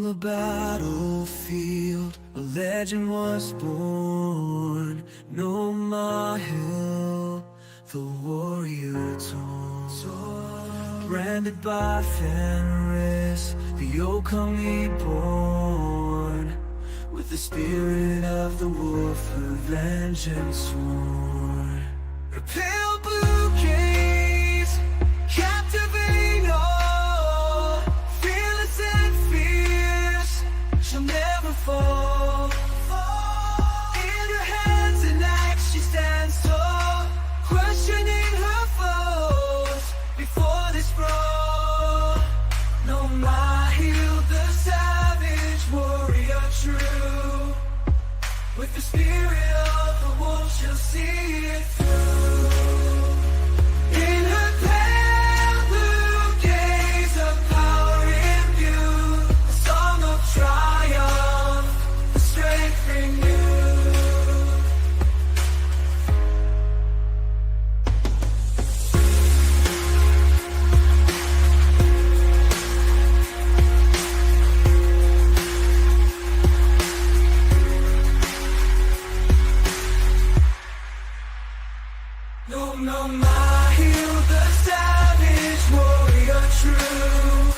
the battlefield, a legend was born. No my hill, the warrior torn. Branded by Fenris, the openly born. With the spirit of the wolf, her vengeance sworn. Her pale blue gaze, captivating all. Fearless and fierce, she'll never fall. In her hands an axe she stands tall, questioning her foes before they sprawl. No Mahil, the savage warrior true. With the spirit of the wolf she'll see it through. In her pale blue gaze, a power imbued, a song of triumph, the strength renewed. No Mahil, the savage warrior true.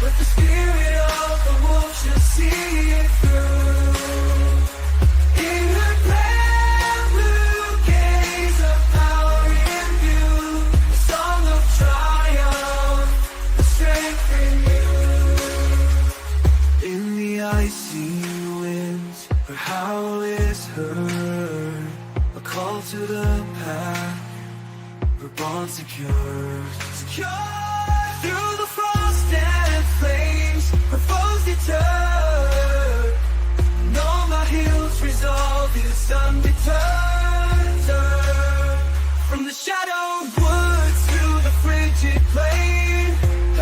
But the spirit of the wolf shall see it through. In her pale blue gaze, a power imbued, a song of triumph, the strength renewed. In the icy winds, her howl is heard, a call to the path, her bond secure. Through the frost and flames, her foes deterred. No Mahil's resolve is undeterred. From the shadowed woods to the frigid plain,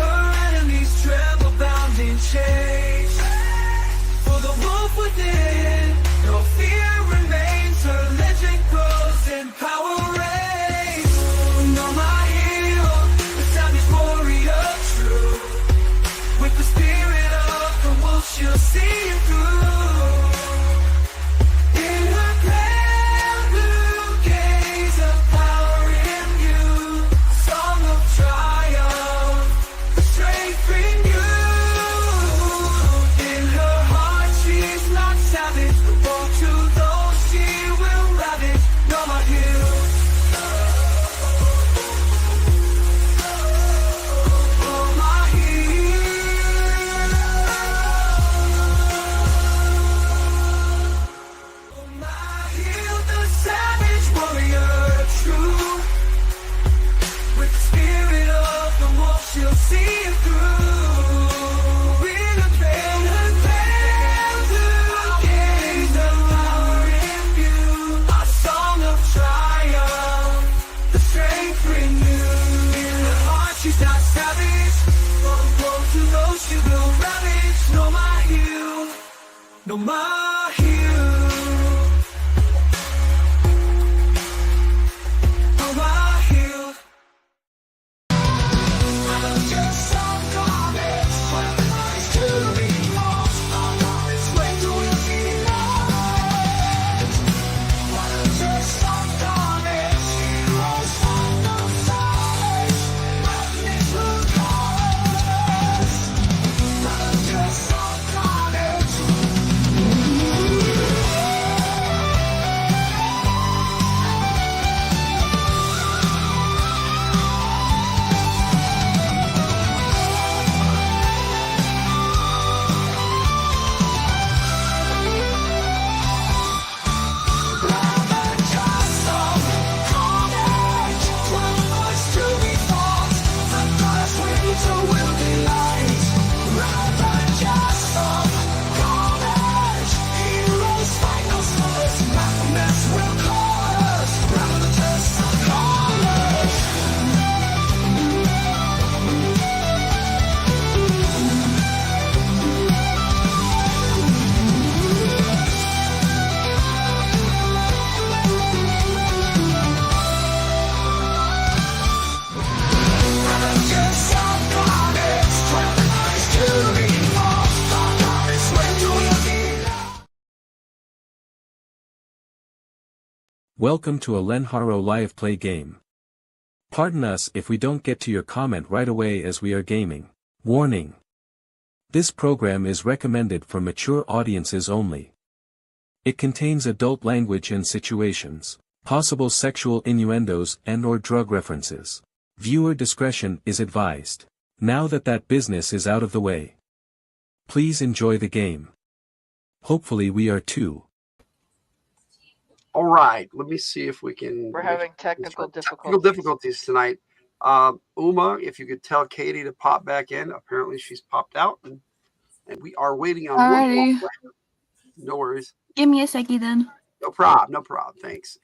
her enemies tremble bound in chains. For the wolf within, no fear remains. Her legend grows and power reigns. No Mahil, the savage warrior true. With the spirit of the wolf she'll see it through. In her pale blue gaze, a power imbued, a song of triumph, the strength renewed. In her heart she's not savage, for to those she will ravage. No Mahil. She'll see it through. In her pale blue gaze, a power imbued, a song of triumph, the strength renewed. In her heart she's not savage, from woe to those she will ravage. No Mahil, no Mahil, no Mahil. Welcome to a Lenharrow live play game. Pardon us if we don't get to your comment right away as we are gaming. Warning. This program is recommended for mature audiences only. It contains adult language and situations, possible sexual innuendos and/or drug references. Viewer discretion is advised. Now that business is out of the way, please enjoy the game. Hopefully we are too. All right, let me see if we can. We're having technical difficulties tonight. Uma, if you could tell Katie to pop back in. Apparently she's popped out, and we are waiting on one more player. No worries. Give me a second then. No problem. Thanks.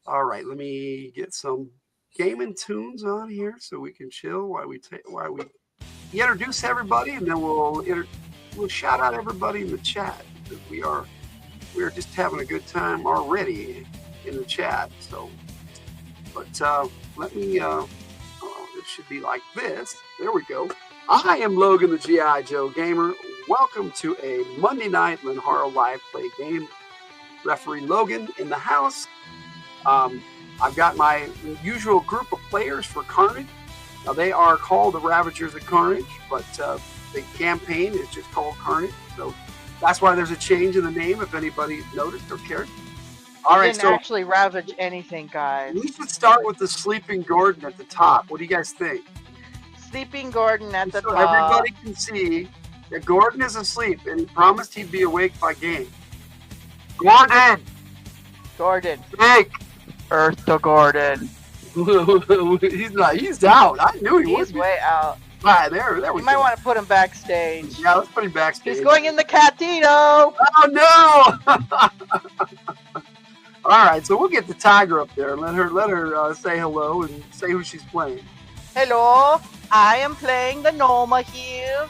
All right, let me get some gaming tunes on here so we can chill while we introduce everybody, and then we'll shout out everybody in the chat. We are just having a good time already in the chat. So, but let me. It should be like this. There we go. I am Logan, the GI Joe Gamer. Welcome to a Monday night Lenharrow live play game. Referee Logan in the house. I've got my usual group of players for Karnage. Now they are called the Ravagers of Karnage, but the campaign is just called Karnage. So that's why there's a change in the name, if anybody noticed or cared. All right, didn't actually ravage anything, guys. We should start with the Sleeping Gordon at the top. What do you guys think? Sleeping Gordon at the top. Everybody can see that Gordon is asleep, and he promised he'd be awake by game. Gordon! Wake! Earth to Gordon. He's not. He's out. I knew he was. He's way out. All right, there we go. You might want to put him backstage. Yeah, let's put him backstage. He's going in the Catino. Oh no! All right, so we'll get the Tiger up there and let her say hello and say who she's playing. Hello, I am playing the Noma here.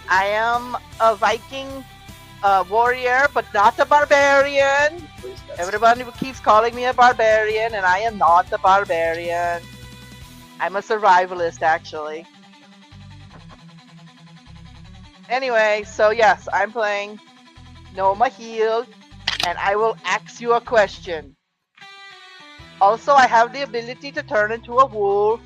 I am a Viking warrior, but not a barbarian. Everybody keeps calling me a barbarian, and I am not a barbarian. I'm a survivalist, actually. Anyway, so yes, I'm playing Noma Heal, and I will ask you a question. Also, I have the ability to turn into a wolf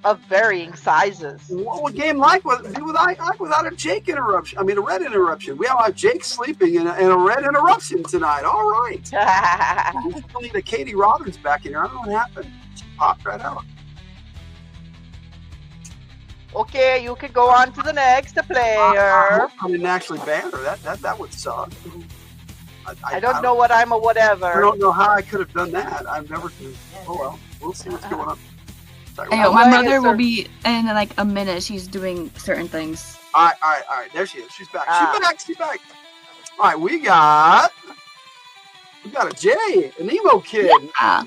of varying sizes. What would game like without a Jake interruption? I mean, a red interruption. We have Jake sleeping and a red interruption tonight. All right. We still need a Katie Robbins back in here. I don't know what happened. She popped right out. Okay, you can go on to the next player. I didn't actually ban her. That would suck. I don't know what I'm a whatever. I don't know how I could have done that. I've never. Oh well, we'll see what's going on. Anyway, my mother will be in like a minute. She's doing certain things. All right. There she is. She's back. She's back. All right, we got a Jay, an emo kid. Yeah.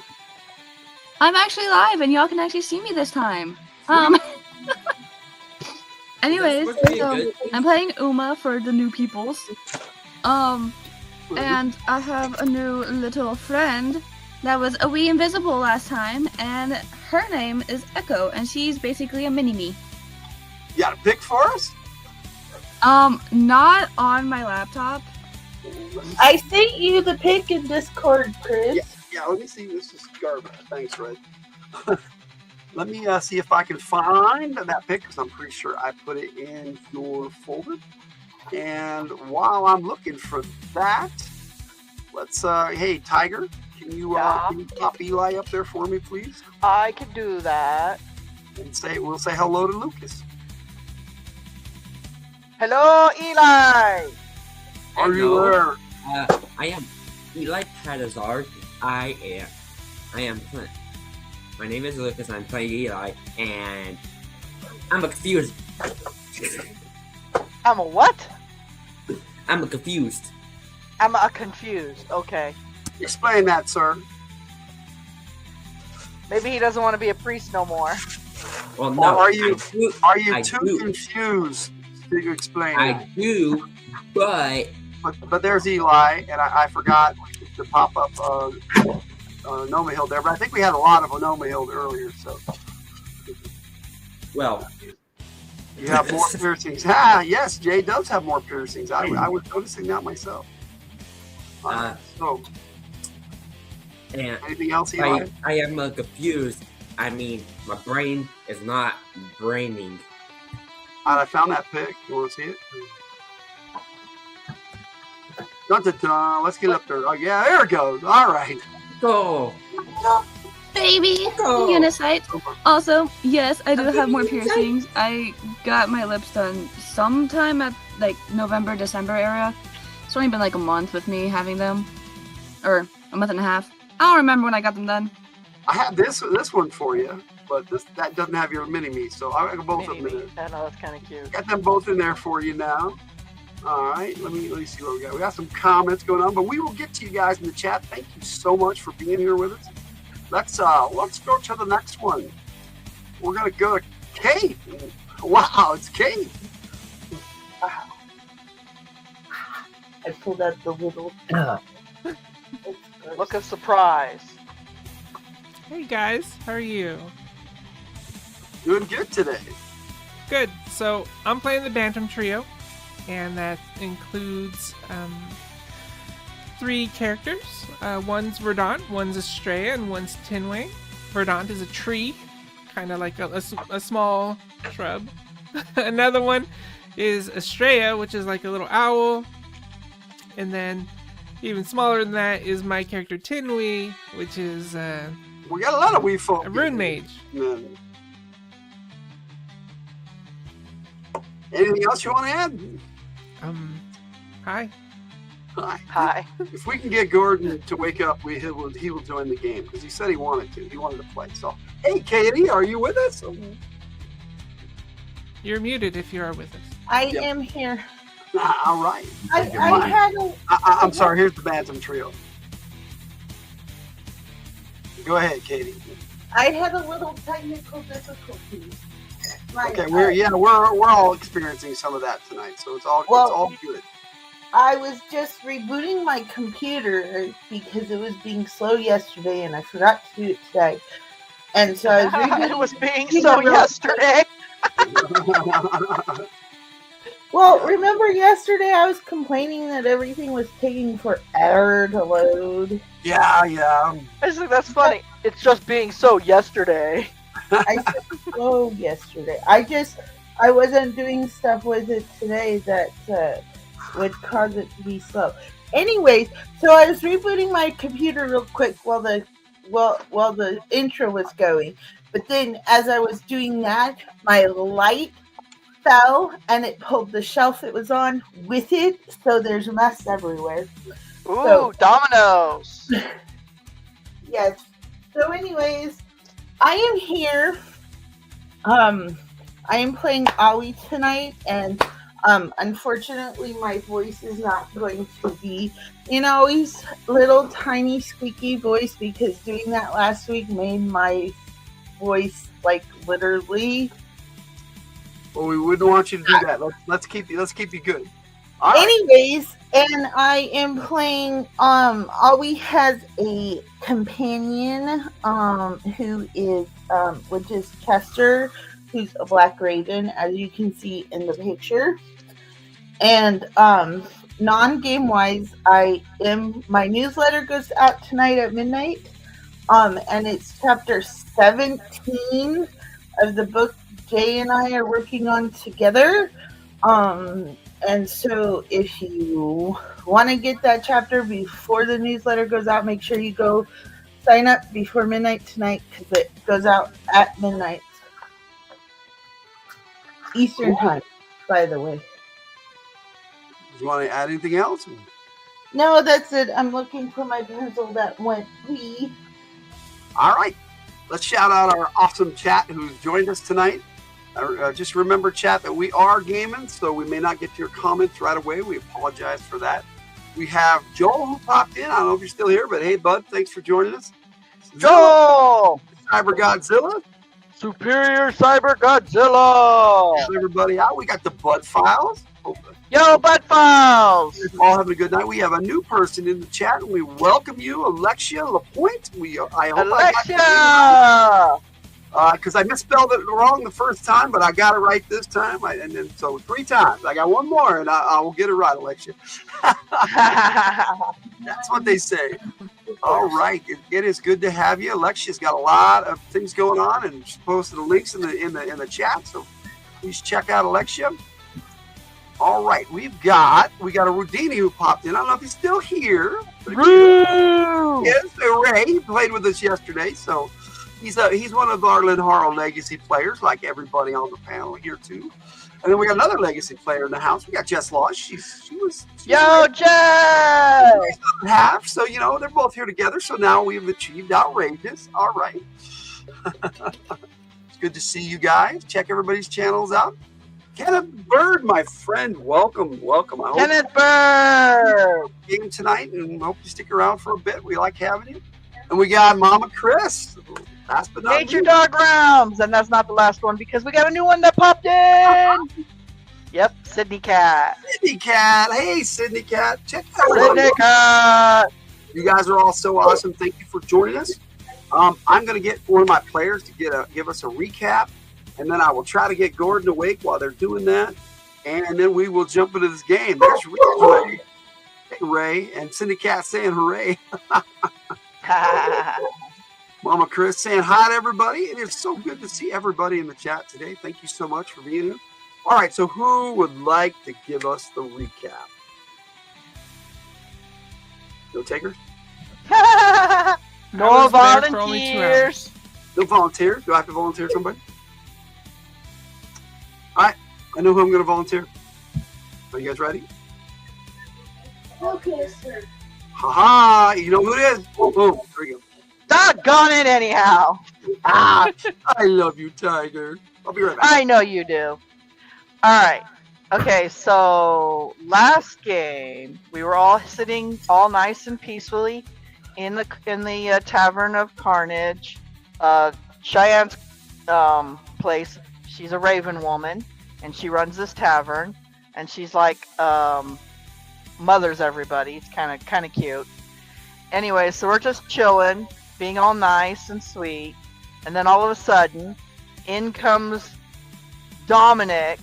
I'm actually live, and y'all can actually see me this time. Anyways, so I'm playing Uma for the new peoples. And I have a new little friend that was a wee invisible last time, and her name is Echo, and she's basically a mini-me. You got a pick for us? Not on my laptop. I sent you the pick in Discord, Chris. Yeah, let me see. This is garbage. Thanks, Red. Let me see if I can find that pick, because I'm pretty sure I put it in your folder. And while I'm looking for that, let's, hey, Tiger, can you pop Eli up there for me, please? I can do that. And we'll say hello to Lucas. Hello, Eli! Are you there? I am Eli Patazard. I am Clint. My name is Lucas. I'm playing Eli, and I'm confused. I'm a what? I'm confused. I'm a confused. Okay. Explain that, sir. Maybe he doesn't want to be a priest no more. Well, no. Or are you too confused to explain? I do, but there's Eli, and I forgot to pop up Noma Hill there, but I think we had a lot of Noma Hill earlier, so. Well. You have more piercings. Yes, Jay does have more piercings. I was noticing that myself. So, And Anything else, Eli? I am confused. I mean, my brain is not braining. All right, I found that pic. You want to see it? Dun, dun, dun. Let's get up there. Oh, yeah, there it goes. All right. Go. Baby Go. Unicyte. Also, yes, I do have more piercings. I got my lips done sometime at like November, December area. It's only been like a month with me having them, or a month and a half. I don't remember when I got them done. I have this one for you, but that doesn't have your mini-me, so I got both of them in there. I know, that's kind of cute. Got them both in there for you now. All right, let me see what we got. We got some comments going on, but we will get to you guys in the chat. Thank you so much for being here with us. Let's go to the next one. We're gonna go to Kate. Wow, it's Kate. I pulled out the little. Look of surprise. Hey guys, how are you? Doing good today. Good. So I'm playing the Bantam Trio, and that includes 3 characters. One's Verdant, one's Estrella, and one's Tinway. Verdant is a tree, kind of like a small shrub. Another one is Estrella, which is like a little owl. And then even smaller than that is my character Tinway, which is We got a lot of wee folk. a rune mage. Man. Anything else you want to add? Hi. Hi. If we can get Gordon to wake up, he will join the game because he said he wanted to. He wanted to play. So, hey, Katie, are you with us? You're muted if you are with us. I am here. All right. I had a. I'm sorry. Here's the Bantam Trio. Go ahead, Katie. I had a little technical difficulty. Okay, we're all experiencing some of that tonight, so it's all good. I was just rebooting my computer because it was being slow yesterday, and I forgot to do it today. And so I was rebooting. It was being so yesterday. Well, remember yesterday I was complaining that everything was taking forever to load. Yeah. I just think that's funny. It's just being so yesterday. I said slow yesterday. I wasn't doing stuff with it today that would cause it to be slow. Anyways, so I was rebooting my computer real quick while the intro was going. But then as I was doing that, my light fell and it pulled the shelf it was on with it, so there's a mess everywhere. Ooh, dominoes. Yes. So anyways, I am here. I am playing Ollie tonight, and unfortunately my voice is not going to be in Ollie's little tiny squeaky voice because doing that last week made my voice like literally. Well, we wouldn't want you to do that. Let's keep you good. All right. Anyways, and I am playing. Ollie has a companion. Who is which is Chester, who's a black raven, as you can see in the picture. And non-game wise, my newsletter goes out tonight at midnight. And it's chapter 17 of the book Jay and I are working on together. And so if you want to get that chapter before the newsletter goes out, make sure you go sign up before midnight tonight because it goes out at midnight Eastern time, by the way. Do you want to add anything else? No, that's it. I'm looking for my pencil that went wee. All right. Let's shout out our awesome chat who's joined us tonight. Just remember, chat, that we are gaming, so we may not get to your comments right away. We apologize for that. We have Joel who popped in. I don't know if you're still here, but hey, bud, thanks for joining us. Joel! Cyber Godzilla. Superior Cyber Godzilla! Hello, everybody out. We got the Bud Files. Hope Yo, Butt Files! you're all having a good night. We have a new person in the chat, and we welcome you, Alexia Lapointe. I hope Alexia! because I misspelled it wrong the first time, but I got it right this time. So 3 times. I got one more, and I will get it right, Alexia. That's what they say. All right, it is good to have you. Alexia's got a lot of things going on, and she's posted the links in the chat. So please check out Alexia. All right, we got a Rudini who popped in. I don't know if he's still here. Yes, Ray. He played with us yesterday, so he's one of our Lenharrow legacy players, like everybody on the panel here too. And then we got another legacy player in the house. We got Jess Laws. She was Yo, Jess! half. So they're both here together. So now we've achieved outrageous. All right. It's good to see you guys. Check everybody's channels out. Kenneth Bird, my friend, welcome. I hope Kenneth Bird! Game tonight, and hope you stick around for a bit. We like having you. And we got Mama Chris. Last but not Nature least. Dog Realms, and that's not the last one because we got a new one that popped in. Yep, Sydney Cat. Sydney Cat. Hey, Sydney Cat. Check out Sydney Cat. You guys are all so awesome. Thank you for joining us. I'm going to get one of my players to give us a recap, and then I will try to get Gordon awake while they're doing that, and then we will jump into this game. There's Ray. Hey, Ray, and Sydney Cat saying hooray. Mama Chris saying hi to everybody. It is so good to see everybody in the chat today. Thank you so much for being here. All right, so who would like to give us the recap? No takers? No was there for only 2 volunteers. No volunteers? Do I have to volunteer somebody? All right, I know who I'm going to volunteer. Are you guys ready? Okay, sir. Ha-ha! You know who it is? Boom, boom. There we go. Doggone it anyhow. Ah, I love you, Tiger. I'll be right back. I know you do. Alright. Okay, so last game we were all sitting all nice and peacefully in the tavern of Karnage. Cheyenne's place. She's a raven woman and she runs this tavern and she's like mothers everybody. It's kinda cute. Anyway, so we're just chilling, being all nice and sweet, and then all of a sudden, in comes Dominic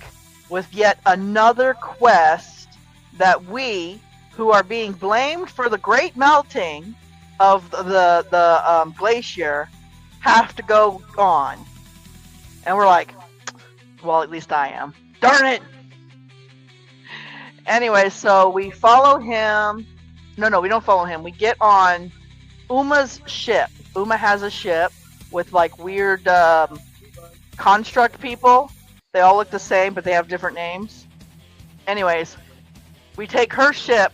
with yet another quest that we, who are being blamed for the great melting of the glacier, have to go on. And we're like, well, at least I am. Darn it! Anyway, so we follow him. No, we don't follow him. We get on Uma's ship. Uma has a ship with like weird construct people. They all look the same, but they have different names. Anyways, we take her ship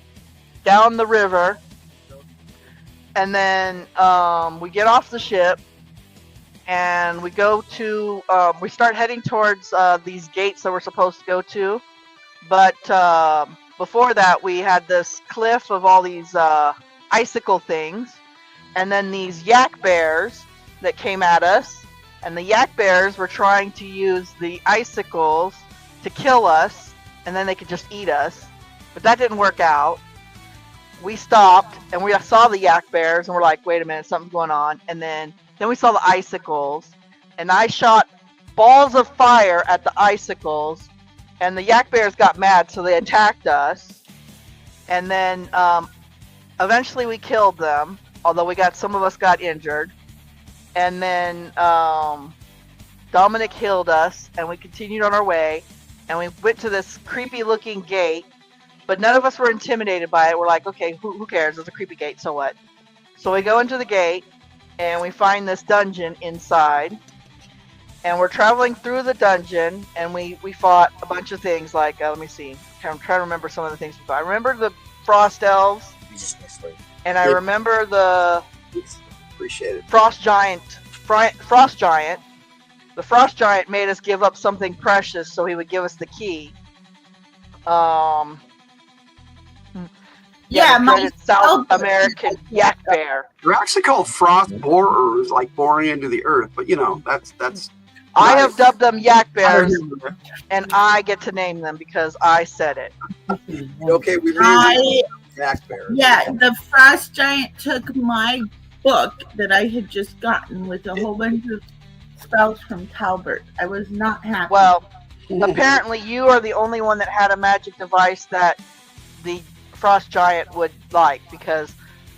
down the river, and then we get off the ship, and we go to, we start heading towards these gates that we're supposed to go to. But before that, we had this cliff of all these icicle things, and then these yak bears that came at us, and the yak bears were trying to use the icicles to kill us, and then they could just eat us. But that didn't work out. We stopped, and we saw the yak bears, and we're like, wait a minute, something's going on. And then we saw the icicles, and I shot balls of fire at the icicles, and the yak bears got mad, so they attacked us. And then eventually we killed them, although some of us got injured. And then Dominic healed us, and we continued on our way, and we went to this creepy looking gate, but none of us were intimidated by it. We're like, okay, who cares? It's a creepy gate, so what? So we go into the gate, and we find this dungeon inside. And we're traveling through the dungeon, and we fought a bunch of things like, let me see. I'm trying to remember some of the things we fought. I remember the Frost Elves, and I remember the Appreciate it. Frost Giant. The Frost Giant made us give up something precious, so he would give us the key. Yeah, the my dreaded South American yak bear. They're actually called frost borers, like boring into the earth. But that's. I nice. have dubbed them yak bears, I remember and I get to name them because I said it. that. Okay, we I- named Jack Bear. Yeah, the Frost Giant took my book that I had just gotten with a whole bunch of spells from Talbert. I was not happy. Well, apparently you are the only one that had a magic device that the Frost Giant would like, because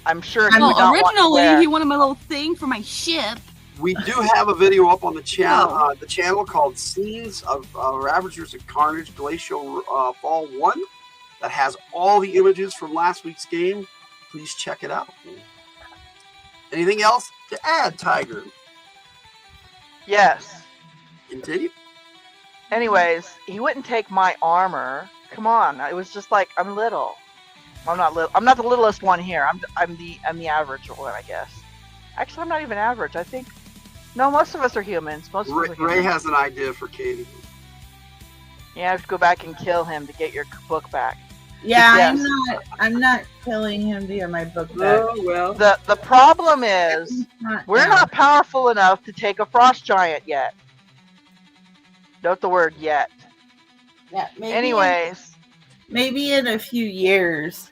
I'm sure he Well, would not want to originally wear. he wanted my little thing for my ship. We do have a video up on the channel, Oh. the channel called "Scenes of Ravagers of Carnage Glacial Fall 1" that has all the images from last week's game. Please check it out. Anything else to add, Tiger? Yes. Continue. Anyways, he wouldn't take my armor. Come on, it was just like I'm little. I'm not little. I'm not the littlest one here. I'm the average one, I guess. Actually, I'm not even average. I think. No, most of us are humans. Most of us are Ray humans. has an idea for Katie. You have to go back and kill him to get your book back. Yeah, Yes. I'm not killing him to get my book back. Oh well. The problem is we're down. not powerful enough to take a frost giant yet. Note the word yet. Yeah, maybe Anyways. maybe in a few years.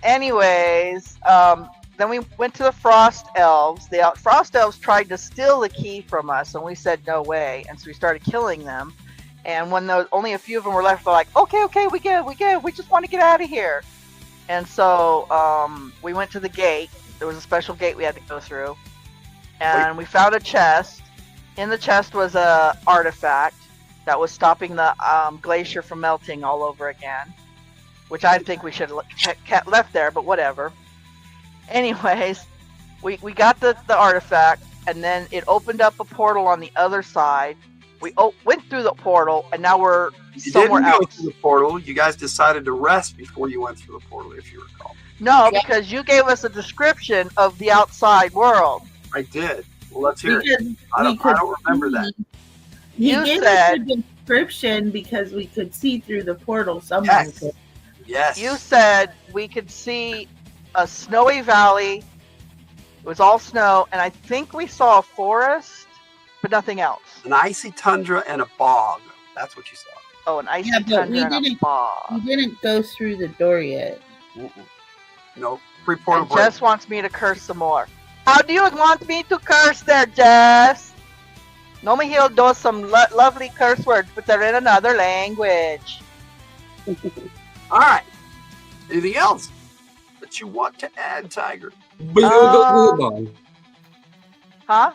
Anyways, then we went to the Frost Elves. The Frost Elves tried to steal the key from us, and we said no way. And so we started killing them. And when only a few of them were left, we're like, okay, we get it. We just want to get out of here. And so we went to the gate. There was a special gate we had to go through. And we found a chest. In the chest was a artifact that was stopping the glacier from melting all over again. Which I think we should have left there, but whatever. Anyways, we got the artifact, and then it opened up a portal on the other side. We went through the portal, and now we're You somewhere didn't go else. through the portal. You guys decided to rest before you went through the portal, if you recall. No, because you gave us a description of the outside world. I did. Well, let's hear it. Because I we don't remember that. He You gave said- us a description because we could see through the portal. Someone Yes. could. Yes. You said we could see a snowy valley. It was all snow, and I think we saw a forest, but nothing else. An icy tundra and a bog. That's what you saw. Oh, an icy Yeah, but tundra we and a didn't- fog. He didn't go through the door yet. No. Pre-portal And break. Jess wants me to curse some more. How do you want me to curse there, Jess? Normally he'll do some lovely curse words, but they're in another language. All right. Anything else that you want to add, Tiger? Huh?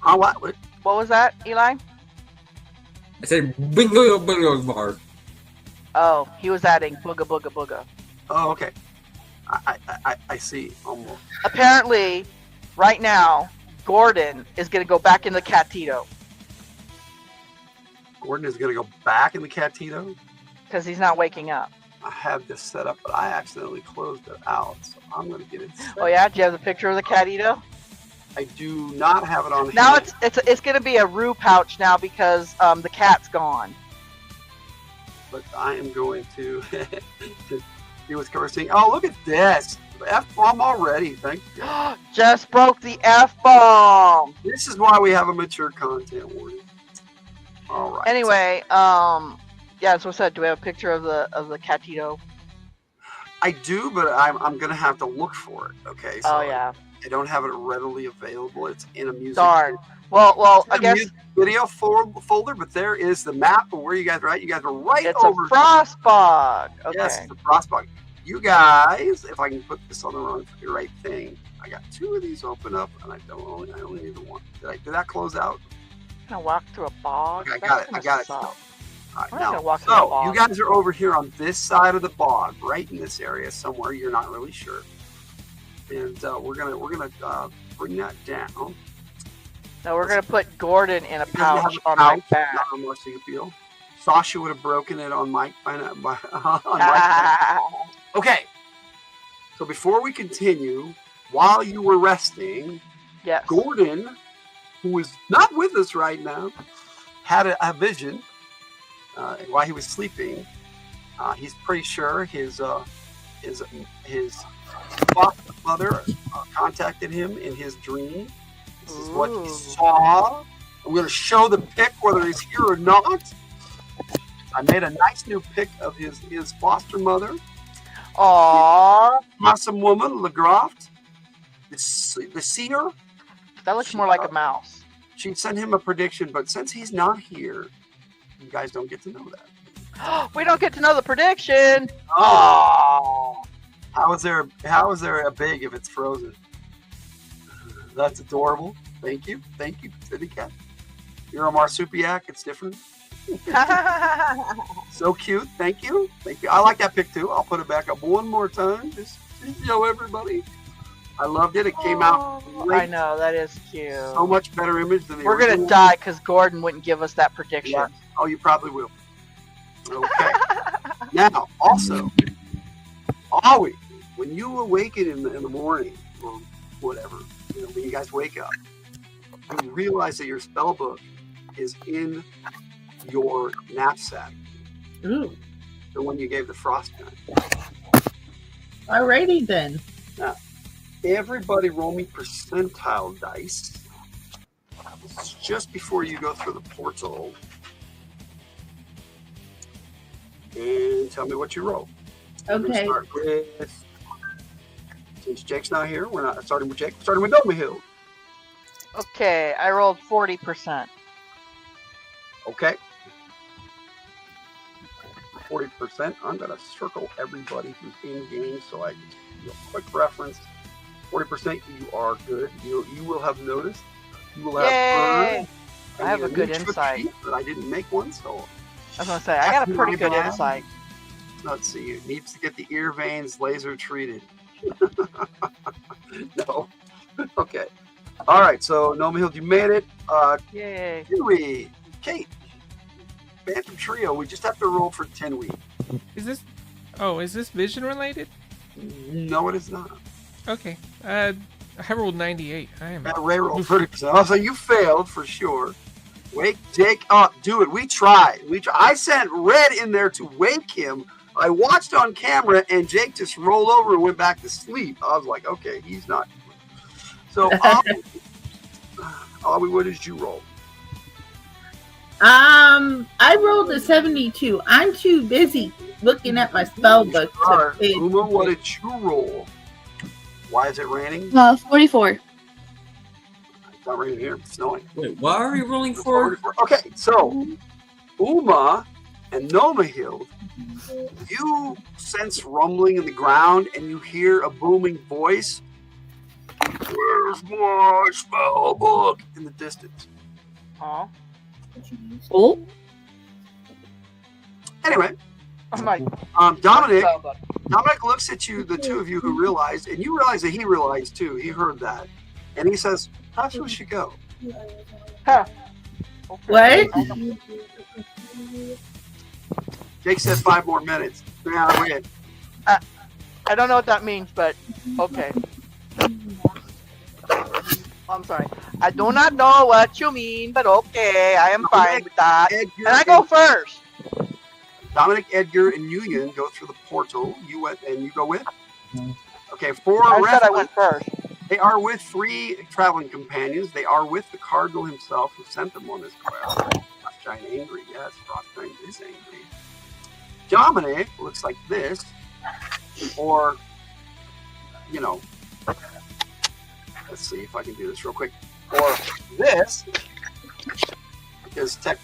What? What was that, Eli? I said bar. Oh, he was adding booga booga booga. Oh, okay. I see. Almost. Apparently, right now, Gordon is going to go back in the Catito Gordon is going to go back in the Catito. because he's not waking up. I have this set up, but I accidentally closed it out, so I'm going to get it set. Oh yeah, do you have the picture of the Catito? I do not have it on Now hand. it's going to be a Rue pouch now because the cat's gone. But I am going to do with cursing. Oh, look at this. The F-bomb already. Thank you. Just broke the F-bomb. This is why we have a mature content warning. All right. Anyway, yeah, so I said, do we have a picture of the Catito? I do, but I'm going to have to look for it. Okay. So Oh yeah. I don't have it readily available. It's in a music. Darn. Well, It's I in a guess music video folder, but there is the map of where you guys are at. You guys are right it's a over. frost bog. Okay. Yes, it's a frostbug. You guys, if I can put this on the right thing, I got two of these open up, and I only need the one. Did that close out? Gonna walk through a bog. Okay, I That's got it. I gonna got it. suck. All right, We're not gonna now, walk through a so bog. you guys are over here on this side of the bog, right in this area somewhere. You're not really sure, and we're gonna bring that down. No, we're gonna put Gordon in a He doesn't have pouch a on my pouch, back. not on Marsupial. Sasha would have broken it on Mike on Mike. Okay. So before we continue, while you were resting, Yes. Gordon, who is not with us right now, had a vision while he was sleeping. He's pretty sure his foster mother contacted him in his dream. This is what he Ooh. saw. I'm going to show the pic whether he's here or not. I made a nice new pic of his foster mother. Aww. Awesome woman, LeGroft, the seer. That looks more like a mouse. She sent him a prediction, but since he's not here, you guys don't get to know that. We don't get to know the prediction. Oh, how is there a big if it's frozen? That's adorable. Thank you, City Cat. You're a marsupial. It's different. So cute. Thank you. I like that pic too. I'll put it back up one more time. Just show everybody. I loved it. It came out great. I know, that is cute. So much better image than the We're original. gonna die because Gordon wouldn't give us that prediction. Yeah. Oh, you probably will. Okay. Now, also, always, when you awaken in the morning, or whatever, when you guys wake up, you realize that your spell book is in your knapsack. Ooh. The one you gave the frost gun. Alrighty then. Now, everybody roll me percentile dice. This is just before you go through the portal. And tell me what you roll. We're gonna Okay. start with, since Jake's not here, we're not starting with Jake. Starting with Noma Hill. Okay, I rolled 40%. Okay. 40%. I'm going to circle everybody who's in game so I can do a quick reference. 40%, you are good. You will have noticed. You will have Yay! heard. I have a good trick insight. sheet, but I didn't make one, so I was gonna say, I got a pretty good insight. let's see. It needs to get the ear veins laser treated. No. Okay. All right. So Noma Hill, you made it. Yay. Tinwee, Kate, Phantom Trio. We just have to roll for Tinwee. Is this vision related? No, it is not. Okay. I rolled 98. I am. Ray rolled 30%. Oh, so you failed for sure. Wake Jake up. Do it. We tried. I sent Red in there to wake him. I watched on camera, and Jake just rolled over and went back to sleep. I was like, okay, he's not. So, Ollie, what did you roll? I rolled a 72. I'm too busy looking at my spell book. All right. Uma, what did you roll? Why is it raining? 44. It's not raining here. It's snowing. Wait, what are we rolling for? Okay, so Uma and Noma Hill, you sense rumbling in the ground and you hear a booming voice. Where's my spell book? In the distance. Aw. Oh. Anyway, I'm like, Dominic spell book. Dominic looks at you, the two of you who realized, and you realize that he realized too. He heard that. And he says, perhaps we should go. Huh. What? Jake said 5 more minutes. Yeah, wait. I don't know what that means, but okay. I'm sorry. I do not know what you mean, but okay, I am fine with that. Edgar, And I go first. Dominic, Edgar, and Nguyen go through the portal. You went, and you go with? Okay, 4 I said I rest- went first. They are with 3 traveling companions. They are with the Cardinal himself who sent them on this quest. Frostgiant angry. Yes, Frostgiant is angry. Dominic looks like this. Or, let's see if I can do this real quick. Or this is tech.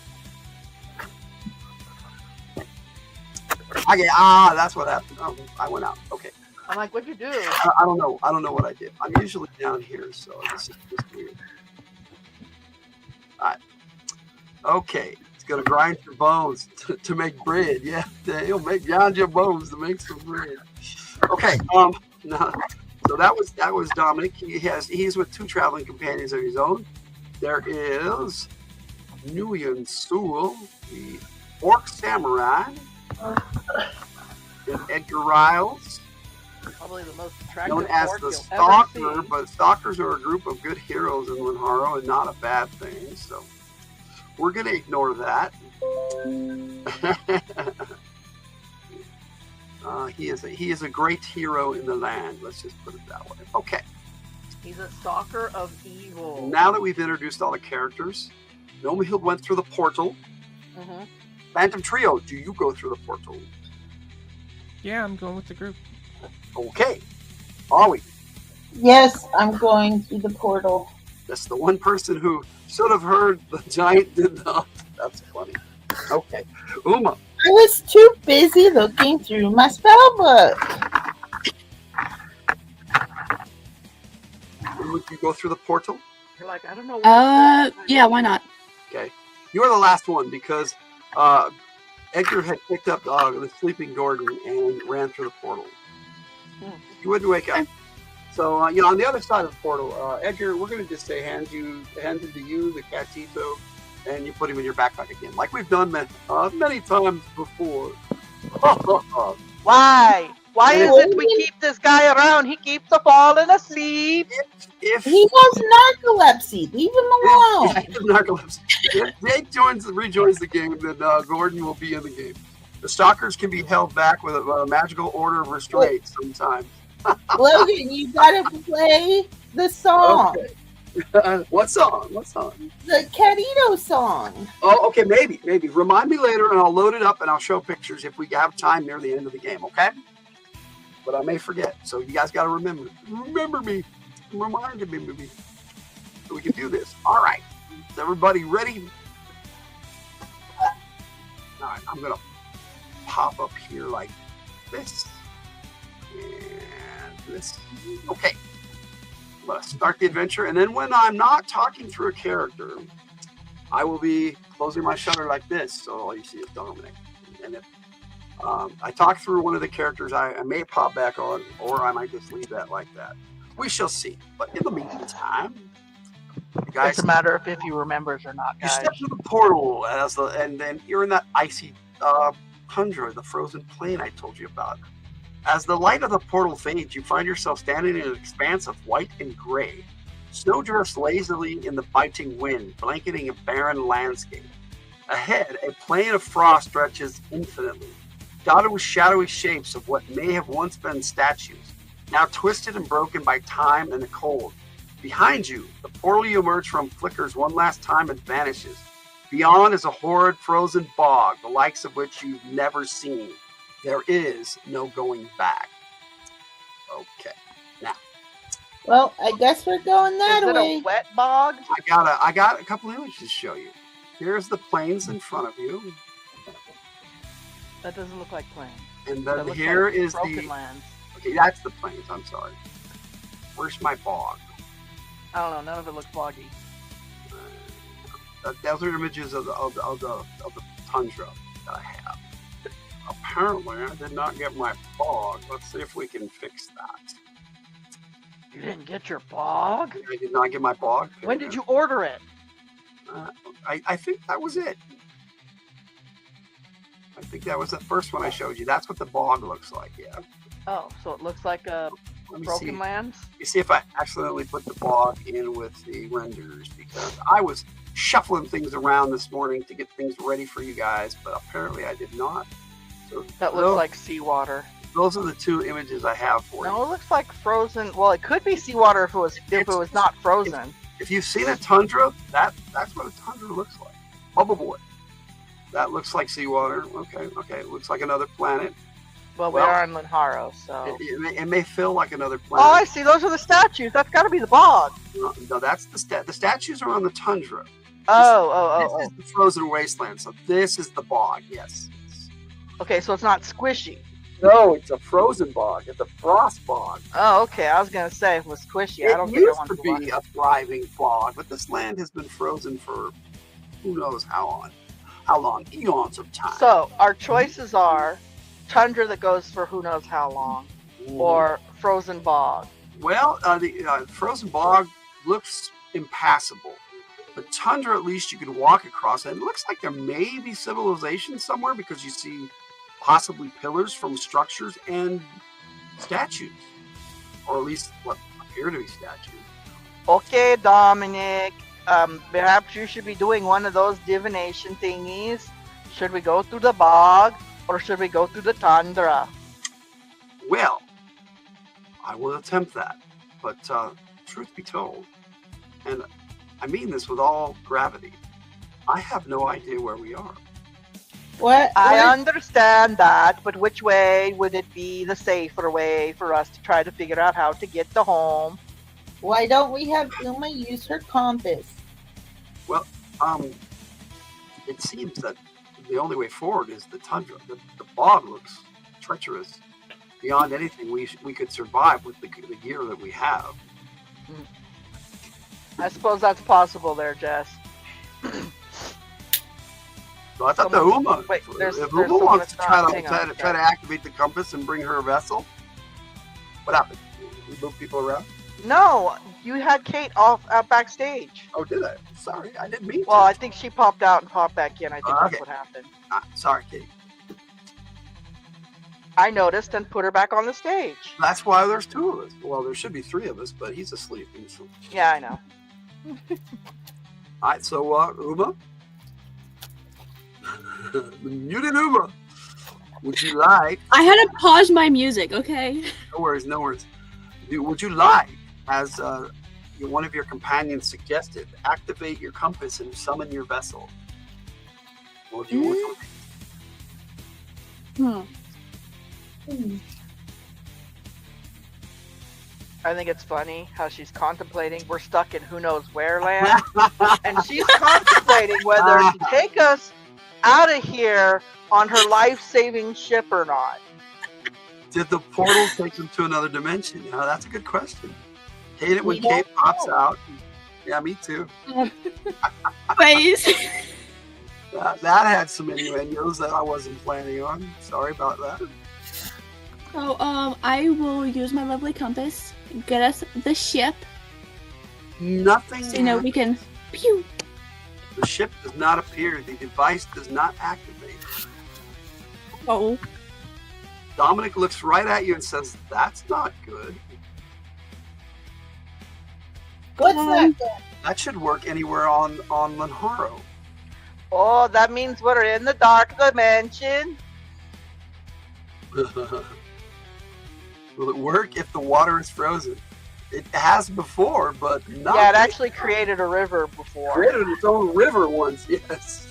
Okay, that's what happened. Oh, I went out. Okay. I'm like, what'd you do? I don't know. I don't know what I did. I'm usually down here, so this is just weird. All right. Okay. It's going to grind your bones to make bread. Yeah. He'll grind your bones to make some bread. Okay. No. So that was Dominic. He's with 2 traveling companions of his own. There is Nguyen Sewell, the Orc Samurai, and Edgar Riles, Probably the most attractive known as orc the you'll Stalker, ever see. but Stalkers are a group of good heroes in Lenharrow and not a bad thing, so we're going to ignore that. He is a great hero in the land, let's just put it that way. Okay, He's a stalker of evil. now that we've introduced all the characters, Noma Hill went through the portal. Mhm. Phantom Trio, do you go through the portal? Yeah, I'm going with the group. Okay. Are we? Yes, I'm going through the portal. That's the one person who should have heard the giant did not. That's funny. Okay. Uma. I was too busy looking through my spell book. Would you go through the portal? You're like, I don't know. Yeah, why not? Okay. You are the last one because Edgar had picked up the sleeping Gordon and ran through the portal. You wouldn't wake up. So, on the other side of the portal, Edgar, we're going to just say hand it to you, the catito, and you put him in your backpack again, like we've done many times before. Why? Why is it we keep this guy around? He keeps falling asleep. If He has narcolepsy. Leave him alone. If Jake rejoins the game, then Gordon will be in the game. The stalkers can be held back with a magical order of restraint sometimes. Logan, you gotta play the song. Okay. What song? The Catito song. Oh, okay, maybe. Remind me later, and I'll load it up, and I'll show pictures if we have time near the end of the game, okay? But I may forget, so you guys got to remember me. Remind me. So we can do this. All right. Is everybody ready? All right, I'm going to pop up here like this. And this. Okay. I'm going to start the adventure, and then when I'm not talking through a character, I will be closing my shutter like this, so all you see is Dominic. And if I talk through one of the characters, I may pop back on, or I might just leave that like that. We shall see. But in the meantime, you guys, It's a matter of if he remembers or not, you guys. step through the portal, and then you're in that icy tundra, the frozen plain I told you about. As the light of the portal fades, you find yourself standing in an expanse of white and gray. Snow drifts lazily in the biting wind, blanketing a barren landscape. Ahead, a plain of frost stretches infinitely, dotted with shadowy shapes of what may have once been statues, now twisted and broken by time and the cold. Behind you, the portal you emerge from flickers one last time and vanishes. Beyond is a horrid frozen bog, the likes of which you've never seen. There is no going back. Okay, now. Well, I guess we're going that Is it way. a wet bog? I got a couple images to show you. Here's the plains in front of you, That doesn't look like plain. and That then looks here like is broken the. lands. Okay, that's the plains. I'm sorry. Where's my bog? I don't know. None of it looks boggy. Those are images of the tundra that I have. Apparently, I did not get my bog. Let's see if we can fix that. You didn't get your bog? I did not get my bog. When did you order it? I think that was it. I think that was the first one I showed you. That's what the bog looks like. Yeah. Oh, so it looks like a Let me broken see. lands? You see if I accidentally put the bog in with the renders, because I was shuffling things around this morning to get things ready for you guys, but apparently I did not. So That looks like seawater. those are the two images I have for No, you. it looks like frozen. Well, it could be seawater if it was not frozen. If you've seen a tundra, that's what a tundra looks like. Bubble boy. That looks like seawater. Okay. It looks like another planet. Well, we Well, are in Lenharrow, so. It may feel like another Oh, I planet. see. Those are the statues. That's got to be the bog. No, that's the statues are on the tundra. Oh. This is the frozen wasteland. So this is the bog. Yes. Okay, so it's not squishy. No, it's a frozen bog. It's a frost bog. Oh, okay. I was gonna say if it was squishy. I It don't think I used want to to be watch it. a thriving bog, but this land has been frozen for who knows how long, eons of time. So our choices are tundra that goes for who knows how long, or frozen bog. Well, the frozen bog looks impassable, but tundra at least you can walk across, and it looks like there may be civilization somewhere because you see possibly pillars from structures and statues, or at least what appear to be statues. Okay, Dominic. Perhaps you should be doing one of those divination thingies. Should we go through the bog or should we go through the tundra? Well, I will attempt that, but truth be told, and I mean this with all gravity, I have no idea where we are. What? I understand that, but which way would it be the safer way for us to try to figure out how to get to home? Why don't we have Uma use her compass? Well, it seems that the only way forward is the tundra. The bog looks treacherous beyond anything we could survive with the gear that we have. I suppose that's possible there, Jess. So I thought the Uma, Wait, if someone Uma wants to that's try not- to hang on, try to activate the compass and bring her vessel, what happened? We move people around? No, you had Kate off out backstage. Oh, did I? Sorry, I didn't mean Well, to. I think she popped out and popped back in. I think Okay. that's what happened. Sorry, Kate. I noticed and put her back on the stage. That's why there's 2 of us. Well, there should be 3 of us, but he's asleep. Yeah, I know. All right, so Uma, the muted Uma, would you like? I had to pause my music, okay? No worries, no worries. Would you like, as one of your companions suggested, activate your compass and summon your vessel? Or do you want to? I think it's funny how she's contemplating. We're stuck in who knows where land, and she's contemplating whether to take us out of here on her life-saving ship or not. Did the portal take them to another dimension? Yeah, that's a good question. Hate it when We don't Kate pops know. out. Yeah, me too. Please. That had some innuendos that I wasn't planning on. Sorry about that. So, I will use my lovely compass, get us the ship, Nothing. so we can. Pew! The ship does not appear. The device does not activate. Oh. Dominic looks right at you and says, "That's not good. What's that? That should work anywhere on Lenharrow." Oh, that means we're in the dark dimension. Will it work if the water is frozen? It has before, but not. Yeah, it actually created a river before. created its own river once. Yes.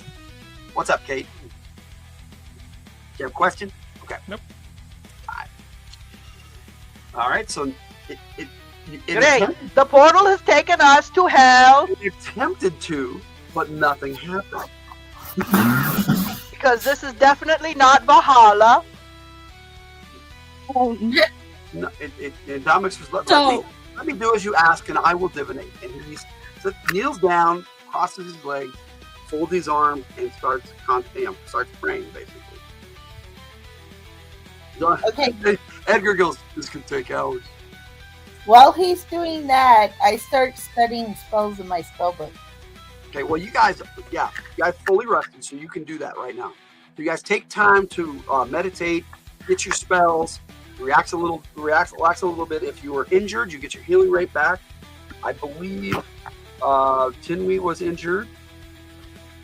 What's up, Kate? You have a question? Okay. Nope. All right. So it Great. The portal has taken us to hell attempted to, but nothing happened. because this is definitely not Valhalla. No, Dominic's was So- let me do as you ask, and I will divinate. And he kneels down, crosses his legs, folds his arm, and starts praying, basically. Okay. Edgar goes, "This could take hours." While he's doing that, I start studying spells in my spellbook. Okay, well, you guys fully rested, so you can do that right now. So you guys take time to meditate, get your spells, relax a little bit. If you were injured, you get your healing rate back. I believe Tinwee was injured.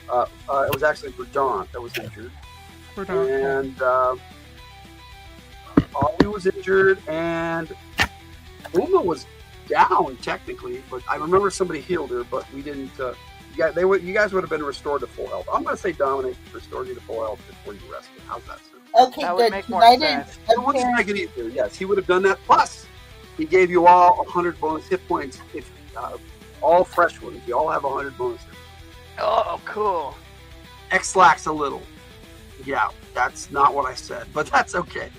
It was actually Verdant that was injured. And Ollie was injured, and Uma was down technically, but I remember somebody healed her, but we didn't. You guys would have been restored to full health. I'm going to say Dominic restored you to full health before you rested. How's that sound? Okay, That would good. make 'cause more I didn't. sense. And we'll just make it easier. Yes, he would have done that. Plus, he gave you all 100 bonus hit points. If all fresh ones, you all have 100 bonus hit points. Oh, cool. X-lax a little. Yeah, that's not what I said, but that's okay.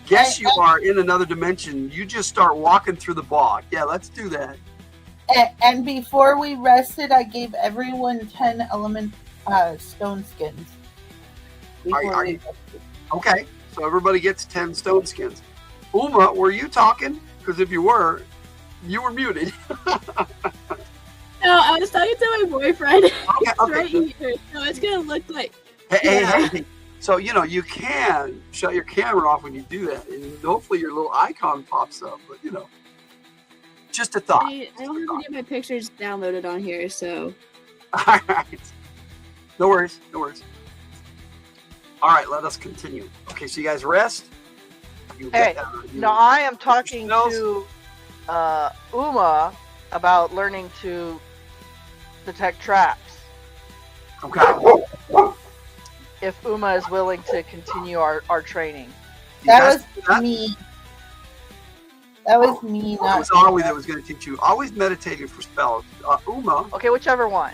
Guess you are in another dimension. You just start walking through the bog. Yeah, let's do that. And before we rested, I gave everyone 10 element stone skins. Before Are we you- rested. Okay, so everybody gets 10 stone skins. Uma, were you talking? Because if you were muted. No, I was talking to my boyfriend. Okay, It's okay. right here. So it's gonna look like. Hey. So, you can shut your camera off when you do that, and hopefully your little icon pops up, but, just a thought. I don't have to get my pictures downloaded on here, so. All right. No worries. All right, let us continue. Okay, so you guys rest. Hey, Now I am talking spells? to Uma about learning to detect traps. Okay. If Uma is willing to continue our training. That was That me. That was me, it not was Ollie that was going to teach you. Always meditating for spells. Uma, Okay, whichever one.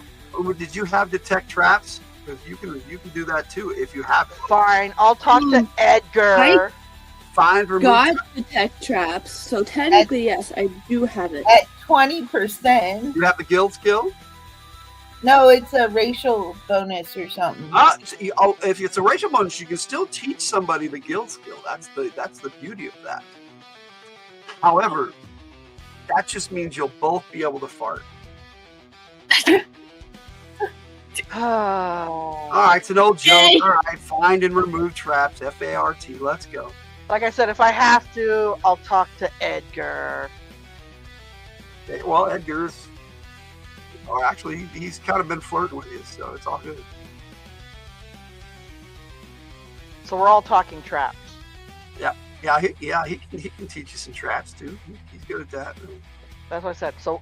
did you have detect traps? because you can do that too if you have it. Fine, I'll talk to Edgar. Find, remove. Got detect traps, so technically yes, I do have it. At 20%. You have the guild skill. No, it's a racial bonus or something. If it's a racial bonus, you can still teach somebody the guild skill. That's the beauty of that. However, that just means you'll both be able to fart. All right, it's an old joke. All right, find and remove traps. FART. Let's go. Like I said, if I have to, I'll talk to Edgar. Okay, well, Edgar's. Or actually, he's kind of been flirting with you, so it's all good. So we're all talking traps. Yeah, he can teach you some traps too. He's good at that. That's what I said. So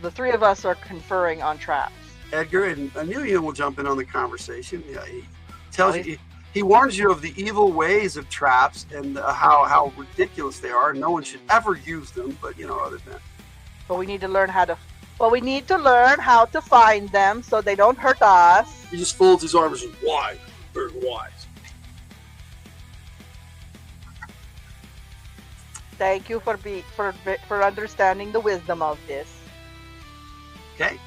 the three of us are conferring on traps. Edgar and Amelia will jump in on the conversation. Yeah, he tells you, he warns you of the evil ways of traps and how ridiculous they are. No one should ever use them. But other than that. But we need to learn how to. Well, we need to learn how to find them so they don't hurt us. He just folds his arms and wise, very wise. Thank you for understanding the wisdom of this. Okay.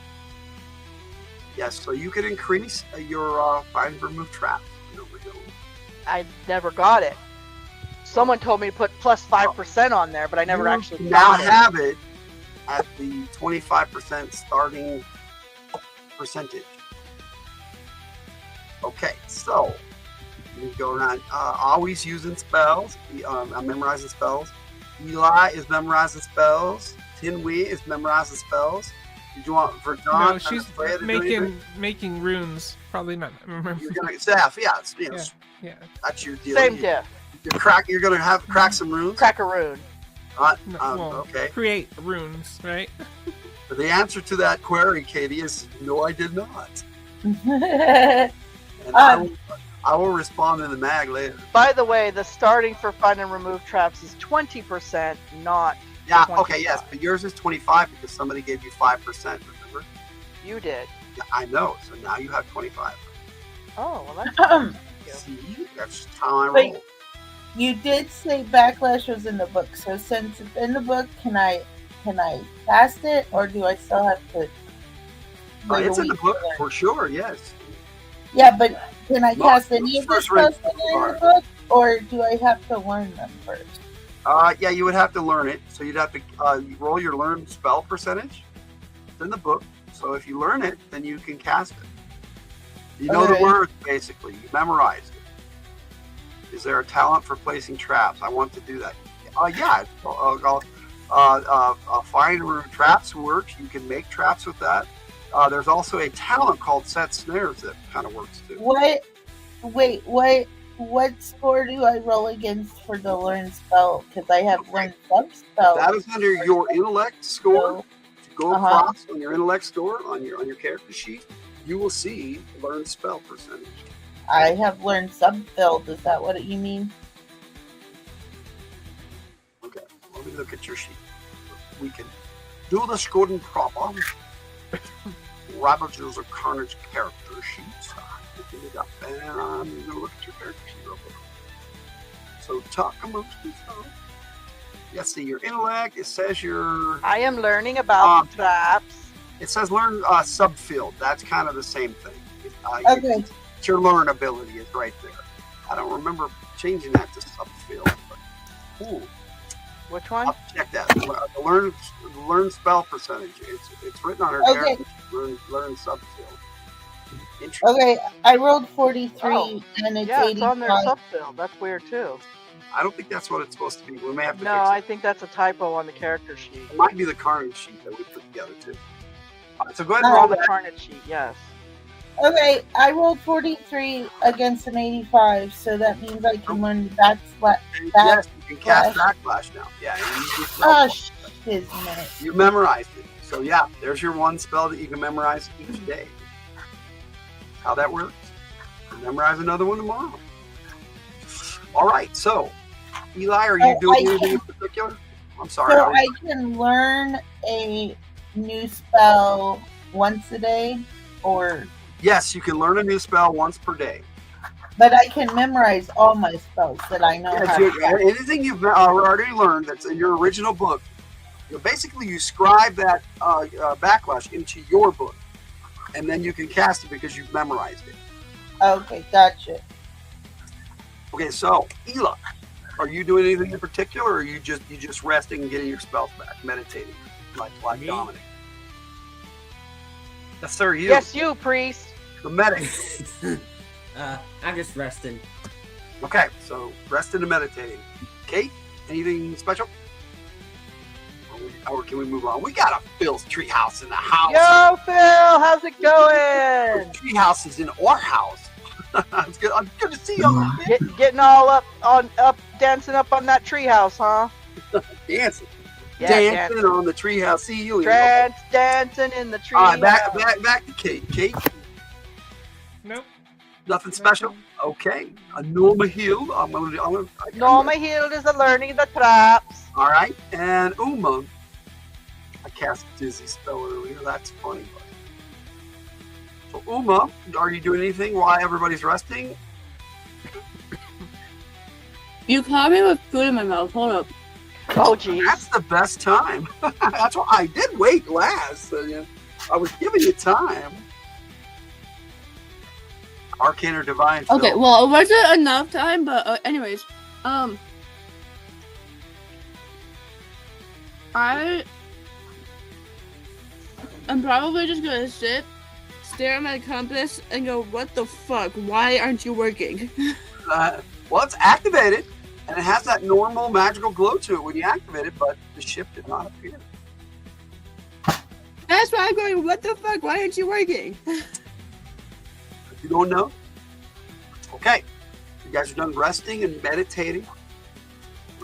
Yes, so you can increase your find and remove traps. I never got it. Someone told me to put plus 5% on there, but I never actually now got it. have it at the 25% starting percentage. Okay, so you go around. Always using spells. I'm memorizing spells. Eli is memorizing spells. Tinwee is memorizing spells. Did you want Verdun? No, she's making runes. Probably not. You're gonna staff, yeah. Yeah. That's your deal. Same diff. You're gonna have crack some runes. Crack a rune. Okay. Create runes, right? The answer to that query, Katie, is no, I did not. And I will respond in the mag later. By the way, the starting for find and remove traps is 20%, not. Yeah. 25. Okay. Yes, but yours is 25 because somebody gave you 5%. Remember? You did. Yeah, I know. So now you have 25. Oh, well, that's See, that's how I Wait. roll. You did say backlash was in the book, so since it's in the book, can I cast it, or do I still have to? wait a It's in the week book to learn? for sure. Yes. Yeah, but can I cast any of the first spells read that are in the book, or do I have to learn them first? Yeah, you would have to learn it. So you'd have to roll your learn spell percentage. It's in the book. So if you learn it, then you can cast it. You know the Okay. words, basically. You memorize it. Is there a talent for placing traps? I want to do that. Yeah. Find and remove traps works. You can make traps with that. There's also a talent called set snares that kind of works too. What score do I roll against for the learn spell? Because I have learned sub spells. That is under your intellect score. So, If you go across on your intellect score on your character sheet, you will see learn spell percentage. I have learned sub build. Is that what you mean? Okay, let me look at your sheet. We can do this good and proper. Ravages of Karnage character sheets. Look it up, and I'm gonna look at your character sheet real quick. So talk amongst yourselves. Yes, see your intellect. It says your. I am learning about the traps. It says learn subfield. That's kind of the same thing. Okay. It's your learn ability is right there. I don't remember changing that to subfield. But, ooh, Which one? I'll check that. The learn spell percentage. It's written on her Okay. character. Learn subfield. Interesting. Okay, I rolled 43 Oh, and it's Yeah, it's on their 85. subfield. That's weird too. I don't think that's what it's supposed to be. We may have to No, fix it. I think that's a typo on the character sheet. It might be the Karnage sheet that we put together too. All right, so go ahead and Oh, roll On the that. Carnage sheet, yes. Okay, I rolled 43 against an 85, so that means I can learn that slap. Yes, you can cast backlash now. Yeah. And you get Oh, spell shiznit. You memorized it. So yeah, there's your one spell that you can memorize each day. How that works. Memorize another one tomorrow. All right, so Eli, are you doing anything in particular? I'm sorry. So I can learn a new spell once a day, or Yes, you can learn a new spell once per day. But I can memorize all my spells that I know Yeah, how so to. anything you've already learned that's in your original book, basically you scribe that backlash into your book, and then you can cast it because you've memorized it. Okay, gotcha. Okay, so Ela, are you doing anything in particular, or are you just resting and getting your spells back, meditating, like Me? Dominic? Yes, sir. You. Yes, you, priest. The medic. I'm just resting. Okay, so resting and meditating. Kate, anything special? Or can we move on? We got a Phil's treehouse in the house. Yo, Phil, how's it going? Treehouse is in our house. It's good. I'm good to see you. Getting all up, dancing up on that treehouse, huh? Dancing. Yeah, dancing on the treehouse. See you. Dancing in the treehouse. All right, back to Kate. Kate, Nope. nothing special. Okay, a Norma Hill. Norma Hill is learning the traps. All right, and Uma. I cast a dizzy spell earlier. That's funny. So Uma, are you doing anything while everybody's resting? You caught me with food in my mouth. Hold up. Oh, geez. That's the best time. That's why I did wait last. I was giving you time. Arcane or Divine? Okay, Phil? well, it wasn't enough time, but anyways, I'm probably just gonna sit, stare at my compass, and go, "What the fuck? Why aren't you working?" Well, it's activated, and it has that normal magical glow to it when you activate it, but the ship did not appear. That's why I'm going, "What the fuck? Why aren't you working?" You don't know? Okay. You guys are done resting and meditating.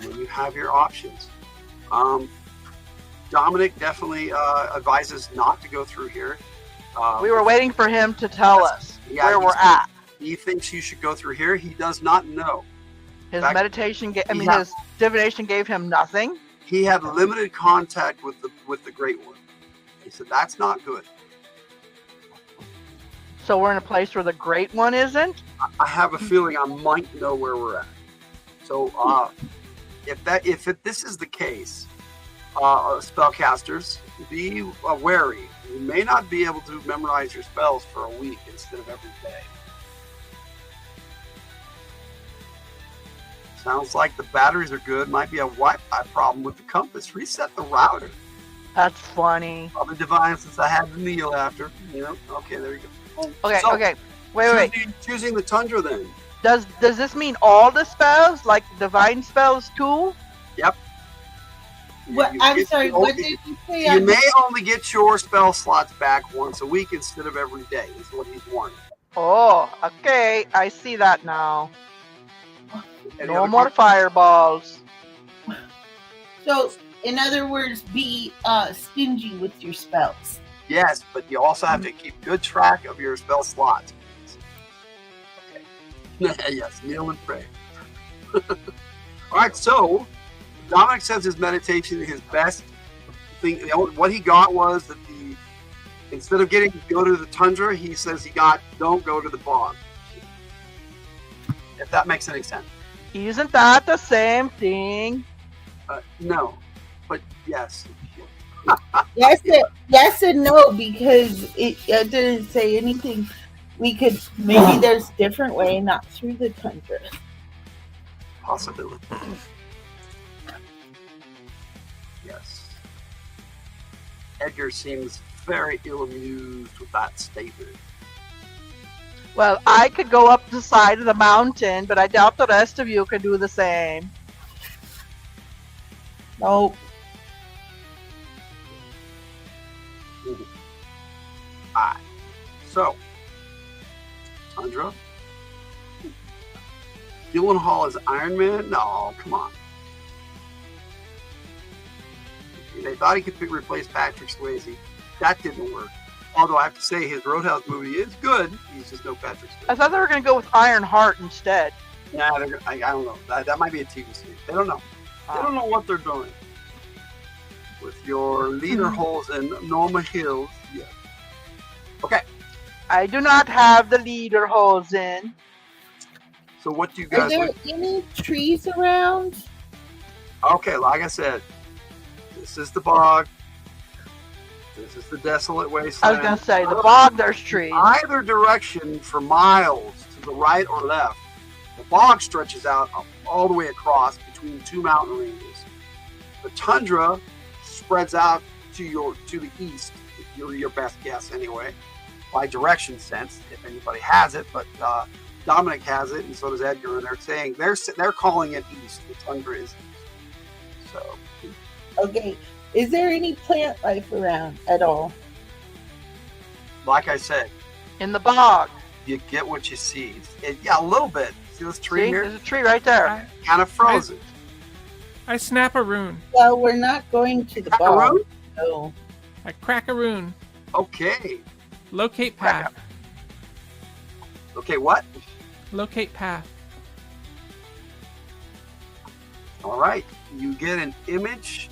And you have your options. Dominic definitely advises not to go through here. We were waiting for him to tell us where we're at. He thinks you should go through here. He does not know. His Back- meditation, his divination gave him nothing. He had limited contact with the Great One. He said that's not good. So we're in a place where the Great One isn't? I have a feeling I might know where we're at. So if this is the case, spellcasters, be wary. You may not be able to memorize your spells for a week instead of every day. Sounds like the batteries are good. Might be a Wi-Fi problem with the compass. Reset the router. That's funny. Other device since I had to kneel after. Okay, there you go. Okay, So, okay. Wait. Choosing the Tundra then. Does this mean all the spells, like divine spells too? Yep. What? I'm sorry. What did you say? You may only get your spell slots back once a week instead of every day. Is what he's warning. Oh, okay. I see that now. Any No other more questions? fireballs. So, in other words, be stingy with your spells. Yes, but you also have to keep good track of your spell slots. Okay. Yes, kneel and pray. All right, so Dominic says his meditation, his best thing, what he got was that instead of getting to go to the Tundra, he says don't go to the bog. If that makes any sense. Isn't that the same thing? No, but yes. Yes and no, because it didn't say anything. Maybe there's a different way, not through the Tundra. Possibility. Yes. Edgar seems very ill-amused with that statement. Well, I could go up the side of the mountain, but I doubt the rest of you can do the same. Nope. Alright. So, Tundra. Gyllenhaal is Iron Man? No, come on. They thought he could replace Patrick Swayze. That didn't work. Although I have to say his Roadhouse movie is good. He's just no Patrick Swayze. I thought they were going to go with Iron Heart instead. Yeah, I don't know. That might be a TV series. They don't know. They don't know what they're doing. With your leader holes and Norma Hills. Yeah. Okay. I do not have the leader hosen. So what do you Are guys there like? any trees around? Okay, like I said, this is the bog. This is the desolate I was wasteland. gonna say the bog. There's trees. Either direction for miles to the right or left, the bog stretches out all the way across between two mountain ranges. The tundra spreads out to the east. You're your best guess anyway, by direction sense, if anybody has it. But Dominic has it, and so does Edgar. And they're saying they're calling it east. The tundra is east. So, Okay. Is there any plant life around at all? like I said, In the bog. you get what you see. Yeah, a little bit. See this tree See, here? there's a tree right there. I, Kind of frozen. I snap a rune. Well, we're not going to the bog. Macaroon? No. I crack a rune. Okay. Locate path. Okay, what? Locate path. All right. You get an image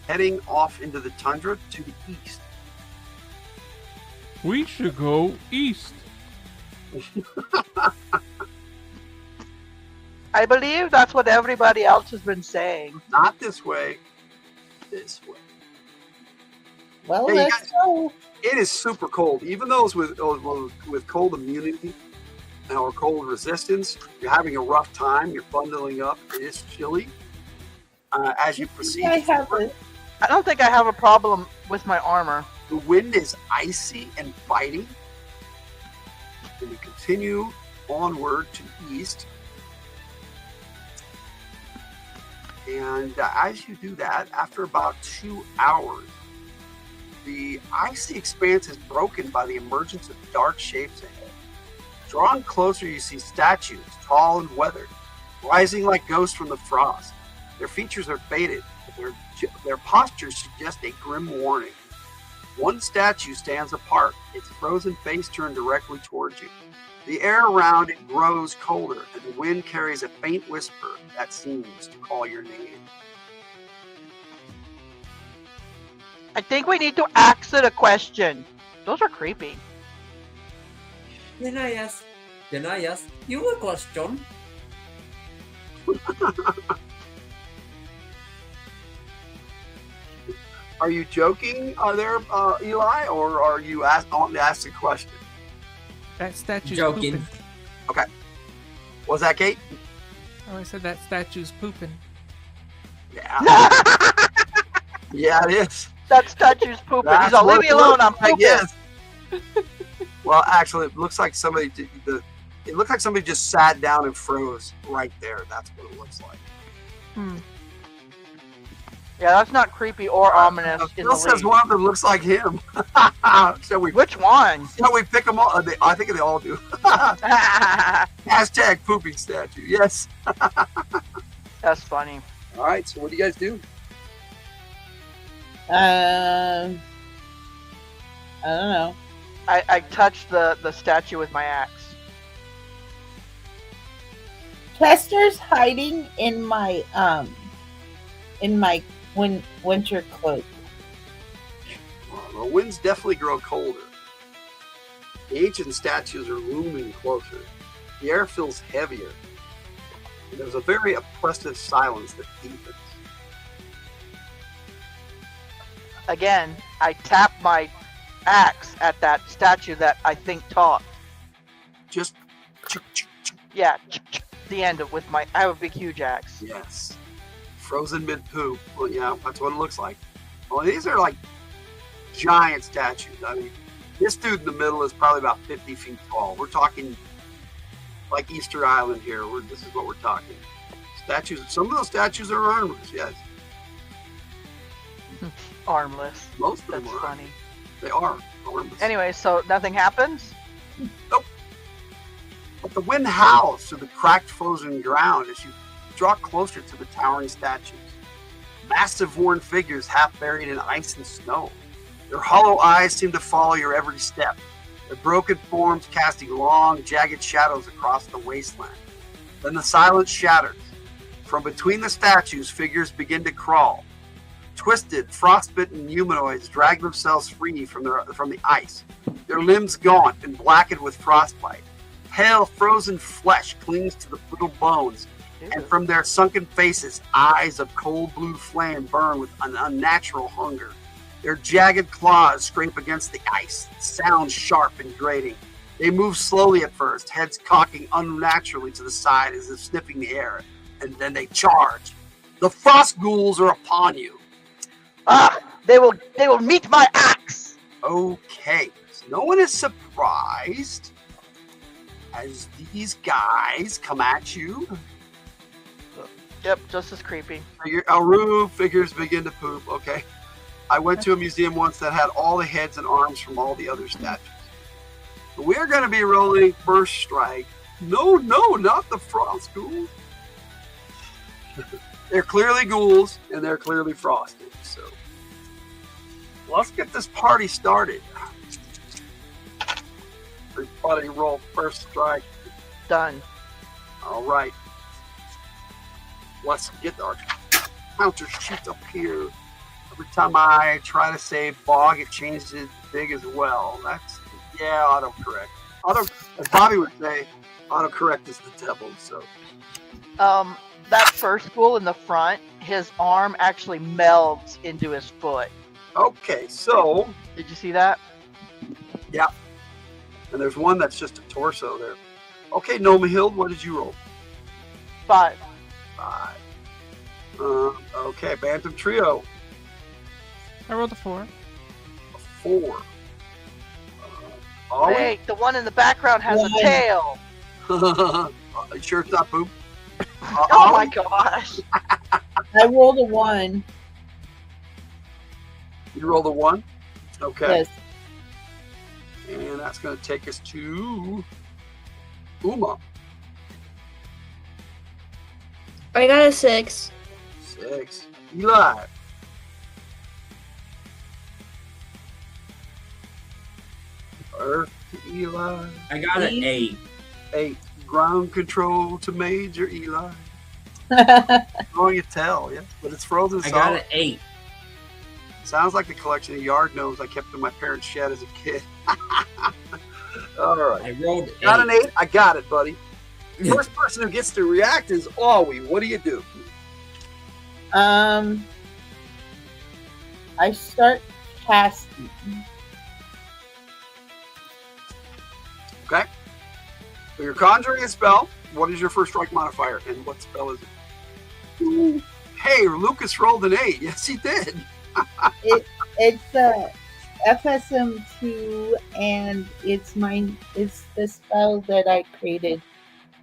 heading off into the tundra to the east. We should go east. I believe that's what everybody else has been saying. Not this way. This way. Well, Hey, you let's guys- go. It is super cold. Even those with cold immunity or cold resistance, you're having a rough time. You're bundling up. It is chilly. As you proceed, I have forward, a I don't think I have a problem with my armor. the wind is icy and biting. And you continue onward to the east. And as you do that, after about 2 hours, the icy expanse is broken by the emergence of dark shapes ahead. Drawn closer, you see statues, tall and weathered, rising like ghosts from the frost. Their features are faded, but their postures suggest a grim warning. One statue stands apart, its frozen face turned directly towards you. The air around it grows colder, and the wind carries a faint whisper that seems to call your name. I think we need to ask it a question. Those are creepy. Can I ask you a question? Are you joking there, Eli, or are you wanting to ask a question? That statue's Joking. pooping. Was that Kate? Oh, I said that statue's pooping. Yeah. Yeah, it is. That statue's pooping. That's He's all, what leave me it alone. looks I'm like, pooping. yes. Well, actually, it looks like somebody it looked like somebody just sat down and froze right there. That's what it looks like. Hmm. Yeah, that's not creepy or ominous in Phil the says least. one of them looks like him. Shall we Which one? pick them all? I think they all do. Hashtag pooping statue. Yes. That's funny. All right. So what do you guys do? I don't know. I touched the statue with my axe. Chester's hiding in my winter cloak. The winds definitely grow colder. The ancient statues are looming closer. The air feels heavier. And there's a very oppressive silence that deepens. Again, I tap my axe at that statue that I think talked. Just Yeah, the end of with my. I have a big, huge axe. yes. Frozen mid-poop. Well, yeah, that's what it looks like. Well, these are like giant statues. I mean, this dude in the middle is probably about 50 feet tall. We're talking like Easter Island here. This is what we're talking. Statues. Some of those statues are armless, yes. Armless. Most of That's them are. funny. They are armless. Anyway, so nothing happens. But the wind howls through the cracked, frozen ground as you draw closer to the towering statues. Massive worn figures half buried in ice and snow. Their hollow eyes seem to follow your every step, their broken forms casting long, jagged shadows across the wasteland. Then the silence shatters. From between the statues, figures begin to crawl. Twisted, frostbitten humanoids drag themselves free from the ice. their limbs gaunt and blackened with frostbite. Pale, frozen flesh clings to the brittle bones, and from their sunken faces, eyes of cold blue flame burn with an unnatural hunger. Their jagged claws scrape against the ice, sound sharp and grating. They move slowly at first, heads cocking unnaturally to the side as if sniffing the air, and then they charge. The frost ghouls are upon you. Ah, they will meet my axe. Okay, so no one is surprised as these guys come at you. Yep, just as creepy. Aru figures begin to poop. Okay, I went to a museum once that had all the heads and arms from all the other statues. But we're going to be rolling first strike. No, not the frost ghouls. They're clearly ghouls and they're clearly frosted. So let's get this party started. Everybody roll first strike. Done. All right. Let's get our counter sheet up here. Every time I try to say bog, it changes it to big as well. That's, yeah, autocorrect. As Bobby would say, autocorrect is the devil. So, that first ghoul in the front, his arm actually melds into his foot. okay, so, Did you see that? yeah. And there's one that's just a torso there. Okay, Noma Hill, what did you roll? 5. 5. Okay, Bantam Trio, I rolled a 4. a 4. Ollie? Wait, the one in the background has a One. tail. You sure it's not poop? Oh my gosh. I rolled a 1. You rolled a 1? Okay. Yes. And that's going to take us to Uma. I got a 6. 6. Eli. Earth to Eli. I got an 8. 8. Ground control to Major Eli. Oh, you tell, yeah. But it's frozen I solid. got an 8. Sounds like the collection of yard gnomes I kept in my parents' shed as a kid. All right. I rolled 8. Got an 8? I got it, buddy. First person who gets to react is Awi. What do you do? I start casting. Okay. So you're conjuring a spell. What is your first strike modifier? And what spell is it? Hey, Lucas rolled an 8. Yes, he did. It's FSM2, and it's the spell that I created.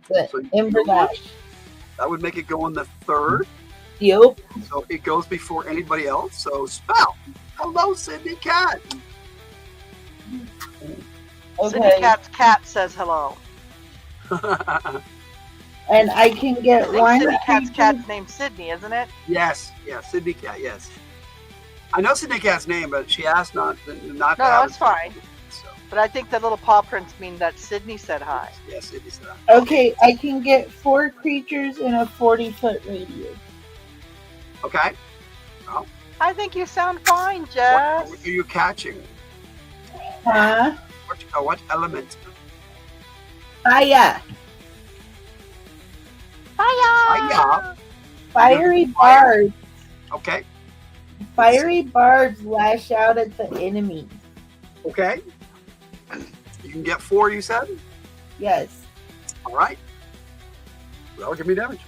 The So you Ember Lash. That would make it go on the 3rd. Yep. So it goes before anybody else. So spell. Hello, Sydney Cat. Sydney Okay. Cat's cat says hello. And I can get I think one. Sydney Cat's creature- cat's named Sydney, isn't it? Yes, Sydney Cat, yes. I know Sydney Cat's name, but she asked not to No, have that's it. fine. So, But I think the little paw prints mean that Sydney said hi. yeah, Sydney said that. Okay, I can get 4 creatures in a 40-foot radius. Okay. I think you sound fine, Jess. What are you catching? Huh? What element? Fire. Hiya. Fiery barbs. Okay. Fiery barbs lash out at the enemy. Okay. You can get 4, you said? Yes. All right. Well, give me damage.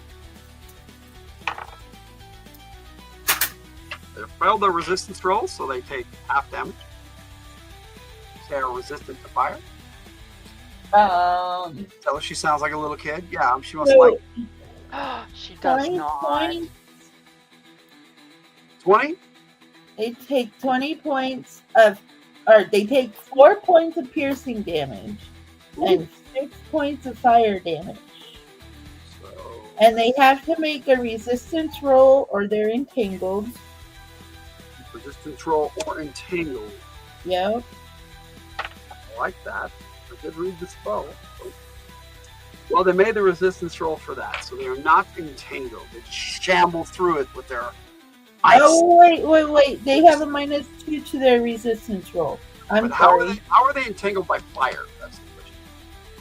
They failed their resistance rolls, so they take half damage. They are resistant to fire. Tell her she sounds like a little kid. Yeah, she must So, like She does 20 not. points. 20. They take 20 points of, or they take 4 points of piercing damage and 6 points of fire damage. So, And they have to make a resistance roll or they're entangled. resistance roll or entangled. Yep. I like that. I did read the spell. Well, they made the resistance roll for that, so they are not entangled. They just shamble through it with their ice. Oh, wait. They have a -2 to their resistance roll. I'm But how sorry. are they entangled by fire? That's the question.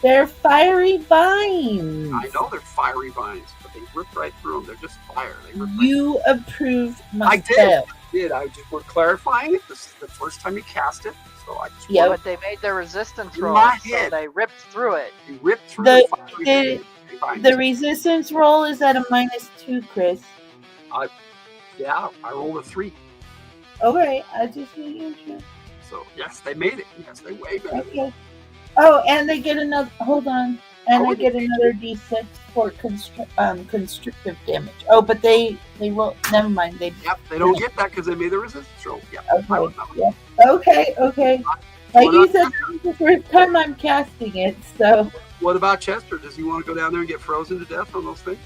They're fiery vines. I know they're fiery vines, but they rip right through them. They're just fire. They rip right You approved my I did. spell. I just we're clarifying it. This is the first time you cast it, so I just Yep. But they made their resistance In roll, my so head. they ripped through it. you rip through The- the fiery vines. The resistance roll is at a -2, Chris. Yeah, I rolled a 3. Okay, I just need you. So yes, they made it. Yes, they way better. Okay. Oh, and they get another. Hold on. And Oh, I get another D6 for constrictive damage. Oh, but they roll. Never mind. They. Yep, they don't get that because they made the resistance roll. Yeah. I Okay. remember. Yeah. Okay. Okay. Like you said, this is the first time I'm casting it. So, What about Chester? Does he want to go down there and get frozen to death on those things?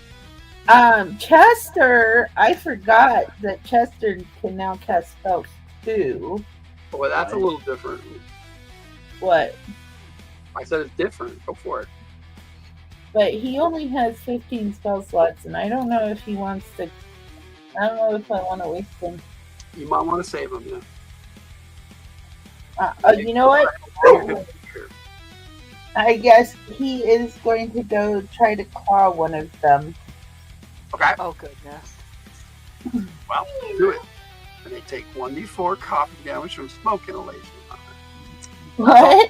Chester. I forgot that Chester can now cast spells too. Boy, that's a little different. What? I said it's different. Go for it. But he only has 15 spell slots, and I don't know if he wants to. I don't know if I want to waste them. You might want to save him. Yeah. You know what? I guess he is going to go try to claw one of them. Okay. Oh goodness. Well, do it. And they take 1d4 copy damage from smoke inhalation. What?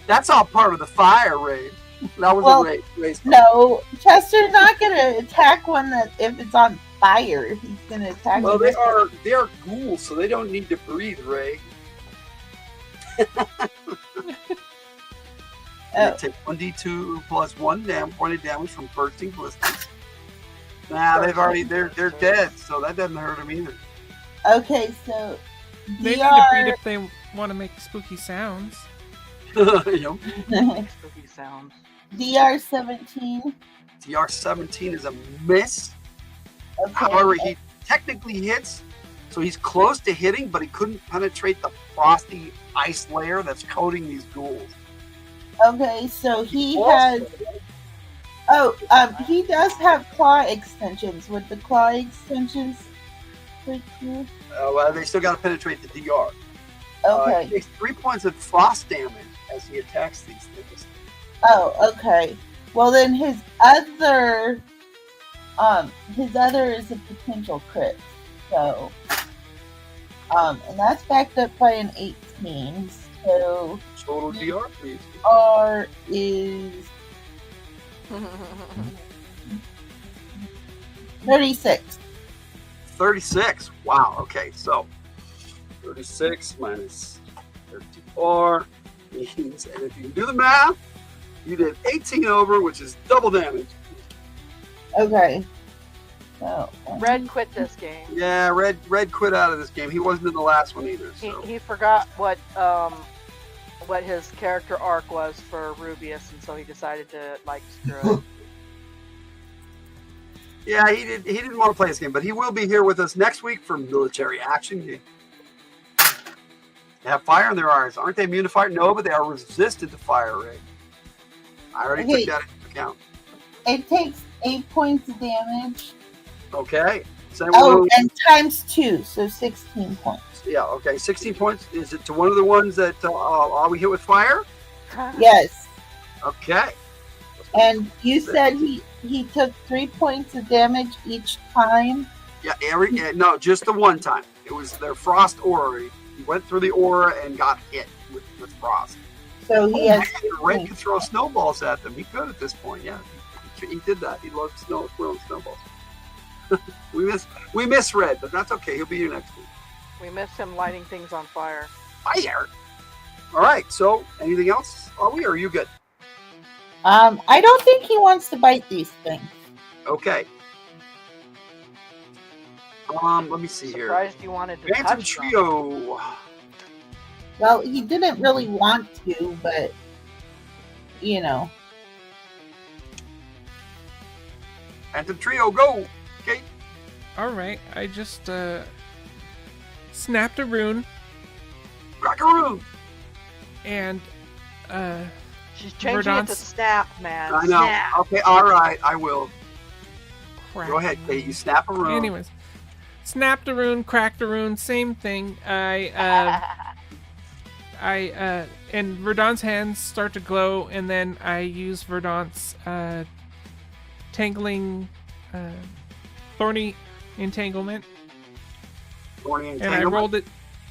That's all part of the fire raid. That was Well, a raid. No, Chester's not going to attack one that if it's on fire. He's going to attack. Well, the they are ghouls, so they don't need to breathe, Ray. They take 1d2 plus 1 point of damage from bursting blisters. Nah, they're dead, so that doesn't hurt them either. Okay, so They need to breed DR if they want to make spooky sounds. Yep. Spooky sounds. DR 17. TR-17 is a miss. Okay. However, he technically hits, so he's close to hitting, but he couldn't penetrate the frosty ice layer that's coating these ghouls. Okay, so he has. Oh, he does have claw extensions. Would the claw extensions fit you? Well, they still got to penetrate the DR. Okay. He takes 3 points of frost damage as he attacks these things. Oh, okay. Well, then his other is a potential crit. So, and that's backed up by an 18. So Total DR, please. R is 36. 36. Wow. Okay, so 36 minus 34 means, and if you can do the math, you did 18 over, which is double damage. Okay. So Red quit this game. Yeah, Red quit out of this game. He wasn't in the last one either. So. He forgot what his character arc was for Rubius, and so he decided to screw it. Yeah, he didn't want to play this game, but he will be here with us next week for military action. They have fire in their eyes. Aren't they immune to fire? No, but they are resistant to fire, Ray. I already took that into account. it takes 8 points of damage. Okay. So And times 2, so 16 points. yeah, okay. 16 points. Is it to one of the ones that are we hit with fire? Yes. Okay. And you said he took 3 points of damage each time. Yeah, no, just the one time. It was their frost aura. He went through the aura and got hit with frost. So he has. Red could throw snowballs at them. He could at this point. Yeah, he did that. He loved throwing snowballs. we miss Red, but that's okay. He'll be here next week. We missed him lighting things on fire. Fire. All right. So, anything else? Or are you good? I don't think he wants to bite these things. Okay. Let me see here. Surprised you wanted to Phantom touch them. Trio. Well, he didn't really want to, but you know. Phantom Trio, go. Okay. Alright, I just snapped a rune Rockaroo. and She's changing it to Verdant's- snap, man. I know. Snap. Okay. All right. I will. crap. Go ahead, Kate. You snap a room. Anyways, snapped a rune, cracked a rune, same thing. I and Verdant's hands start to glow, and then I use Verdant's tangling, thorny entanglement. Thorny And entanglement.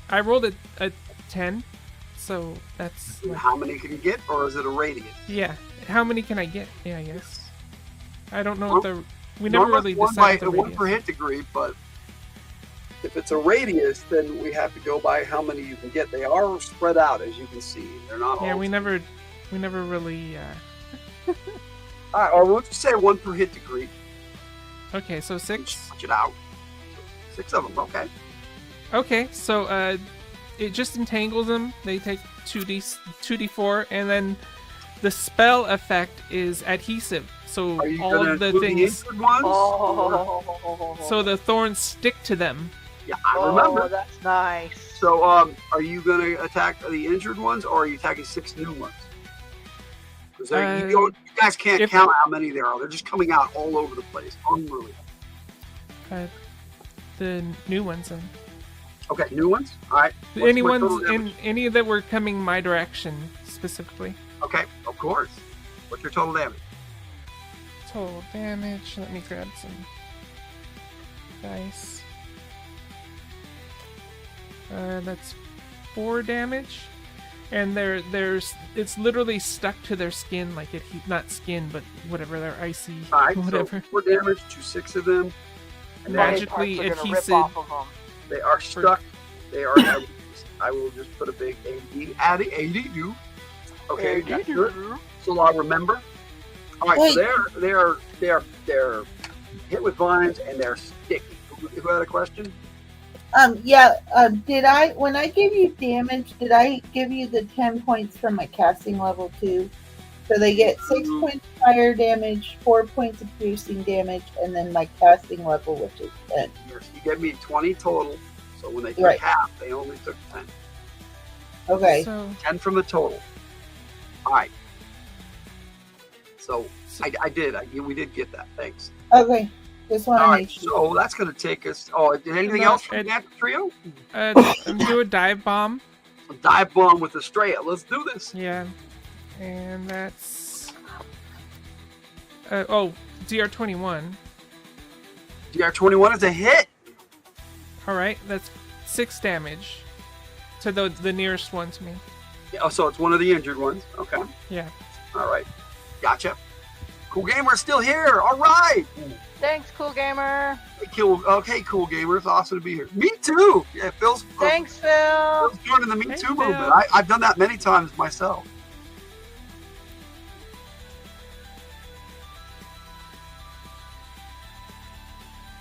I rolled it a 10, so that's like, How many can you get, or is it a radius? yeah. How many can I get? Yeah, I guess. I don't know Well, what the we never Normally really one decided the one per radius. hit degree, but if it's a radius, then we have to go by how many you can get. They are spread out, as you can see. They're not Yeah, all. we never really. All right, or we'll just say 1 per hit degree. Okay, so 6. Switch it out. 6 of them. Okay. Okay, so it just entangles them. They take 2d4, and then the spell effect is adhesive. So Are you all gonna of the do things, injured ones? Oh. so the thorns stick to them. Yeah, I remember. Oh, that's nice. So, are you going to attack the injured ones, or are you attacking 6 new ones? Because you guys can't count how many there are. They're just coming out all over the place. Unreal. The new ones, then. Okay, new ones. All right. What's Any my total ones damage? any that were coming my direction specifically. Okay, of course. What's your total damage? Total damage. Let me grab some dice. That's 4 damage, and it's literally stuck to their skin, like not skin, but whatever, their icy, All right, whatever. so 4 damage to 6 of them. And Magically Parts are gonna rip adhesive. off of them. they are stuck. They are. I will just put a big ADU. Okay, that's good. So I'll remember. All right, so they're hit with vines and they're sticky. Who had a question? Did I, when I gave you damage, did I give you the 10 points from my casting level too? So they get 6 points of fire damage, 4 points of piercing damage, and then my casting level, which is 10. Yes, you gave me 20 total. So when they took half, they only took 10. Okay. So 10 from the total. All right. So I did. We did get that. Thanks. Okay. Just want All to right. make sure. So that's going to take us. Oh, anything else from that trio? do a dive bomb. A dive bomb with Estrella. Let's do this. Yeah, and that's DR21. DR21 is a hit. All right, that's 6 damage to the nearest one to me. Yeah, oh, so it's one of the injured ones. Okay. Yeah. All right. Gotcha. Cool Gamer's still here. All right. Thanks, Cool Gamer. Okay, Cool Gamer. It's awesome to be here. Me too. Yeah, Phil's. Thanks, Phil. Phil's joining the Me Thanks, Too Phil. movement. I've done that many times myself.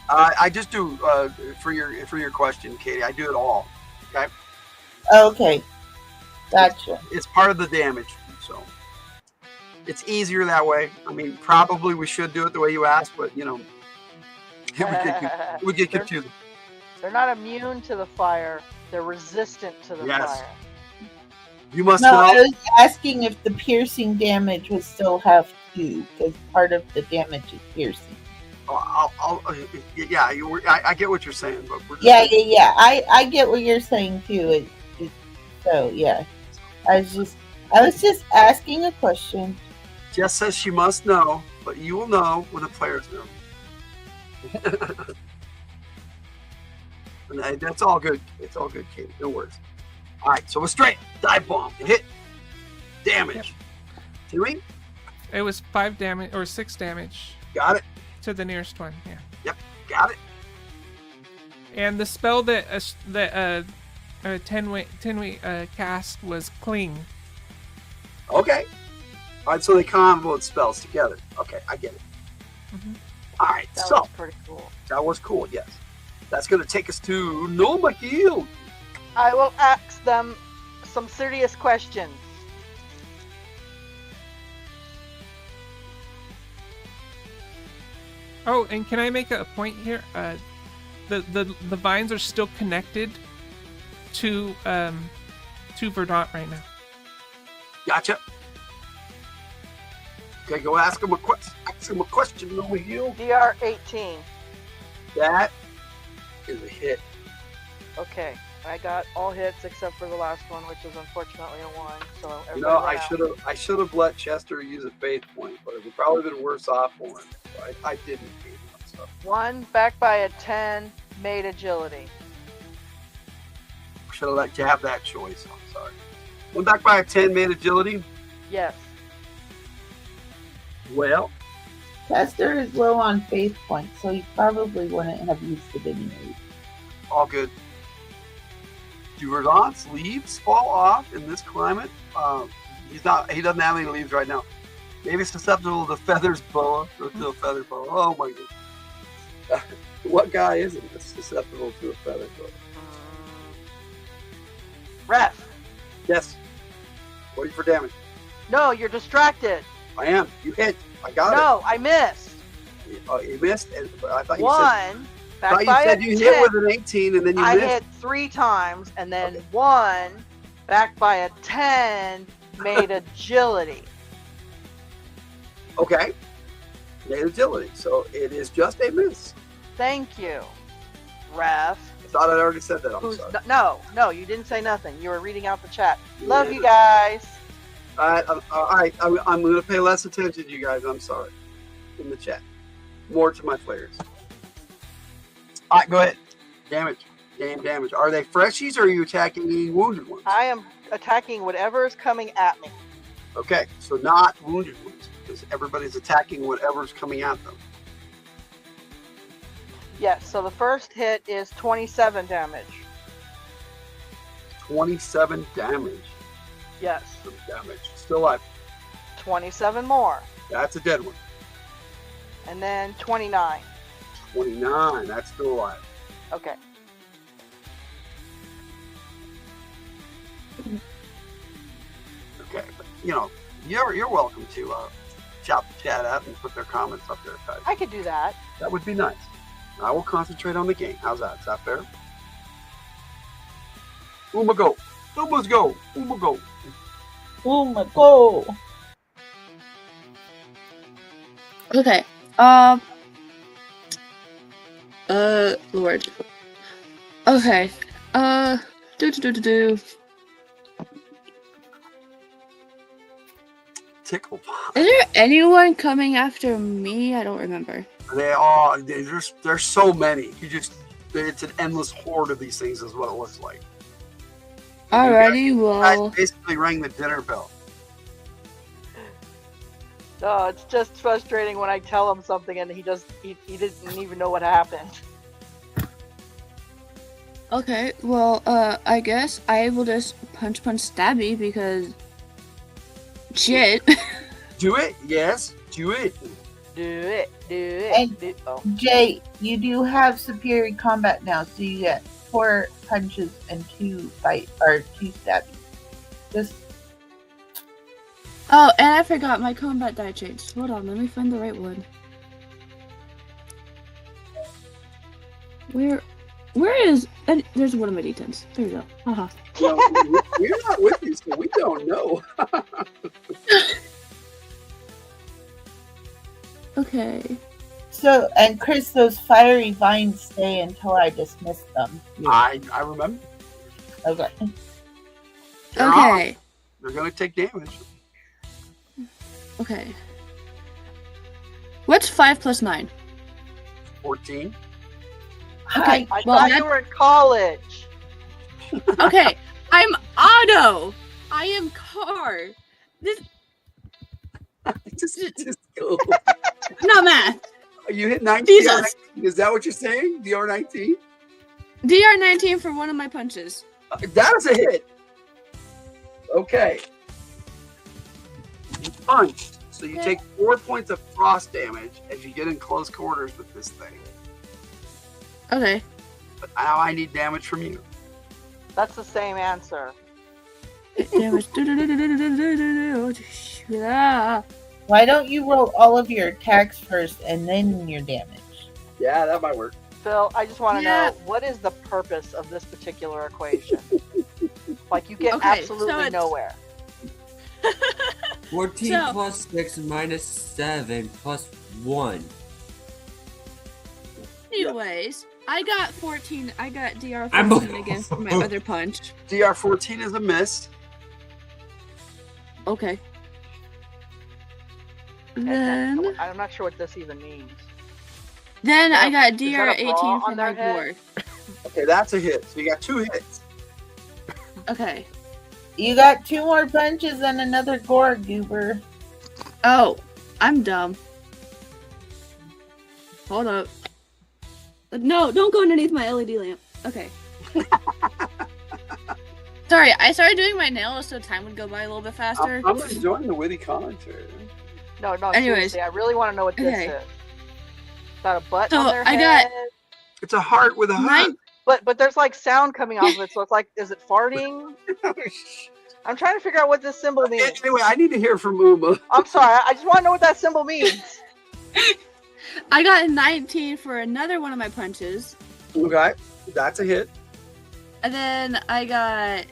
I just do for your question, Katie. I do it all. Okay. Okay. Gotcha. It's part of the damage, so it's easier that way. I mean, probably we should do it the way you asked, but it would get confusing. They're not immune to the fire. They're resistant to the Yes. fire. You must No, know. I was asking if the piercing damage would still have 2, because part of the damage is piercing. I get what you're saying, but we're just, Yeah. I get what you're saying too. So yeah, I was just asking a question. Jess says she must know, but you will know when the players know. And that's all good. It's all good, Katie. No worries. All right, so we're straight. Dive bomb. Hit. Damage. Three. It was 5 damage or 6 damage Got it. to the nearest one. Yeah. Yep. Got it. And the spell that Tenway cast was Cling. Okay. All right, so they combo spells together. Okay, I get it. Mhm. All right, That so was pretty cool. that was cool, yes. That's going to take us to Noma Heal. I will ask them some serious questions. Oh, and can I make a point here? The vines are still connected to Verdant right now. Gotcha. Okay, go ask him a question, Noma Heal. DR 18. That is a hit. Okay. I got all hits except for the last one, which is unfortunately a 1. So You know, everybody went out. I should have let Chester use a faith point, but it would probably been worse off for him. So I didn't beat him. So 1 back by a 10 made agility. should have let you have that choice. I'm sorry. Went back by a 10 man agility. Yes. Well, Chester is low on faith points, so he probably wouldn't have used it anyways. all good. Do Verdant's leaves fall off in this climate? He doesn't have any leaves right now. Maybe susceptible to feathers boa or to a feather boa. Oh my goodness. What guy isn't susceptible to a feather boa? Ref. Yes. Waiting for damage. No, you're distracted. I am. You hit. I got No, I missed. it. You missed. But I thought you said. 1 I back thought you by said a you 10. hit with an 18 and then you I missed. hit 3 times, and then Okay. 1 back by a 10 made agility. Okay. Made agility. So it is just a miss. Thank you, Ref. I thought I'd already said that. I'm Who's sorry. no, you didn't say nothing. You were reading out the chat. Love Yeah. you guys. All right. I'm going to pay less attention to you guys. I'm sorry. In the chat. More to my players. All right, go ahead. Damage. Game damage. Are they freshies or are you attacking any wounded ones? I am attacking whatever is coming at me. Okay, so not wounded ones because everybody's attacking whatever's coming at them. Yes, so the first hit is 27 damage. 27 damage. Yes. Some damage. Still alive. 27 more. That's a dead one. And then 29. 29. That's still alive. Okay. Okay, but you know, you're welcome to shout the chat out and put their comments up there. Guys. I could do that. That would be nice. I will concentrate on the game. How's that? Is that fair? Uma go. Uma's go. Uma go. Oh my god. Okay. Lord. Okay. Do. Tickle. Is there anyone coming after me? I don't remember. They are. There's so many. It's an endless horde of these things. Is what it looks like. Alrighty, You well. guys basically rang the dinner bell. No, it's just frustrating when I tell him something and he didn't even know what happened. Okay, well, I guess I will just punch stabby because shit. Do it. Yes. Do it. Do it. And- Oh. Jay, you do have superior combat now, so you get 4 punches and 2 stabbies. Just Oh, and I forgot my combat die changed. Hold on, let me find the right one. Where is? And there's one of my d10s. There you go. Haha. No, we're not with you, so we don't know. Okay. so, and Chris, those fiery vines stay until I dismiss them. I remember. Okay. They're on. Okay. They're gonna take damage. Okay. What's 5 plus 9? 14. Okay. I Well, thought you were in college. okay. I'm Otto. I am Car. This just go. not math. You hit 19. Jesus. Is that what you're saying? DR19? DR19 for one of my punches. That is a hit. Okay. You punched. So you take 4 points of frost damage as you get in close quarters with this thing. Okay. But now I need damage from you. That's the same answer. Damage. Why don't you roll all of your attacks first and then your damage? Yeah, that might work. Phil, I just want to Yeah. know, what is the purpose of this particular equation? Like, you get Okay, so absolutely it's- nowhere. 14 So- plus 6 minus 7 plus 1. Anyways, I got 14. I got DR I'm- 14 against my other punch. DR 14 is a miss. Okay. Then I'm not sure what this even means. I got Is DR that a 18 bra for on my their head? gore. Okay, that's a hit. So you got 2 hits. Okay. You got 2 more punches and another gore, Goober. Oh, I'm dumb. Hold up. No, don't go underneath my LED lamp. Okay. Sorry, I started doing my nails so time would go by a little bit faster. I'm enjoying the witty commentary. No, Anyways. seriously, I really want to know what this Okay. is. Is that a butt So, on their I head? It's a heart with a hook. But there's like sound coming off of it, so it's like, is it farting? I'm trying to figure out what this symbol means. Anyway, I need to hear from Uma. I'm sorry, I just want to know what that symbol means. I got 19 for another one of my punches. Okay, that's a hit. And then I got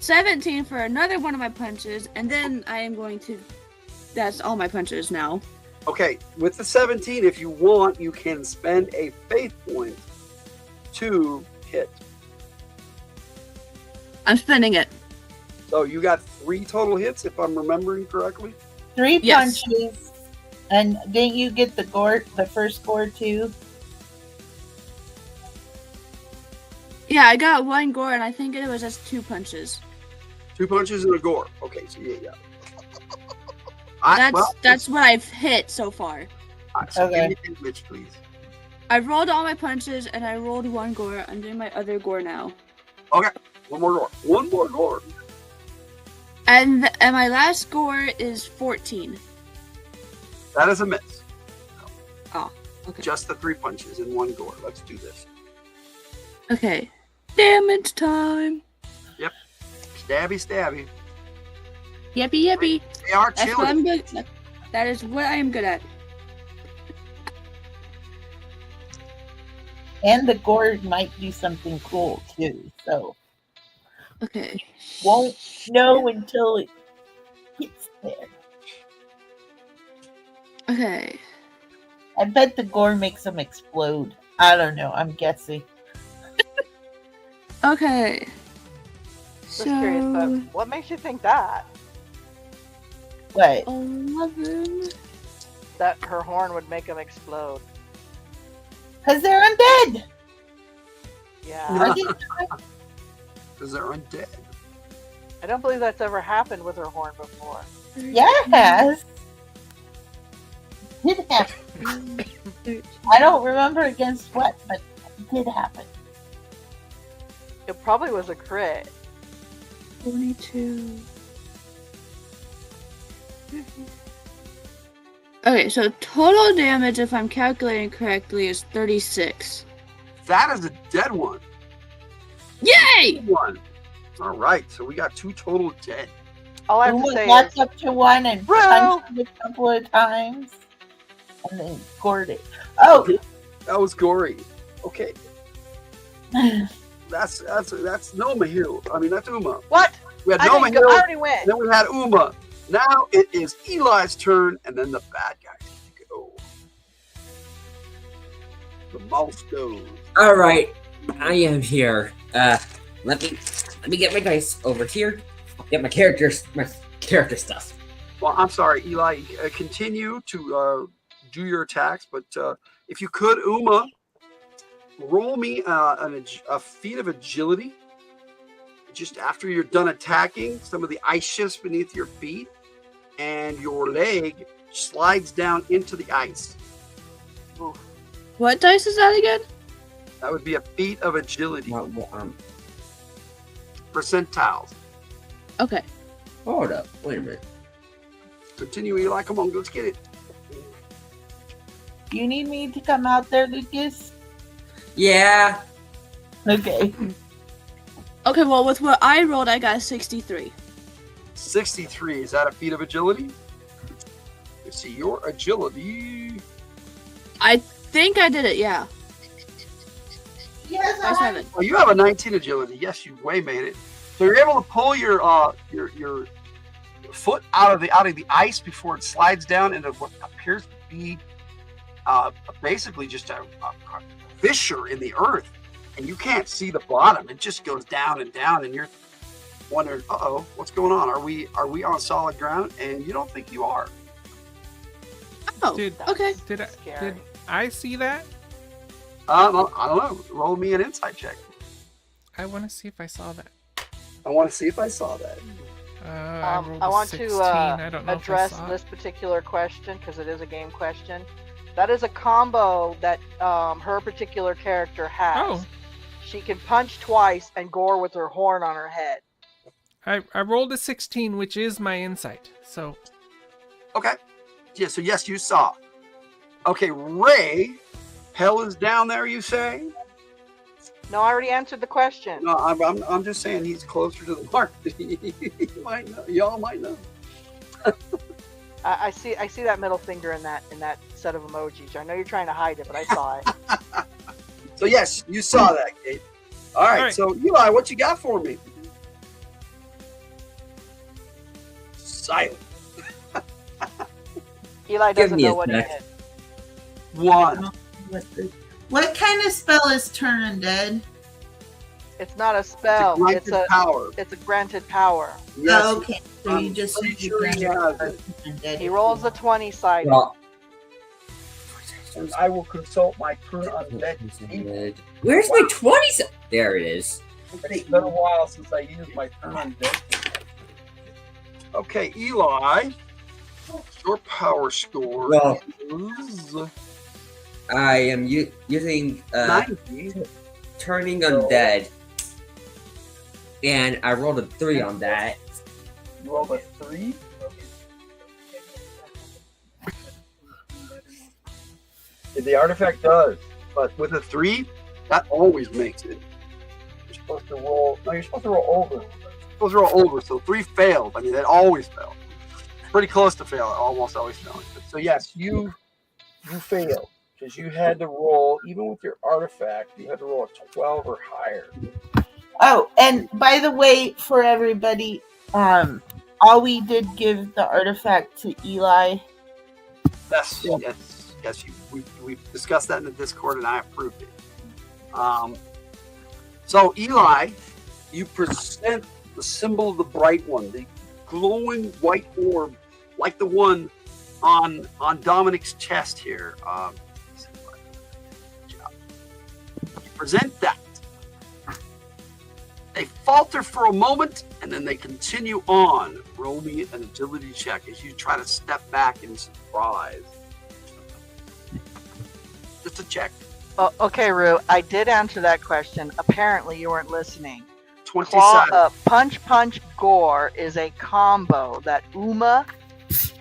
17 for another one of my punches. And then I am going to... That's all my punches now. Okay, with the 17, if you want, you can spend a faith point to hit. I'm spending it. So you got 3 total hits, if I'm remembering correctly. 3 Yes. punches. And didn't you get the gore, the first gore too? Yeah, I got 1 gore and I think it was just 2 punches. 2 punches and a gore. Okay, so yeah. That's what I've hit so far. So Okay. give me damage, please. I rolled all my punches and I rolled 1 gore. I'm doing my other gore now. Okay, one more gore. One more gore. And my last gore is 14. That is a miss. Oh, okay. Just the 3 punches and 1 gore. Let's do this. Okay. Damage time. Stabby, stabby. Yippee yippee. They are That's what I'm chilling. good. That is what I am good at. And the gore might do something cool too. So Okay. won't know until it gets there. Okay. I bet the gore makes them explode. I don't know. I'm guessing. Okay. Just curious, but So what makes you think that? What? 11. That her horn would make them explode? Because they're undead. Yeah. Are they not? Because they're undead. I don't believe that's ever happened with her horn before. Yes. It did happen. 13, I don't remember against what, but it did happen. It probably was a crit. 22. Okay, so total damage, if I'm calculating correctly, is 36. That is a dead one. Yay! One. All right, so we got 2 total dead. All I have to Uma say walked is, up to one and Bro! punched it a couple of times, and then gored it. Oh, That was gory. Okay, that's Noma here. I mean, that's Uma. what? We had I Noma didn't go. I here, already went. then we had Uma. Now it is Eli's turn, and then the bad guys go. The mouse goes. All right, I am here. Let me get my dice over here. Get my character stuff. Well, I'm sorry, Eli. Continue to do your attacks, but if you could, Uma, roll me a feat of agility. Just after you're done attacking, some of the ice shifts beneath your feet, and your leg slides down into the ice. What dice is that again? That would be a feat of agility. Well, Percentiles. Okay. hold up. Wait a minute. Continue, Eli. Come on, let's get it. you need me to come out there, Lucas? Yeah. Okay. Okay, well, with what I rolled, I got 63. 63. Is that a feat of agility? Let's see your agility. I think I did it, yeah. Yes, I 7. Well, you have a 19 agility. Yes, you way made it. So you're able to pull your foot out of the ice before it slides down into what appears to be basically just a fissure in the earth, and you can't see the bottom. It just goes down and down, and you're wondering, uh-oh, what's going on? Are we on solid ground? And you don't think you are. Oh, Did- okay. Did Scary. I see that? I don't know. Roll me an insight check. I want to see if I saw that. I want to see if I saw that. rolled I a want 16. to I don't know if I address saw it. this particular question because it is a game question. That is a combo that her particular character has. Oh. She can punch twice and gore with her horn on her head. I rolled a 16, which is my insight. So Okay. Yeah, so yes, you saw. Okay, Ray, hell is down there, you say? No, I already answered the question. No, I'm just saying he's closer to the mark. He might know. Y'all might know. I see that middle finger in that set of emojis. I know you're trying to hide it, but I saw it. So yes, you saw that, Kate. All right, All right. so Eli, what you got for me? Silent. Eli Give doesn't me a know what it sec. is. One. What kind of spell is turn undead? It's not a spell. Granted power. It's a granted power. Yes. Oh, okay. So you I'm just pretty use sure he your has it. undead. He rolls a 20 sided. Well, And I will consult my turn undead. where's my 20s? There it is. It's been a while since I used my turn undead. Okay, Eli, your power score Well, is I am using 90. turning undead, and I rolled a 3 on that. You rolled a 3. The artifact does, but with a 3, that always makes it. You're supposed to roll. No, you're supposed to roll over. You're supposed to roll over, so 3 failed. I mean, that always failed. Pretty close to fail. Almost always failing. So yes, you failed because you had to roll, even with your artifact, you had to roll a 12 or higher. Oh, and by the way, for everybody, all we did give the artifact to Eli. Yes. We discussed that in the Discord, and I approved it. So Eli, you present the symbol of the bright one, the glowing white orb, like the one on Dominic's chest here. You present that. They falter for a moment, and then they continue on. Roll me an agility check as you try to step back in surprise. Just a check. Oh, okay, Rue. I did answer that question. Apparently, you weren't listening. 20 Claw, sided. punch gore is a combo that Uma,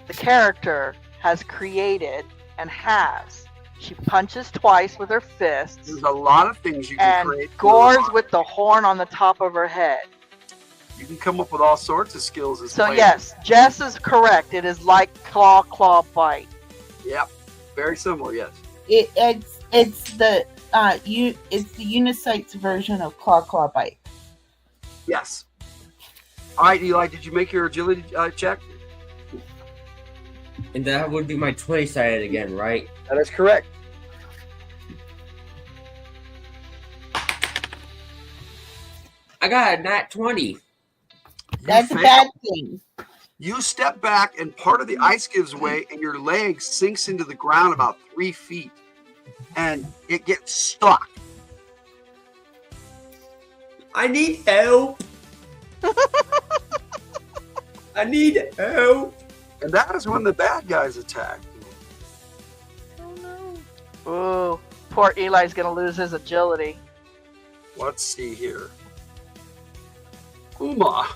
the character, has created and has. She punches twice with her fists There's a lot of things you can and create. gores with the horn on the top of her head. You can come up with all sorts of skills. As So players. yes, Jess is correct. It is like claw, bite. Yep. Very similar. Yes. It's the Unicyte's version of claw bite. Yes. All right, Eli. Did you make your agility check? And that would be my 20 sided again, right? That is correct. I got a nat 20. That's a fail. bad thing. You step back, and part of the ice gives way, and your leg sinks into the ground about 3 feet, and it gets stuck. I need help. I need help. And that is when the bad guys attack. Ooh, poor Eli's gonna lose his agility. Let's see here. Uma,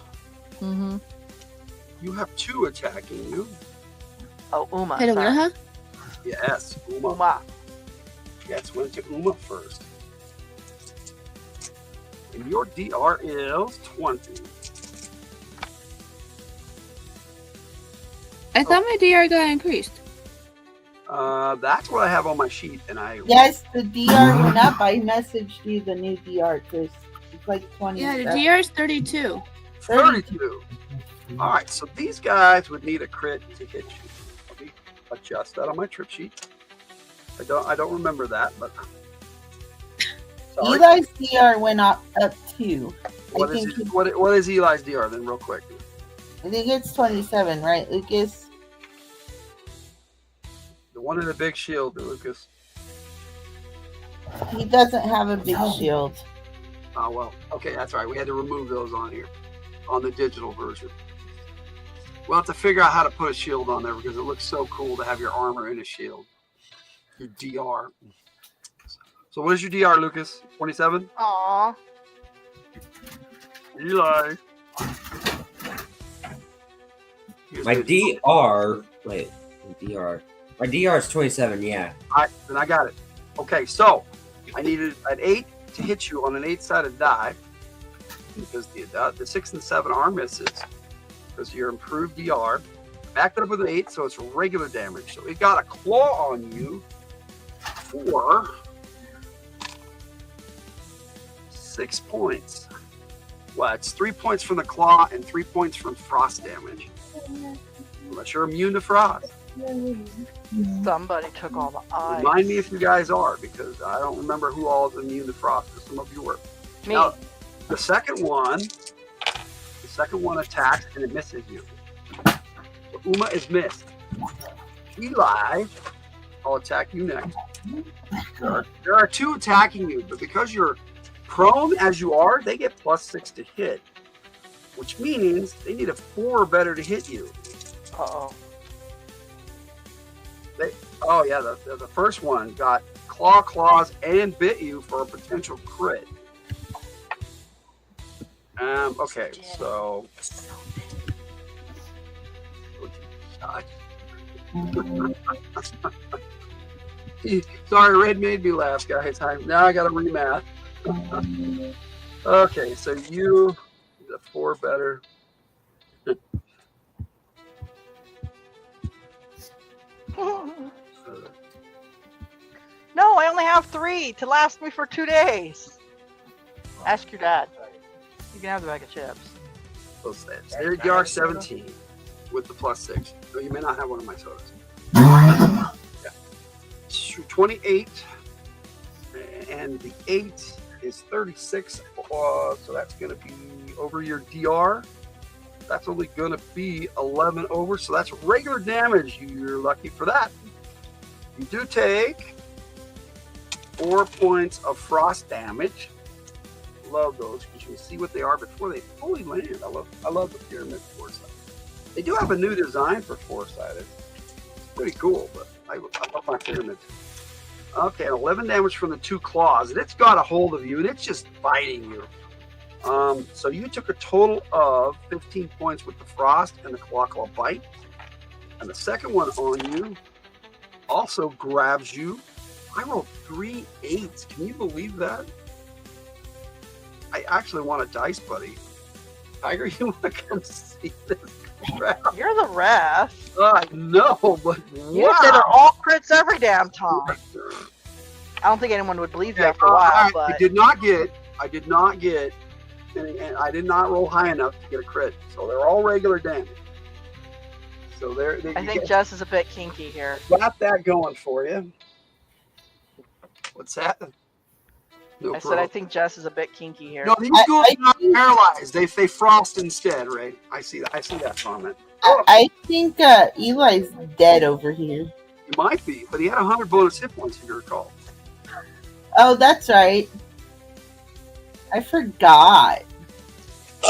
Mm-hmm. you have 2 attacking you. Oh, Uma. Hey, sorry. huh? Yes, Uma. Uma. Yes, went to Uma first. And your DR is 20. I thought my DR got increased. That's what I have on my sheet, and I Yes, the DR went up. I messaged you the new DR because it's like 20. Yeah, the DR is 32. 32. All right, so these guys would need a crit to hit you. Let me adjust that on my trip sheet. I don't remember that, but sorry. Eli's DR went up too. What is Eli's DR then, real quick? I think it's 27, right, Lucas? The one in the big shield, Lucas. He doesn't have a big shield. Oh well, okay, that's right. We had to remove those on here, on the digital version. We'll have to figure out how to put a shield on there because it looks so cool to have your armor in a shield. Your DR. So what is your DR, Lucas? 27? Aw. Eli. My DR. Wait. DR. My DR is 27. Yeah. All right, then I got it. Okay, so I needed an 8 to hit you on an 8-sided die because the 6 and 7 are misses because your improved DR. Backed it up with an 8, so it's regular damage. So it got a claw on you for 6 points. Well, it's 3 points from the claw and 3 points from frost damage. Unless you're immune to frost. Somebody took all the eyes. Remind me if you guys are, because I don't remember who all is immune to frost. Some of you were. Me. Now, the second one attacks and it misses you. So Uma is missed. Eli, I'll attack you next. There are 2 attacking you, but because you're prone as you are, they get +6 to hit, which means they need a 4 or better to hit you. Uh-oh. Oh yeah, the first one got claws and bit you for a potential crit. Okay, so sorry, red made me laugh, guys. Now I got to remath. Okay, so you the 4 better. No, I only have 3 to last me for 2 days. Ask your dad. You can have the bag of chips. Those stats. There you are, 17 with the +6. So you may not have one of my sodas. Yeah. 28, and the 8 is 36. So that's going to be over your DR. That's only going to be 11 over. So that's regular damage. You're lucky for that. You do take 4 points of frost damage. Love those because you can see what they are before they fully land. I love the pyramid 4-sided. They do have a new design for 4-sided. It's pretty cool, but I love my pyramids. Okay, 11 damage from the 2 claws, and it's got a hold of you, and it's just biting you. So you took a total of 15 points with the frost and the claw bite, and the second one on you also grabs you. I rolled 3 8s. Can you believe that? I actually want a dice, buddy. Tiger, you want to come see this crap? You're the ref. I know, but You said they're all crits every damn time. I don't think anyone would believe you after a while, but I did not get, and I did not roll high enough to get a crit. So they're all regular damage. So I think Jess is a bit kinky here. Got that going for you. What's that? No, I said I think Jess is a bit kinky here. No, these ghouls are not paralyzed. They frost instead, right? I see that comment. I think Eli's dead over here. He might be, but he had 100 bonus hit points, if you recall. Oh, that's right. I forgot.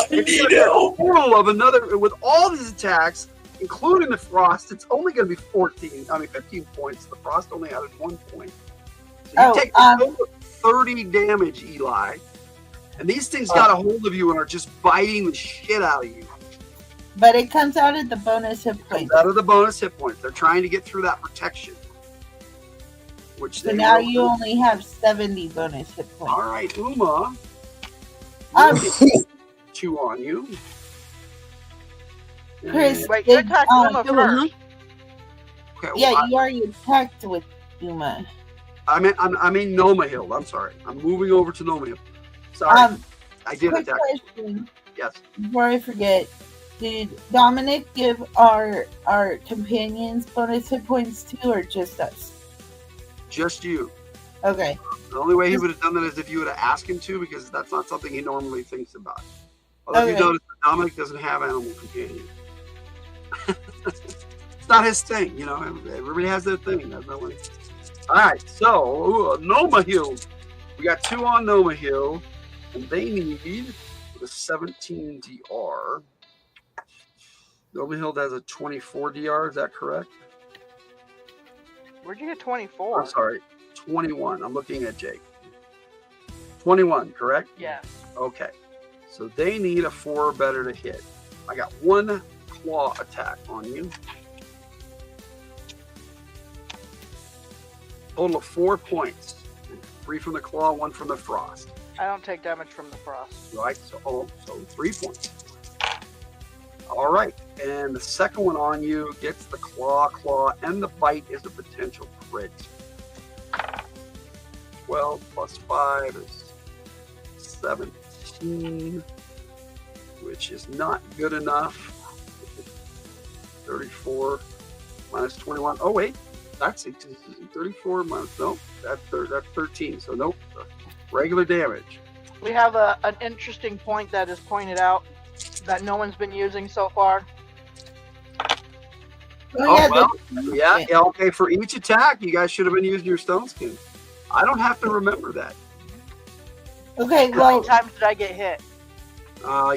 Total of another, with all these attacks, including the frost, it's only going to be 15 points. The frost only added 1 point. So you take a total of 30 damage, Eli. And these things got a hold of you and are just biting the shit out of you. But it comes out of the bonus hit points. Out of the bonus hit points. They're trying to get through that protection. So now you only have 70 bonus hit points. All right, Uma. Chew on you. Chris, wait, you attacked Uma first. Okay, yeah, you already attacked with Uma. I mean Noma Hill. I'm sorry. I'm moving over to Noma Hill. Sorry. I did quick attack. Question. Yes. Before I forget, Did Dominic give our companions bonus hit points too, or just us? Just you. Okay. The only way he would have done that is if you would have asked him to, because that's not something he normally thinks about. Although you Okay. notice that Dominic doesn't have animal companion. It's not his thing, you know. Everybody has their thing. That's not what all right, so Noma Hill. We got 2 on Noma Hill, and they need the 17 DR. Noma Hill has a 24 DR, is that correct? Where'd you get 24? I'm sorry, 21. I'm looking at Jake. 21, correct? Yes. Okay. So they need a 4 or better to hit. I got 1 claw attack on you. Total of 4 points. 3 from the claw, 1 from the frost. I don't take damage from the frost. Right, so 3 points. All right, and the second one on you gets the claw, and the bite is a potential crit. 12 plus 5 is 17, which is not good enough. 34 minus 21. Oh, wait, that's 34 minus, no, that's 13, so nope, regular damage. We have an interesting point that is pointed out that no one's been using so far. Yeah, okay, for each attack, you guys should have been using your stone skin. I don't have to remember that. Okay, How many times did I get hit?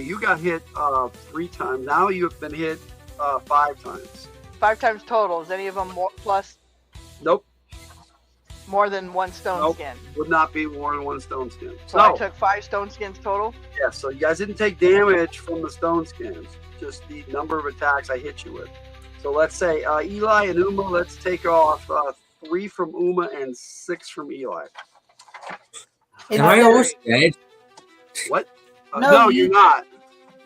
You got hit 3 times. Now you have been hit 5 times. 5 times total. Is any of them plus? Nope. More than 1 stone skin? Would not be more than 1 stone skin. So I took 5 stone skins total? Yeah, so you guys didn't take damage from the stone skins. Just the number of attacks I hit you with. So let's say Eli and Uma, let's take off 3 from Uma and 6 from Eli. Am I almost dead? What? No, No, you're not.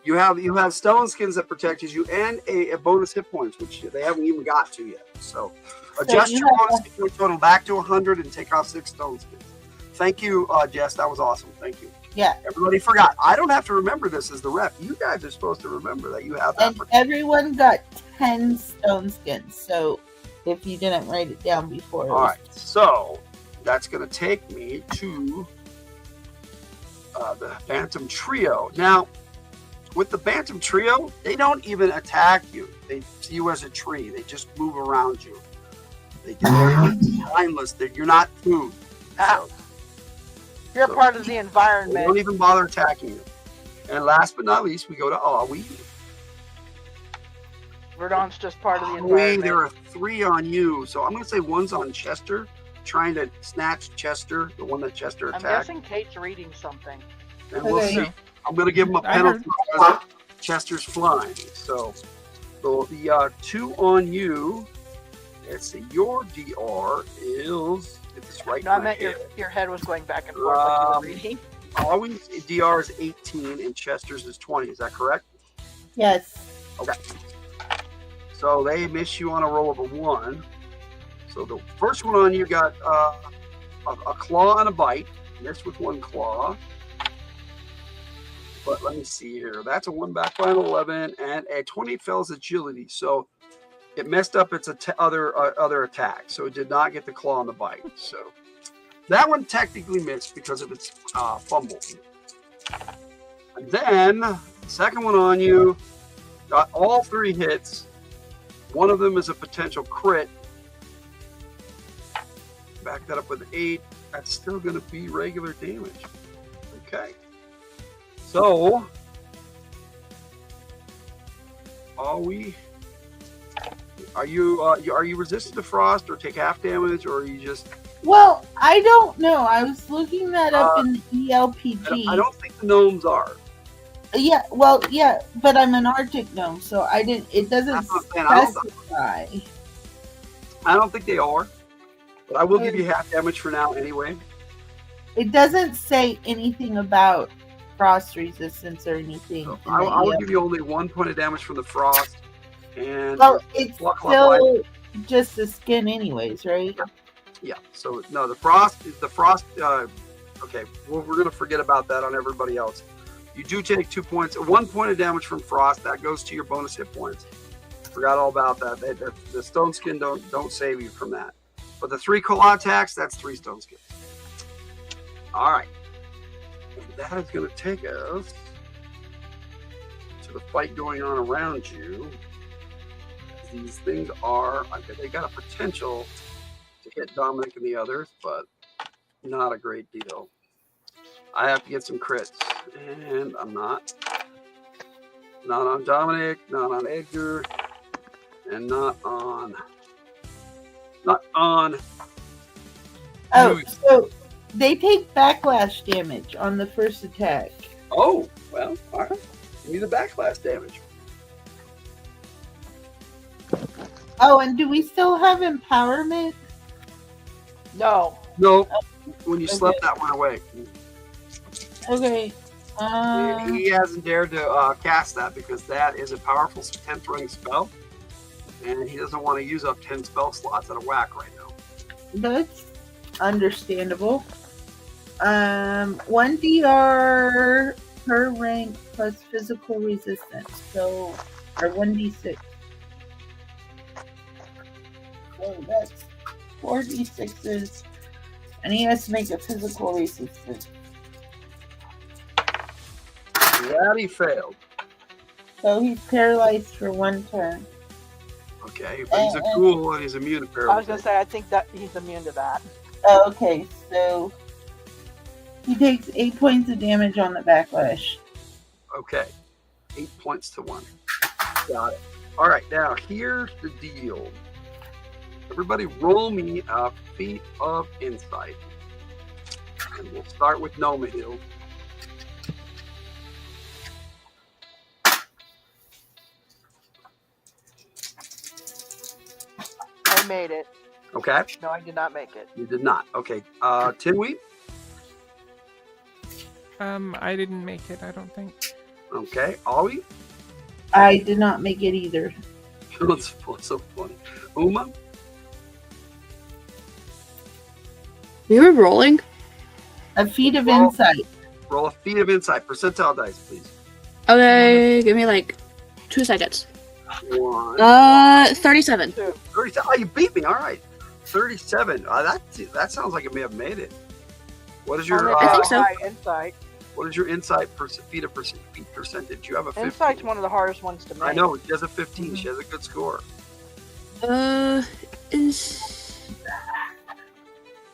You have stone skins that protect you and a bonus hit points, which they haven't even got to yet. So adjust your bonus hit point total back to 100 and take off 6 stone skins. Thank you, Jess. That was awesome. Thank you. Yeah. Everybody forgot. I don't have to remember this as the rep. You guys are supposed to remember that you have that. And everyone got 10 stone skins. So if you didn't write it down before. All right. So that's going to take me to the Bantam Trio. Now, with the Bantam Trio, they don't even attack you. They see you as a tree. They just move around you. They're mindless. You're not food. So, You're part of the they environment. don't even bother attacking you. And last but not least, we go to Awi. Verdon's just part of the Awi, environment. there are 3 on you. So I'm going to say 1's on Chester, trying to snatch Chester, the one that Chester I'm attacked. guessing Kate's reading something. And we'll Okay. see. I'm going to give him a penalty because Chester's flying. So the 2 on you, let's see, your DR is, get this right. No, I meant your head was going back and forth like you were reading. Always DR is 18 and Chester's is 20. Is that correct? Yes. Okay. So they miss you on a roll of a 1. So the first one on you got a claw and a bite. Missed with 1 claw. But let me see here. That's a 1 back by an 11 and a 20 fails agility. So it messed up its other attack. So it did not get the claw and the bite. So that one technically missed because of its fumble. And then the second one on you got all 3 hits. One of them is a potential crit. Back that up with 8. That's still going to be regular damage. Okay. So, are you resistant to frost or take half damage, or are you just? Well, I don't know. I was looking that up in the ELPG. I don't think the gnomes are. Yeah, well, yeah, but I'm an Arctic gnome, so I didn't. It doesn't That's what I'm saying. specify. I don't think they are, but I will give you half damage for now anyway. It doesn't say anything about frost resistance or anything. So in the I will ELPG. give you only 1 point of damage from the frost, and Well, it's What- still just the skin, anyways, right? yeah. So no, the frost. Okay, well, we're gonna forget about that on everybody else. You do take 2 points, 1 point of damage from frost. That goes to your bonus hit points. Forgot all about that. The stone skin don't save you from that. But the 3 claw attacks, that's 3 stone skins. All right. And that is going to take us to the fight going on around you. These things are, they got a potential to hit Dominic and the others, but not a great deal. I have to get some crits, and I'm not. Not on Dominic, not on Edgar, and not on. Oh, so they take backlash damage on the first attack. Oh, well, all right. Give me the backlash damage. Oh, and do we still have empowerment? No. No, when you slept that one away. Okay. He hasn't dared to cast that because that is a powerful 10th ring spell, and he doesn't want to use up 10 spell slots at a whack right now. That's understandable. 1 DR per rank plus physical resistance. So, or 1d6. So that's 4d6s, and he has to make a physical resistance. That he failed. So he's paralyzed for 1 turn. Okay, but he's a ghoul and he's immune to I was paralysis. gonna say I think that he's immune to that. Okay, so he takes 8 points of damage on the backlash. Okay, 8 points to 1. Got it. All right, now here's the deal. Everybody roll me a feat of insight. And we'll start with Noma Hill. I made it. Okay, No, I did not make it. you did not. Okay, Tinweed. I didn't make it, I don't think. Okay, Ollie. I did not make it either. That's so funny. Uma. We were rolling. A feat of Roll. insight. Roll a feat of insight. Percentile dice, please. Okay, give me like 2 seconds. 1. 37. 37. Oh, you beat me. All right. 37. That sounds like it may have made it. What is your? I think so. High insight. What is your insight feat percentage? You have a 15. Insight's one of the hardest ones to make. I know. She has a 15. She has a good score.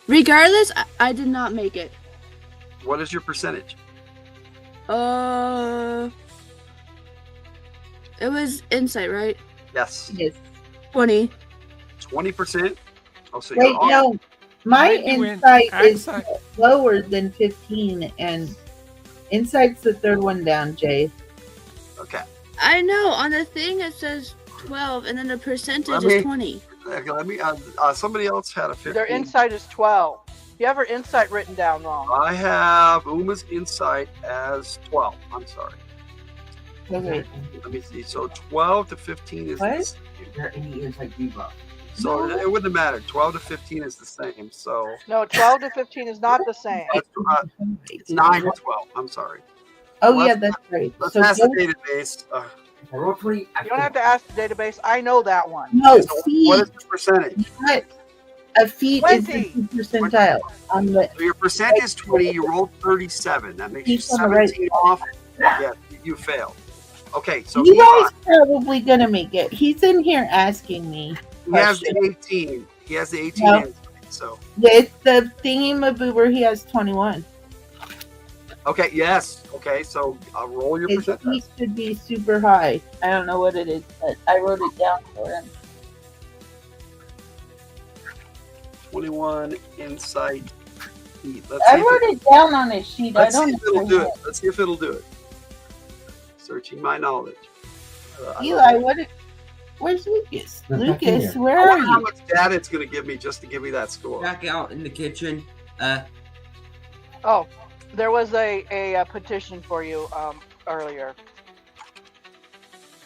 Regardless, I did not make it. What is your percentage? It was insight, right? Yes. Yes. 20. 20%. Oh, so Wait, you're off. no. My Might be when insight is hindsight- lower than 15, and insight's the third one down, Jay. Okay. I know, on the thing it says 12, and then the percentage Let me- is 20. Okay, let me. Somebody else had a 15. Their insight is 12. You have her insight written down wrong. I have Uma's insight as 12. I'm sorry. Okay. Let me see. So 12 to 15 is What? the same. there any insight debuff? So it wouldn't matter. 12 to 15 is the same. So No, 12 to 15 is not the same. it's 9 to 12. I'm sorry. Oh, Let's- yeah, that's right. Let's So ask the go- database. I roll 20. You don't have to ask the database. I know that one. no, So feet. what is the percentage? Not a feet is the 20. percentile on the. So your percent is 20. You rolled 37. That makes you He's on the right. 17 off. Yeah, you failed. Okay, so Eli's probably gonna make it. He's in here asking me. he has the 18. He has the 18 No. insight. So With the thingy-maboober, he has 21. okay, yes. Okay, so roll your His percent. feet should be super high. I don't know what it is, but I wrote it down for him. 21 insight. Let's I see if wrote it down on his sheet. I Let's see don't if it'll know. do it. Let's see if it'll do it. Searching my knowledge. Eli, where's Lucas? Back Lucas, here. where I are wonder how you? much data it's going to give me just to give me that score. Back out in the kitchen. Oh, there was a petition for you earlier.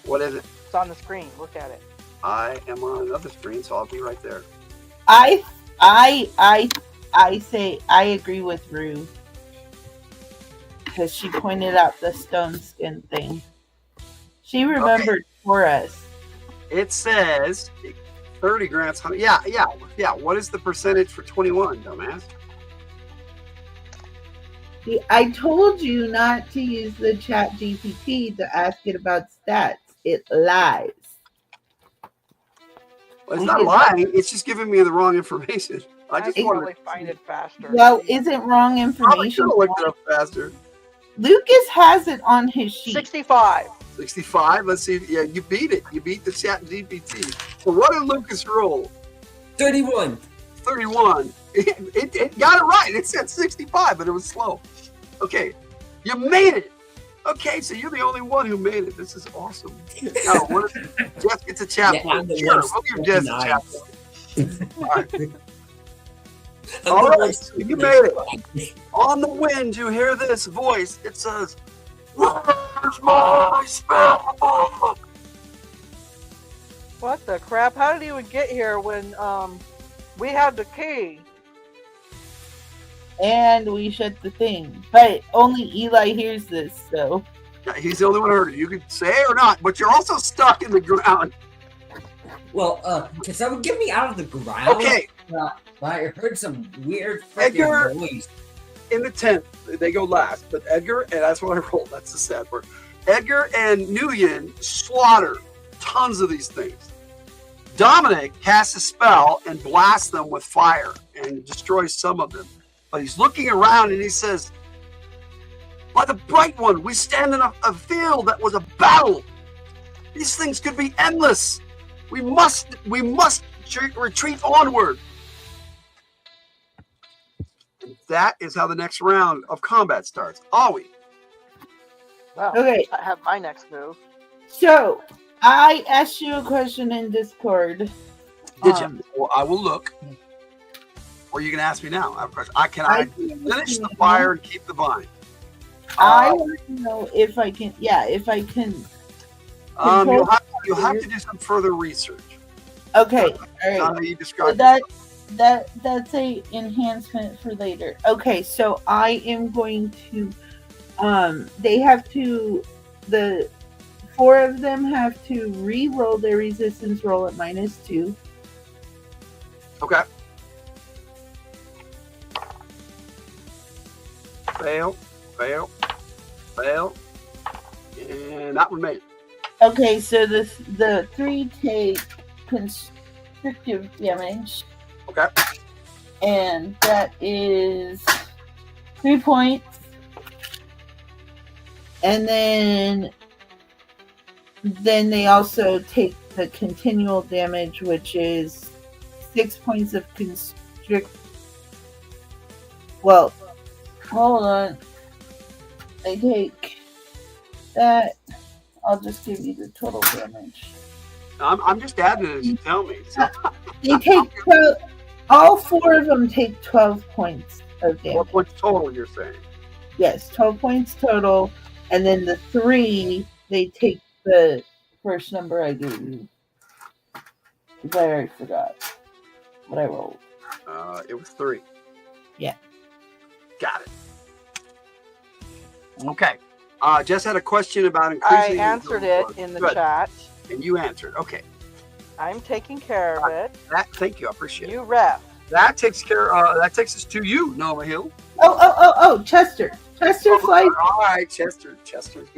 What is it? It's on the screen. Look at it. I am on another screen, so I'll be right there. I say I agree with Rue. because she pointed out the stone skin thing. She remembered for us. It says 30 grants. Yeah. What is the percentage for 21, dumbass? See, I told you not to use the chat GPT to ask it about stats. It lies. Well, it's not lying. It's just giving me the wrong information. I just wanted probably find it faster. Well, isn't wrong Probably information? should have looked it up faster. Lucas has it on his sheet. 65. 65. Let's see. Yeah, you beat it. You beat the chat GPT. So what did Lucas roll? 31. 31. It got it right. It said 65, but it was slow. Okay. You made it. Okay, so you're the only one who made it. This is awesome. Now, what if Jess gets a chat Yeah, point? I'm the Sure, one we'll give Jess a nice. chat point. All right. All right, so you made it. On the wind, you hear this voice. It says, "Where's my spell book?" What the crap? How did he even get here when we had the key? And we shut the thing. But only Eli hears this, so. Yeah, he's the only one who heard it. You could say or not, but you're also stuck in the ground. Well, can someone get me out of the ground? Okay. I heard some weird Edgar- freaking noise. In the 10th, they go last, but Edgar, and that's what I rolled. That's the sad part. Edgar and Nguyen slaughter tons of these things. Dominic casts a spell and blasts them with fire and destroys some of them. But he's looking around and he says, "By the bright one, we stand in a field that was a battle. These things could be endless. We must retreat onward." And that is how the next round of combat starts. Awi. Well, Okay. I have my next move. So, I asked you a question in Discord. Did you? Well, I will look. Or you can ask me now. I have a question. Can I finish the fire and keep the vine? I want to know if I can. Yeah, if I can. You'll have to do some further research. Okay. All right. How you describe That's a enhancement for later. Okay, so I am going to they have to the 4 of them have to re-roll their resistance roll at -2. Okay. Fail. And that one made it. Okay, so the 3 take constrictive damage. Okay. And that is 3 points. And then they also take the continual damage, which is 6 points of constrict. Well, hold on. They take that. I'll just give you the total damage. I'm just adding it as you tell me. So. They take 12. All 4 of them take 12 points of damage. 4 points total, you're saying? Yes, 12 points total. And then the 3, they take the first number I gave you. Because I already forgot what I rolled. It was 3. Yeah. Got it. Okay. Jess had a question about I increasing. answered it in the Good. chat. And you answered. Okay. I'm taking care of it. Thank you. I appreciate it. You rep. That takes care. That takes us to you, Noma Hill. Oh, Chester. Chester flies. All right, Chester. Chester's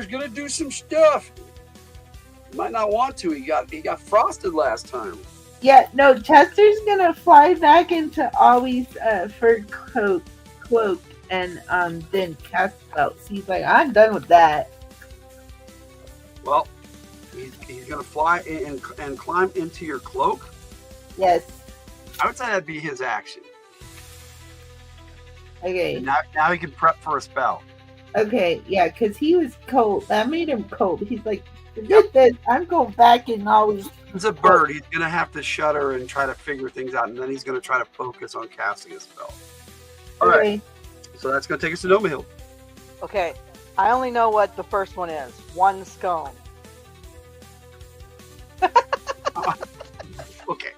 gonna do some stuff. He might not want to. He got frosted last time. Yeah, no, Chester's gonna fly back into Ollie's fur cloak and then cast spells. He's like, I'm done with that. Well, he's gonna fly and climb into your cloak. Yes. I would say that'd be his action. Okay. And now he can prep for a spell. Okay, yeah, because he was cold. That made him cold. He's like, forget this. I'm going back and always. He's a bird. He's gonna have to shudder and try to figure things out, and then he's gonna try to focus on casting a spell. All right. So that's gonna take us to Noma Hill. Okay. I only know what the first one is. 1 scone. Okay.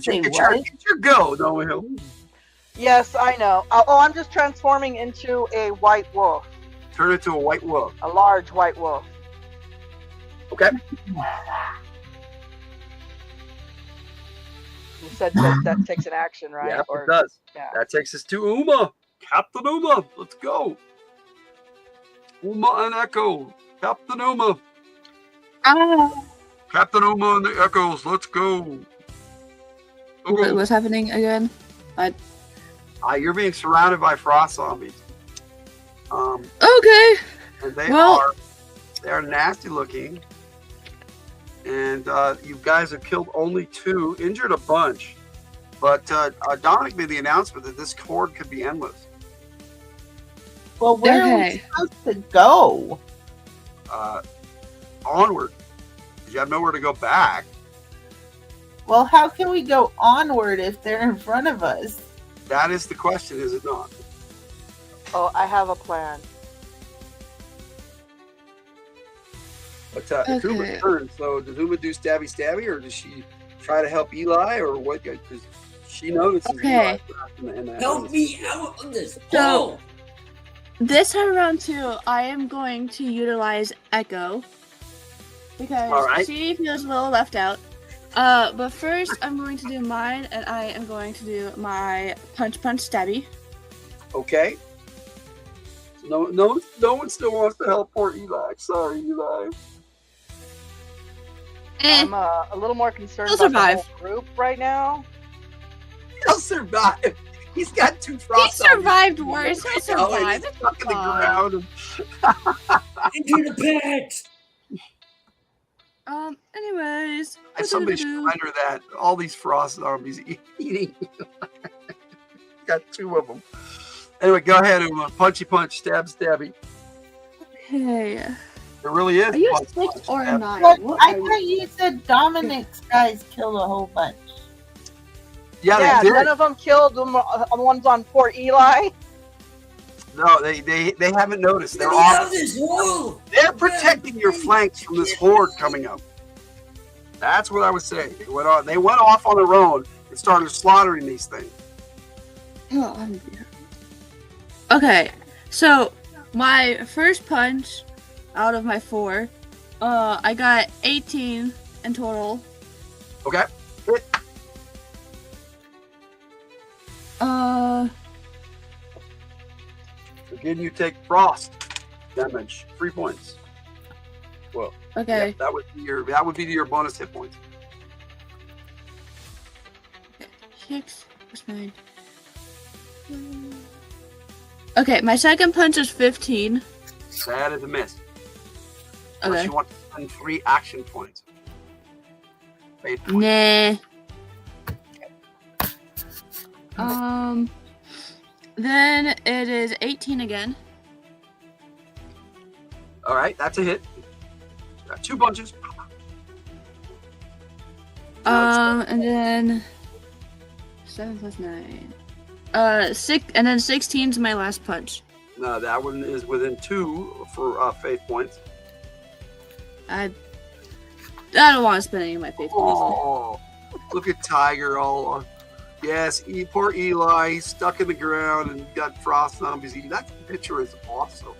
Say It's what? your go, Noma Hill. Yes, I know. Oh, I'm just transforming into a white wolf, Turn into a white wolf. a large white wolf. Okay. You said that takes an action, right? Yeah, it does. Yeah. That takes us to Uma. Captain Uma. Let's go. Uma and Echo. Captain Uma. Ah. Captain Uma and the Echoes. Let's go. What's happening again? You're being surrounded by frost zombies. Okay. And they Well- are nasty looking. And you guys have killed only 2, injured a bunch. But Dominic made the announcement that this horde could be endless. Well, where are we Okay. supposed to go? Onward. You have nowhere to go back. Well, how can we go onward if they're in front of us? That is the question, is it not? Oh, I have a plan. But it's Uma's Okay. turn. So does Uma do stabby, or does she try to help Eli, or what? Because she notices Okay. Eli. Help me out of this. So- This time around too, I am going to utilize Echo because Alright. she feels a little left out. But first I'm going to do mine, and I am going to do my punch stabby. Okay. No one still wants to help poor Eli. Sorry, Eli. I'm a little more concerned He'll about the survive. whole group right now. He'll survive. He's got 2 He frost zombies. survived worse. He'll He's survive. It's stuck in the fine. ground. Into the pit. Anyways. Somebody should render that. All these frost zombies eating. Got 2 of them. Anyway, go ahead, Uma. Punchy punch, stabby. Okay. There really is. Are you punch, 6 punch, or stab. 9? But What I are you? thought you said Dominic's guys killed a whole bunch. Yeah, Yeah, they did. none of them killed them. One's on poor Eli. No, they haven't noticed. They're Get me out off. of this hole. They're protecting your flanks from this horde coming up. That's what I was saying. They went off on their own and started slaughtering these things. Oh, I'm here. Okay, so my first punch out of my 4, I got 18 in total. Okay. Hit. Again, you take frost damage, 3 points. Well, Okay. yeah, that would be your bonus hit points. 6 plus 9. Okay, my second punch is 15. That is a miss. Unless Okay. you want to spend 3 action points. Fate points. Nah. Then it is 18 again. All right, that's a hit. Got 2 punches. And then 7 plus 9. 6, and then 16 is my last punch. No, that one is within 2 for faith points. I don't want to spend any of my faith points. Oh, look at Tiger all. Yes, poor Eli. He's stuck in the ground and got frost zombies. That picture is awesome.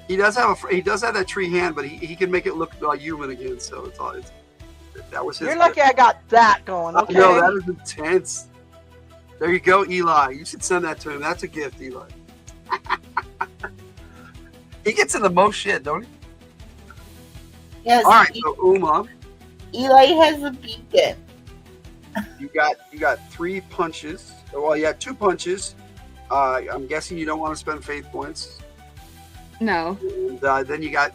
He does have that tree hand, but he can make it look human again. So that was his. You're lucky I got that going. Okay. No, that is intense. There you go, Eli. You should send that to him. That's a gift, Eli. He gets in the most shit, don't he? Yes. All right, so Uma, Eli has a beacon. you got 3 punches. Well, you had 2 punches. I'm guessing you don't want to spend faith points. No. And then you got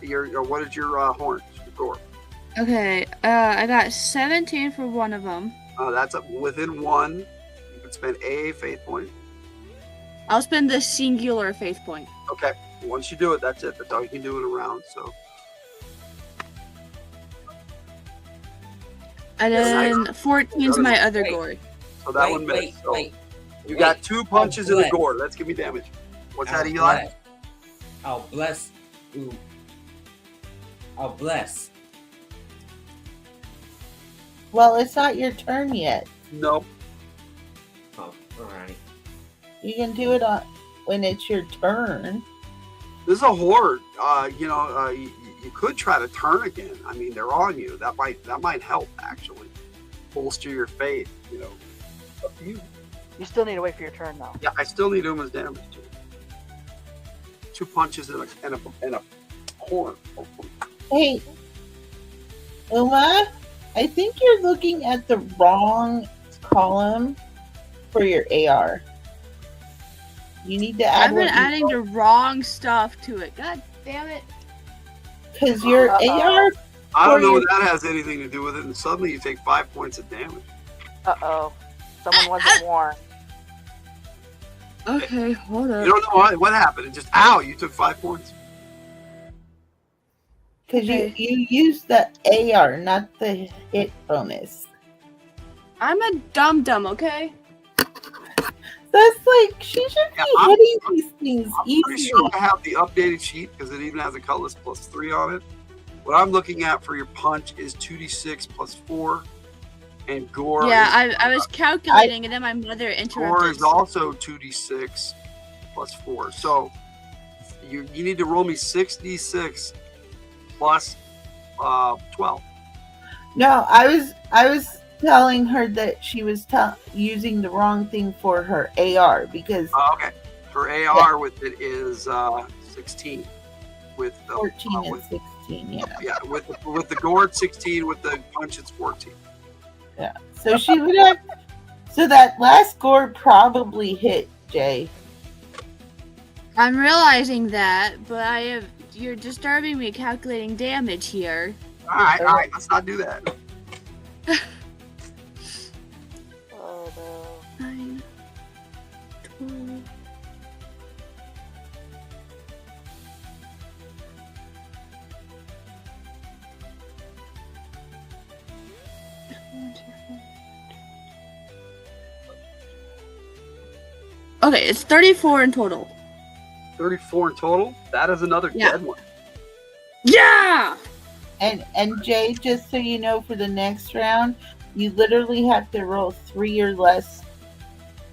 what is your horn? Your door. Okay, I got 17 for one of them. That's within 1. You can spend a faith point. I'll spend the singular faith point. Okay. Once you do it, that's it. That's all you can do in a round. So And then 14 is my other Wait. gourd. that one missed. So Wait. you got 2 punches in the bless. gourd. Let's give me damage. What's that, I'll Eli? bless. I'll bless. Ooh. I'll bless. Well, it's not your turn yet. No. Oh, alright. You can do it on when it's your turn. This is a horde. You could try to turn again. I mean, they're on you. That might help actually bolster your faith. Up to you. You still need to wait for your turn, though. Yeah, I still need Uma's damage too. 2 punches and a horn. Hey, Uma, I think you're looking at the wrong column for your AR. You need to add. I've been adding the wrong stuff to it. God damn it. Because your AR. I don't know what that has anything to do with it, and suddenly you take 5 points of damage. Uh-oh. Someone wasn't warned. Okay, hold You up. don't know what happened. It just, ow, you took 5 points. Because you used the AR, not the hit bonus. I'm a dum-dum, okay? That's like, she should be hitting these things I'm pretty easily. sure I have the updated sheet because it even has a colorless +3 on it. What I'm looking at for your punch is 2d6 +4, and gore. Yeah, I was calculating, and then my mother interrupted. Gore is also 2d6 +4. So you need to roll me 6d6 plus 12. No, I was telling her that she was using the wrong thing for her AR because Okay. Her AR with it is 16. With 14 and 16, yeah. Yeah, with the gore it's 16, with the punch it's 14. Yeah. So she would have. So that last gore probably hit Jay. I'm realizing that, but you're disturbing me calculating damage here. All right, let's not do that. Oh, no. 9, 12. Okay, it's 34 in total. 34 in total. That is another dead one. Yeah! And Jay, just so you know, for the next round, you literally have to roll 3 or less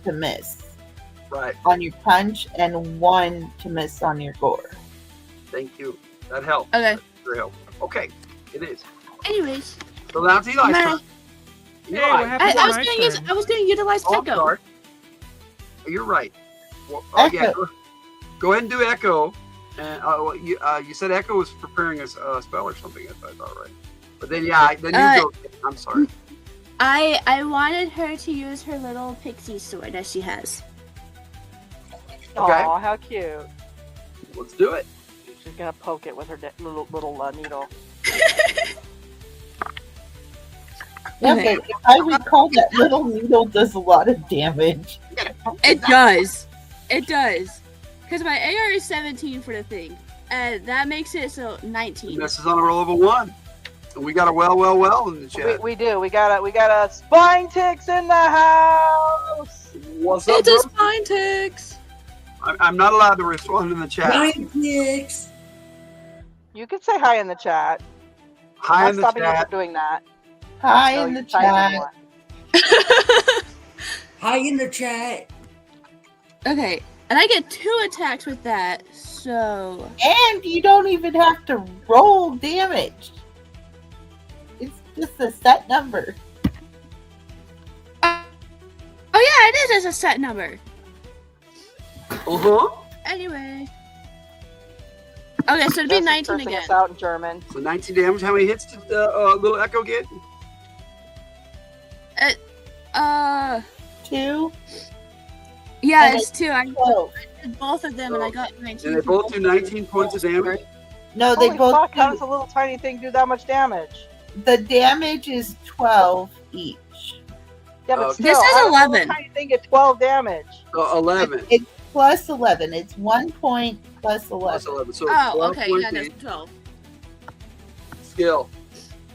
to miss. Right. On your punch and 1 to miss on your gore. Thank you. That helped. Okay. Very helpful. Okay, it is. Anyways. So now it's Eli's turn. Hey, what happened to my turn? I was going to utilize Oh, Echo. sorry. You're right. Well, yeah. Go ahead and do Echo. And you said Echo was preparing a spell or something. If I thought right. But then you go. I'm sorry. I wanted her to use her little pixie sword that she has. Okay. Aw, how cute. Let's do it. She's gonna poke it with her little needle. Yeah, but if I recall, that little needle does a lot of damage. It does. It does. Because my AR is 17 for the thing. And that makes it so 19. This is on a roll of a 1. And we got a well in the chat. We do. We got a Spine Ticks in the house. What's up, It's a bro? spine ticks. I'm not allowed to respond in the chat. You could say hi in the chat. Hi I'm in the not stopping you chat. from doing that. Hi No, in the you type chat. anymore. Hi in the chat. Okay. And I get 2 attacks with that, so... And you don't even have to roll damage. It's just a set number. Oh yeah, it is a set number. Uh-huh. Anyway. Okay, so it'd be Justin's 19 cursing again. us out in German. So 19 damage. How many hits did little Echo get? 2. Yeah, And it's 2. I 12. did both of them and I got 19. And they both do 19 points of damage. No, they Holy both fuck, how do. does a little tiny thing do that much damage? The damage is 12 each. Yeah, but Okay. still, This is how does a 11. little tiny thing get 12 damage? 11 It's plus 11. It's 1 point plus 11. plus 11. So Oh, 12 okay, points yeah, that's each. 12. Skill.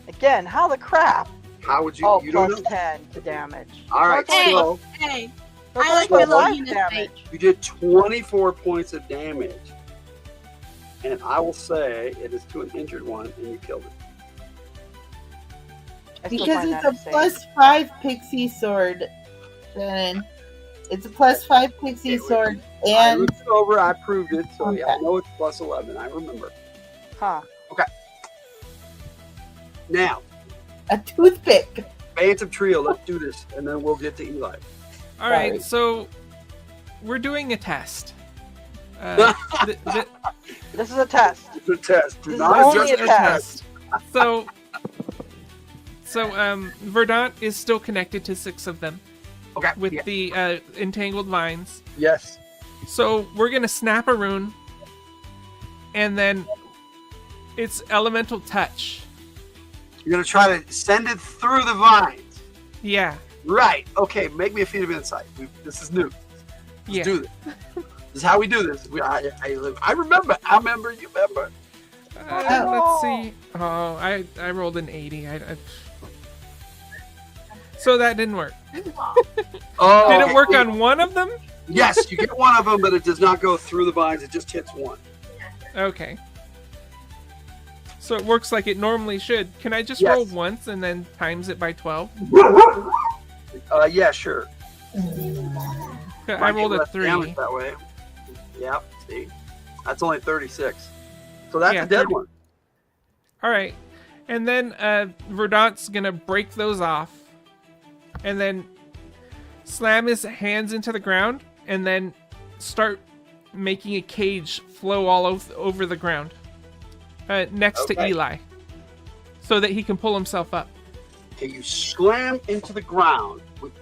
Again, how the crap? How would you? Oh, You don't plus know. 10 to damage. All right. Hey. So Hey, That's I like only my little 5 unit damage. you did 24 points of damage, and I will say it is to an injured one, and you killed it. I still Because find it's that a insane. plus 5 pixie sword, Shannon. It's a +5 pixie sword, I and looked it over. I proved it. So yeah, I Okay. know it's +11. I remember. Huh. Now, a toothpick. Phantom Trio. Let's do this, and then we'll get to Eli. All right, Sorry. so we're doing a test. Th- This is a test. It's a test. Do This is not only adjust a your test. So, Verdant is still connected to 6 of them Okay. with yeah. the entangled vines. Yes. So we're gonna snap a rune, and then it's elemental touch. You're gonna try to send it through the vines. Yeah, Right. Okay. Make me a feat of insight. This is new. Let's yeah. do this. This is how we do this. I remember. I remember. You remember. Let's see. Oh, I rolled an 80. So that didn't work. Oh. Did it okay. work on one of them? Yes, you get one of them, but it does not go through the vines. It just hits one. Okay. So it works like it normally should. Can I just Yes. roll once and then times it by 12? Yeah, sure. I Might rolled get a less 3. damage that way. Yep. See, that's only 36. So that's Yeah, a dead 30. one. All right. And then Verdant's going to break those off and then slam his hands into the ground and then start making a cage flow all over the ground next to Okay. Eli so that he can pull himself up. Okay, you slam into the ground with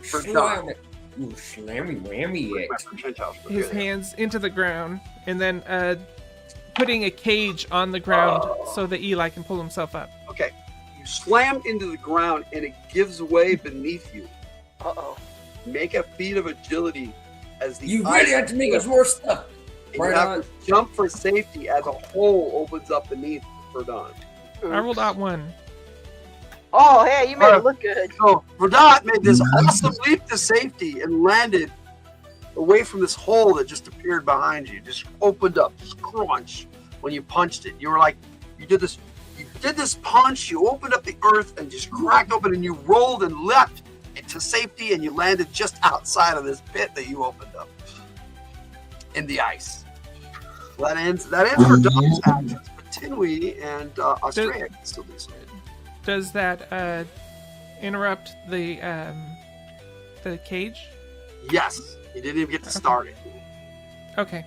Slam it. You slammy whammy it. my percentiles. His hands into the ground and then putting a cage on the ground so that Eli can pull himself up. Okay, you slam into the ground and it gives way beneath you. Uh-oh. Make a feat of agility as the You really have to make us more stuff. and you Right have on. to jump for safety as a hole opens up beneath Verdant. I rolled out 1. Oh, hey, you made it look good. So Verdant made this awesome leap to safety and landed away from this hole that just appeared behind you. Just opened up, just crunch when you punched it. You were like, you did this punch, you opened up the earth and just cracked open and you rolled and leapt into safety and you landed just outside of this pit that you opened up in the ice. So that ends Verdant's actions. But Tinwee and Australia can still do something. Does that interrupt the cage? Yes, you didn't even get to start it. Okay.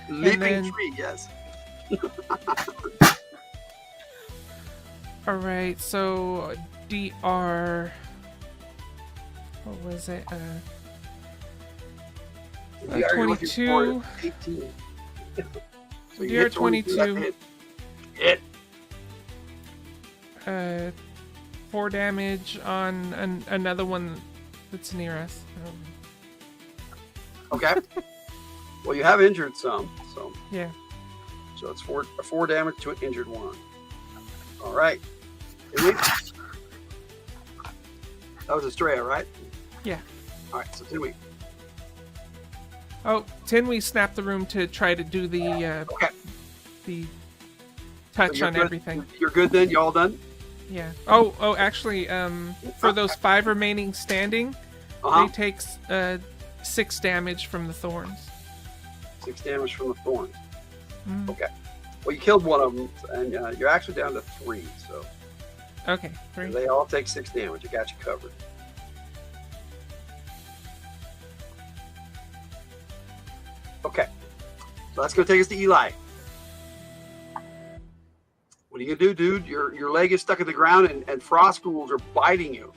Leaping then- tree, yes. All right. So DR. What was it? The art you're looking for 22. is 18. So you DR hit 22. That's 22. Hit. 4 damage on another one that's near us. Okay. Well, you have injured some, so Yeah. so it's 4 damage to an injured one. All right. Here we- That was Estrella, right? Yeah. All right. So Tinwee. Oh, Tinwee snapped the room to try to do the Okay. the So touch you're on good? everything. You're good then. You all done? Yeah. Oh, actually, for those 5 remaining standing, Uh-huh. they take 6 damage from the thorns. 6 damage from the thorns. Mm. Okay. Well, you killed one of them, and you're actually down to 3. So Okay, 3. they all take 6 damage. I got you covered. Okay. So that's going to take us to Eli. What are you going to do, dude? Your leg is stuck in the ground and frost ghouls are biting you.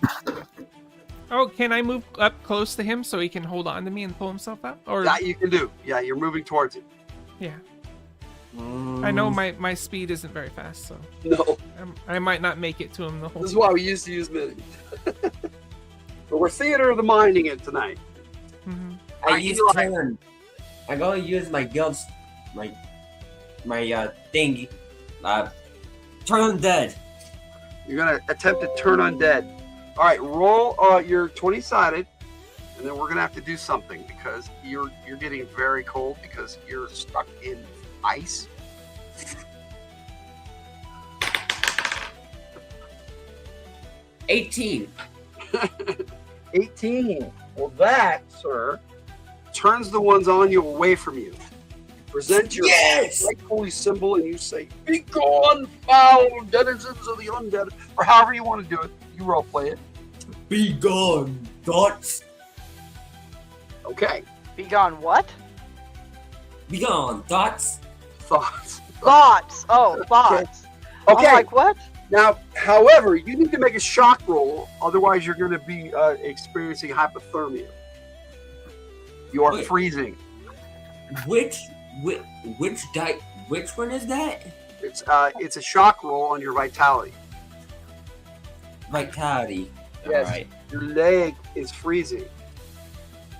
Oh, can I move up close to him so he can hold on to me and pull himself up? Or That you can do. Yeah, you're moving towards it. yeah. I know my speed isn't very fast, so No. I might not make it to him the whole This is why we used to use minis. But we're theater of the minding it tonight. Mhm. I Alright, use Eli. turn. I'm gonna use my guild's my thingy. Turn undead. You're going to attempt to turn undead. All right, roll your 20-sided, and then we're going to have to do something because you're getting very cold because you're stuck in ice. $18. 18. Well, that, sir, turns the ones on you away from you. Present your white holy symbol and you say, "Be gone, foul denizens of the undead," or however you want to do it. You role play it. Be gone, dots. Okay. Be gone. What? Be gone, dots. Thoughts. Thoughts. Oh, thoughts. Okay. I'm like, what? Now, however, you need to make a shock roll, otherwise you're going to be experiencing hypothermia. You are Wait. freezing. Which die? Which one is that? It's a shock roll on your vitality. Vitality. Yes. All right. Your leg is freezing.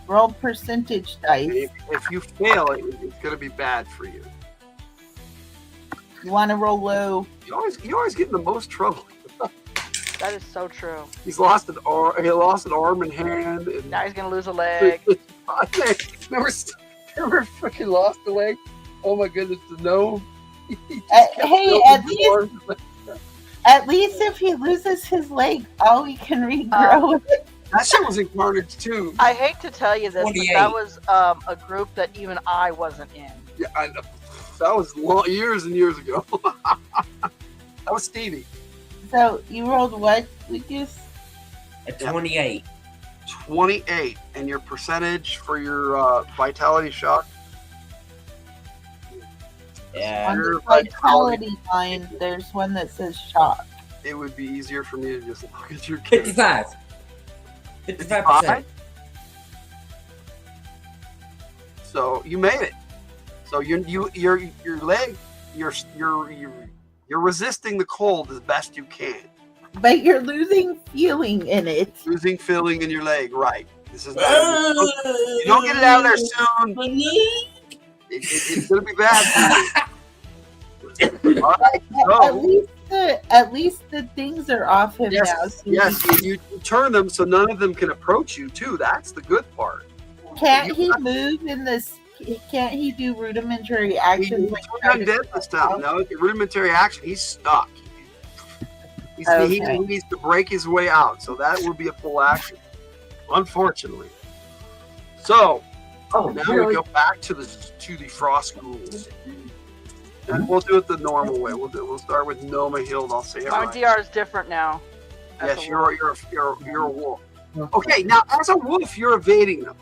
Roll percentage dice. If you fail, it's going to be bad for you. You want to roll low. You always get in the most trouble. That is so true. He's lost an arm. He lost an arm and hand. And Now he's gonna lose a leg. never freaking lost a leg. Oh my goodness, the gnome. Hey, at least if he loses his leg, all he can regrow. That shit was in Karnage too. I hate to tell you this, but 28. that was a group that even I wasn't in. Yeah, I know. That was years and years ago. That was Stevie. So you rolled what, Lucas? A 28. 28, and your percentage for your vitality shock. Yeah. On Your the vitality line, there's one that says shock. It would be easier for me to just look at your kid. 55. 55%. So you made it. So your leg, you're resisting the cold as best you can. But you're losing feeling in it. Losing feeling in your leg, right? This is not, you don't get it out of there soon. It's gonna be bad for you. All right. So, At least the things are off him now. yes, So yes. You turn them so none of them can approach you too. That's the good part. Can't he move in this? Can't he do rudimentary actions? He's like undead this time. No, rudimentary action. He's stuck. He needs to break his way out. So that would be a full action. Unfortunately. So now we go back to the frost rules. And we'll do it the normal way. We'll start with Noma Hild. I'll say it My right. DR is different now. Yes, you're a wolf. Okay, now as a wolf, you're evading them.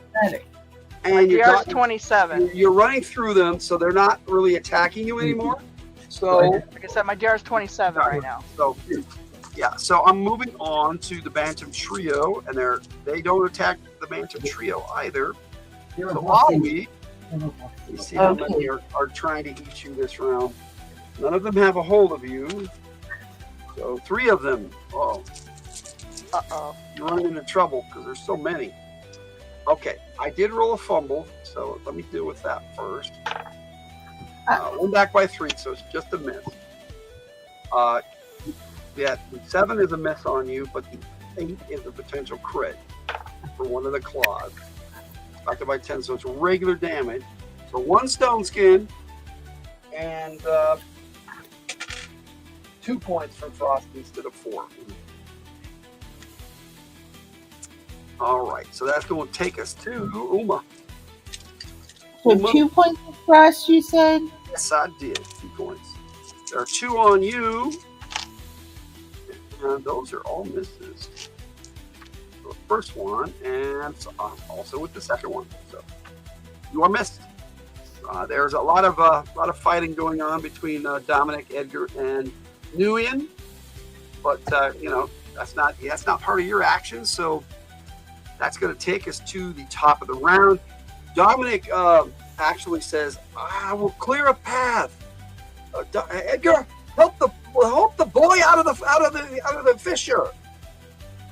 And DR is 27. You're running through them, so they're not really attacking you anymore. So, Like I said, my DR is 27 right now. so yeah. So I'm moving on to the Bantam Trio, and they don't attack the Bantam Trio either. So while we see how many are trying to eat you this round. None of them have a hold of you. So 3 of them. Oh, Uh-oh. you're running into trouble because there's so many. Okay, I did roll a fumble, so let me deal with that first. One back by 3, so it's just a miss. Yeah, the 7 is a miss on you, but the 8 is a potential crit for one of the claws. Back by 10, so it's regular damage. So 1 stone skin and 2 points from frost instead of 4. All right, so that's going to take us to Uma. So 2 points of frost, you said? Yes, I did. 2 points. There are 2 on you, and those are all misses. So the first one, and also with the second one. So you are missed. There's a lot of fighting going on between Dominic, Edgar, and Nguyen, but that's not part of your action. So that's going to take us to the top of the round. Dominic actually says, "I will clear a path. Edgar, help the boy out of the fissure."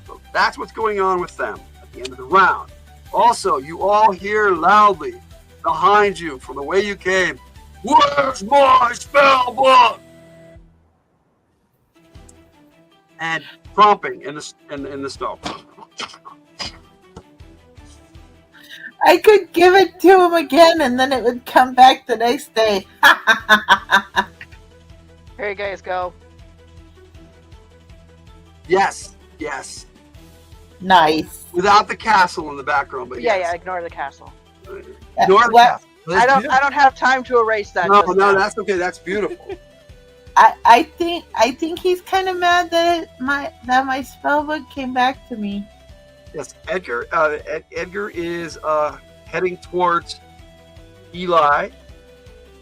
So that's what's going on with them at the end of the round. Also, you all hear loudly behind you from the way you came, "Where's my spell book?" And tromping in the snow. I could give it to him again, and then it would come back the next day. Here you guys go. Yes. Nice. Without the castle in the background, but Yeah, yes. ignore the castle. Ignore the Well, castle. That's beautiful. I don't have time to erase that. No, just no, now. that's okay. That's beautiful. I think he's kind of mad that my spellbook came back to me. Yes, Edgar. Edgar is heading towards Eli.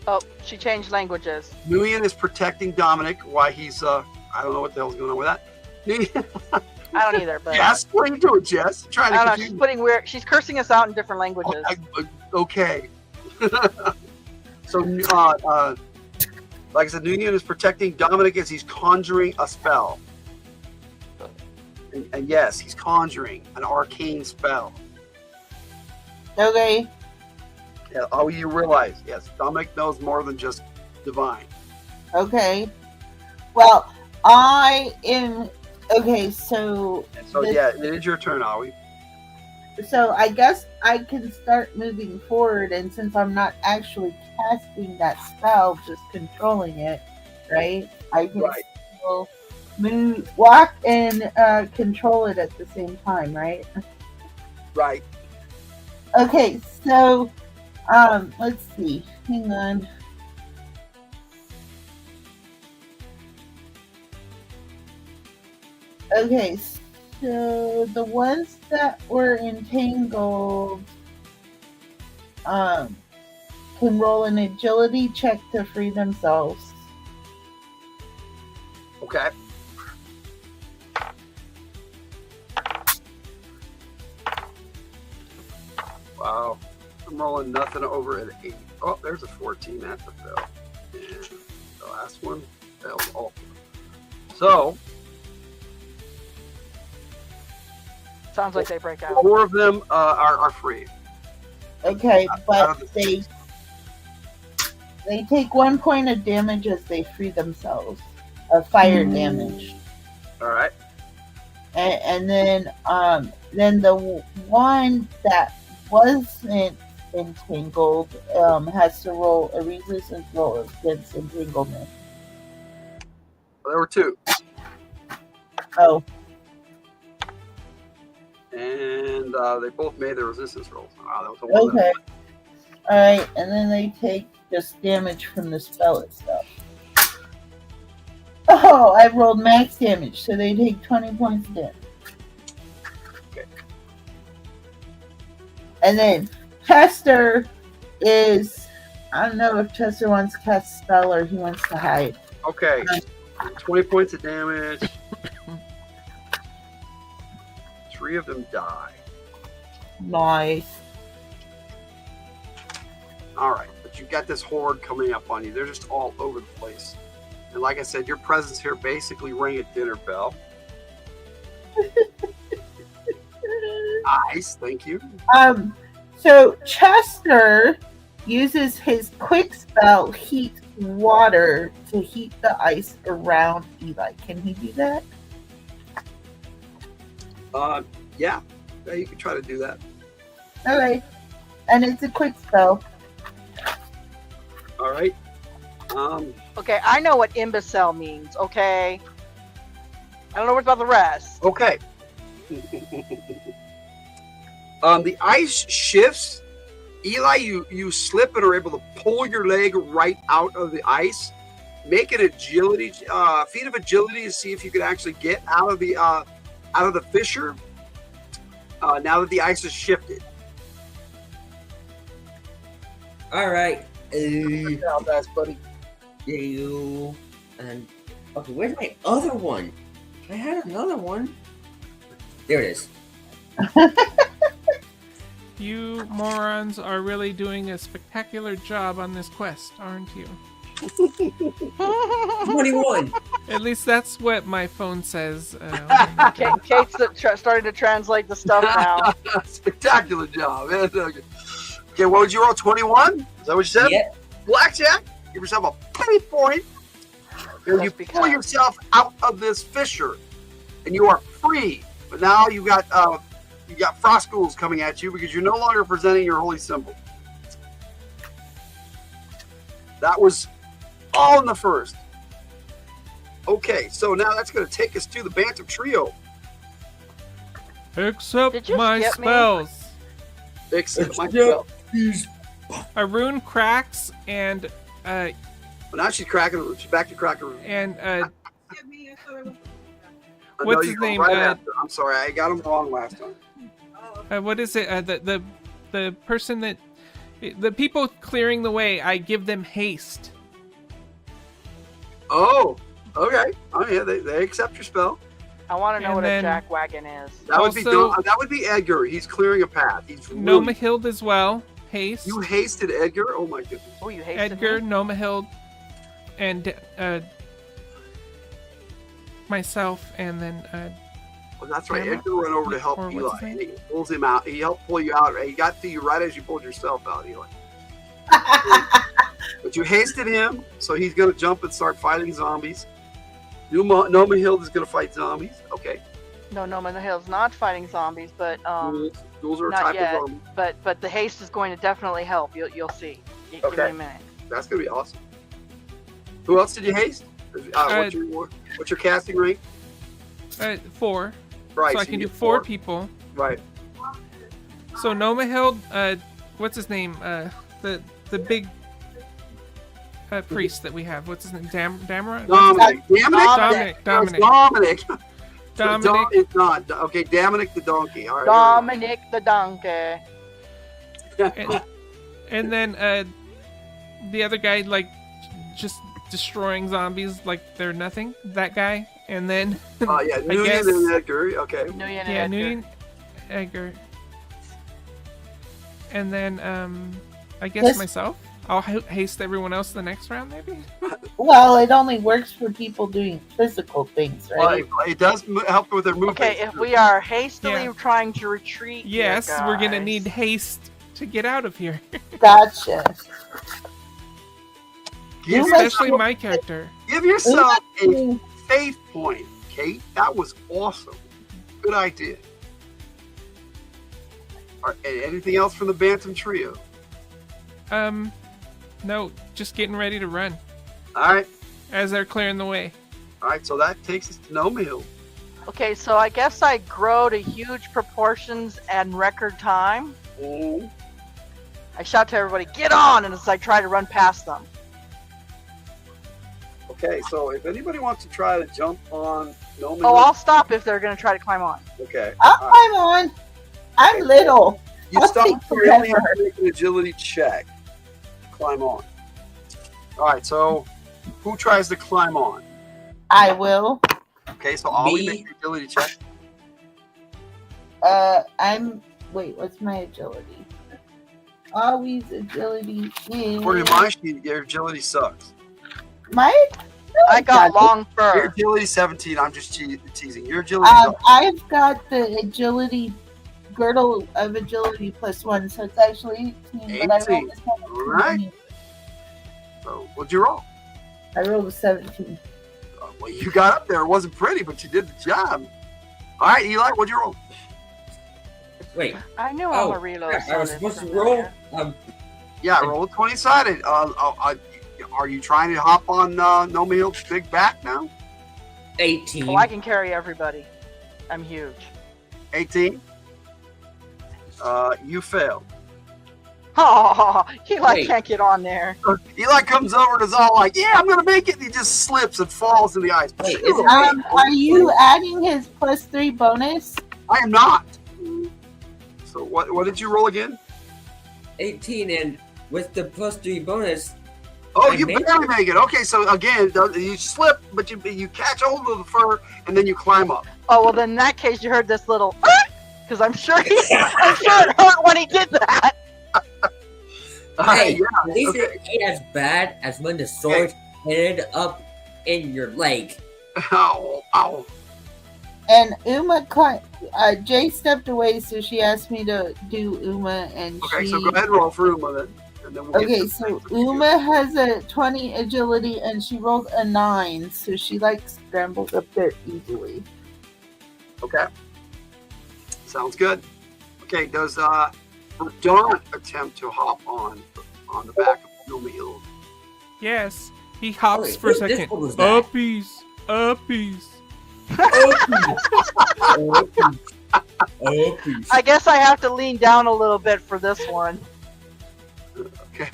Oh, she changed languages. Nguyen is protecting Dominic. Why he's I don't know what the hell's going on with that. I don't either, but Jess, what are you doing, Jess? Trying I to don't know. confuse She's me. putting weird. She's cursing us out in different languages. Okay. So, like I said, Nguyen is protecting Dominic as he's conjuring a spell. And yes, he's conjuring an arcane spell. Okay. Yeah, oh, you realize, yes, Dominic knows more than just divine. Okay. Well, I am okay. So So yeah, it is your turn, Aoi. So I guess I can start moving forward, and since I'm not actually casting that spell, just controlling it, right? I can Right. still move, walk, and control it at the same time, right? Right. Okay, so let's see. Hang on. Okay, so the ones that were entangled can roll an agility check to free themselves. Okay. Wow. I'm rolling nothing over an 8. Oh, there's a 14. That's a fail. And the last one failed also. So, Sounds like they break out. 4 of them are free. Okay, Out but of the they take 1 point of damage as they free themselves of fire damage. All right. And then the one that wasn't entangled has to roll a resistance roll against entanglement. Well, there were 2. Oh, And they both made their resistance rolls. Wow, that was a 1. okay. Alright, and then they take just damage from the spell itself. Oh, I rolled max damage, so they take 20 points of damage. Okay. And then Chester is, I don't know if Chester wants to cast a spell or he wants to hide. Okay. 20 points of damage. 3 of them die. Nice. All right, but you've got this horde coming up on you. They're just all over the place. And like I said, your presence here basically rang a dinner bell. Nice, thank you. So Chester uses his quick spell heat water to heat the ice around Eli. Can he do that? Yeah, you can try to do that. Okay. And it's a quick spell. All right. Okay, I know what imbecile means. Okay, I don't know what about the rest. Okay. The ice shifts. Eli, you slip and are able to pull your leg right out of the ice. Make an agility, feat of agility to see if you can actually get out of the fissure. Now that the ice has shifted. All right. How fast, buddy? You and okay, where's my other one? I had another one. There it is. You morons are really doing a spectacular job on this quest, aren't you? 21. At least that's what my phone says. Kate's starting to translate the stuff now. Spectacular job. Okay, what would you roll? 21? Is that what you said? Yep. Blackjack, give yourself a penny point. And you Just pull because. yourself out of this fissure, and you are free. But now you got frost ghouls coming at you because you're no longer presenting your holy symbol. That was all in the first. Okay, so now that's going to take us to the Bantam Trio. Accept Did you my skip me? spells. Except my Yep. spell. A rune cracks and Well, now she's cracking. She's back to cracking. and I What's know his you go name? Right after. I'm sorry, I got him wrong last time. what is it? The person that the people clearing the way, I give them haste. Oh, okay. Oh yeah, they accept your spell. I want to know And what then- a jackwagon is. That would be Edgar. He's clearing a path. He's really, Nomahild as well. Haste. You hasted Edgar. Oh my goodness. Oh, you hasted Edgar, me? Nomahild, and myself, and then Well, that's right. Gamma? Edgar went over to help Or what's Eli. his name? And he pulls him out. He helped pull you out. He got to you right as you pulled yourself out, Eli. But you hasted him, so he's going to jump and start fighting zombies. Nomahild is going to fight zombies. Okay. No, Hill's not fighting zombies, but Those are a not type yet. of zombie. but the haste is going to definitely help. You'll see. Give me Okay. a minute. That's going to be awesome. Who else did you haste? What's your casting rank? 4. Right. So I you can do get 4 people. Right. So Nomahild, what's his name? The big priest that we have. What's his name? Damara? Dominic. Dominic. Dominic. Dominic. It's not. Okay, Dominic the donkey. All right. Dominic the donkey. And then the other guy, like, just destroying zombies like they're nothing. That guy. And then Yeah, I Nguyen guess, and Edgar. Okay. Nguyen and yeah, Edgar. Nguyen, Edgar. And then I guess Yes. myself. I'll haste everyone else the next round, maybe. Well, it only works for people doing physical things, Well, right? it does help with their movement. Okay, if we are hastily Yeah. trying to retreat, here, Yes, we're gonna guys. need haste to get out of here, Gotcha. Give, especially my character. give yourself a Mm. faith point, Kate. That was awesome. Good idea. All right, anything else from the Bantam Trio? No, just getting ready to run All right. as they're clearing the way. All right, so that takes us to Nomahill. Okay, so I guess I grow to huge proportions and record time. Oh, I shout to everybody, "Get on!" and as I try to run past them. okay, so if anybody wants to try to jump on Nomahill, Oh, I'll stop if they're going to try to climb on. okay. I'll All right. climb on. I'm little. You I'll stop take for only have forever. to make an agility check. Climb on. All right, so who tries to climb on? I will. Okay, so Ollie Me. make an agility check. Wait, what's my agility? Always agility is. According to my sheet, your agility sucks. My. I got long Your fur. agility 17. I'm just teasing. Your agility. I've got the agility girdle of agility +1, so it's actually 18. But I 18. rolled a 17. All right. So what'd you roll? I rolled a 17. Well, you got up there. It wasn't pretty, but you did the job. All right, Eli, what'd you roll? Wait. I knew I'm Oh, a reload. crap, I was sounded supposed to roll. familiar. Yeah, roll a 20-sided. Are you trying to hop on Nomihill's big back now? 18. Oh, I can carry everybody. I'm huge. 18. You failed. Oh, Eli Wait. can't get on there. Eli comes over and is all like, "Yeah, I'm gonna make it." And he just slips and falls in the ice. Wait, is it- Are you adding his +3 bonus? I am not. So what did you roll again? 18, and with the +3 bonus, Oh, I you made barely make it. Okay, so again, you slip, but you catch hold of the fur and then you climb up. Oh well, then in that case, you heard this little because I'm sure it hurt when he did that. hey, yeah, at least okay. it ain't as bad as when the sword ended up in your leg. Ow. And Uma, Jay stepped away, so she asked me to do Uma, and Okay, she. so go ahead and roll for Uma then. And then we'll get Okay, to so the review. Uma has a 20 agility, and she rolled a 9, so she like scrambled up there easily. Okay. Sounds good. Okay, does Verdant attempt to hop on the back of Nomahill? Yes, he hops Wait, for a this second. one was that. Uppies, uppies. Oh, please. I guess I have to lean down a little bit for this one. Okay.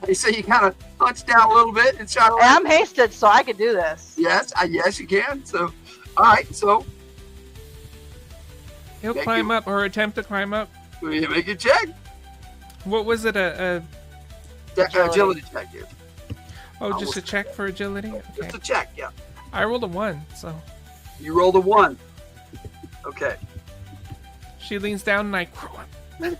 You say you kind of punch down a little bit and shot And away? I'm hasted, so I can do this. Yes, yes, you can. So, all right. So, He'll Thank climb you. up or attempt to climb up. will you make a check? What was it? Agility check. Yeah. Just a check for agility? Just Okay. a check. Yeah. I rolled a 1, so You rolled a 1. Okay. she leans down and I.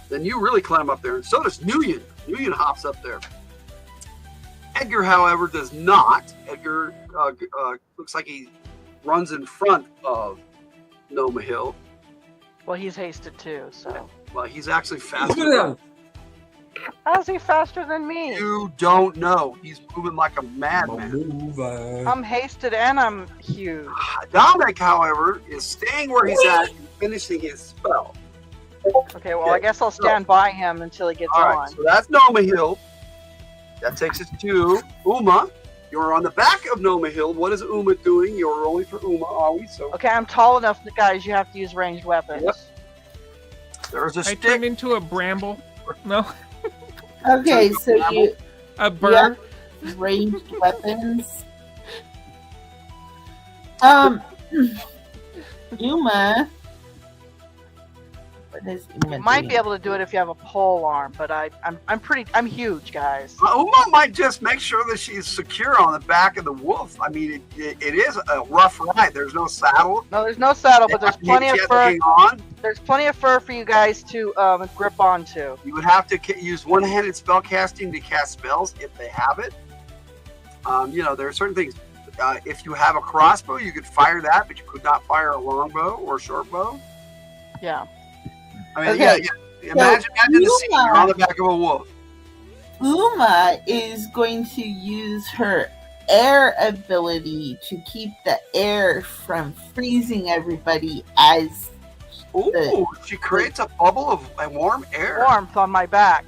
Then you really climb up there, and so does Nguyen. Nguyen hops up there. Edgar, however, does not. Edgar looks like he runs in front of Noma Hill. Well, he's hasted too, so. Well, he's actually faster. How's he faster than me? You don't know. He's moving like a madman. I'm hasted and I'm huge. Dominic, however, is staying where he's at and finishing his spell. Okay, well, I guess I'll stand by him until he gets All right, on. so that's Noma Hill. That takes us to Uma. You're on the back of Noma Hill. What is Uma doing? You're rolling for Uma, are we? So Okay, I'm tall enough, guys. You have to use ranged weapons. Yep. There's a I stick. turned into a bramble. No, Okay, so you a burr. have ranged weapons. Uma. What is Uma You might doing? be able to do it if you have a pole arm, but I'm huge, guys. Uma might just make sure that she's secure on the back of the wolf. I mean, it is a rough ride. There's no saddle. No, there's no saddle, but there's plenty of You have to fur. hang on. There's plenty of fur for you guys to grip onto. You would have to use one-handed spell casting to cast spells if they have it. There are certain things. If you have a crossbow, you could fire that, but you could not fire a longbow or a short bow. Yeah. I mean, Okay. yeah. Imagine the scene. You're on the back of a wolf. Uma is going to use her air ability to keep the air from freezing everybody as Ooh, she creates a bubble of warm air. Warmth on my back.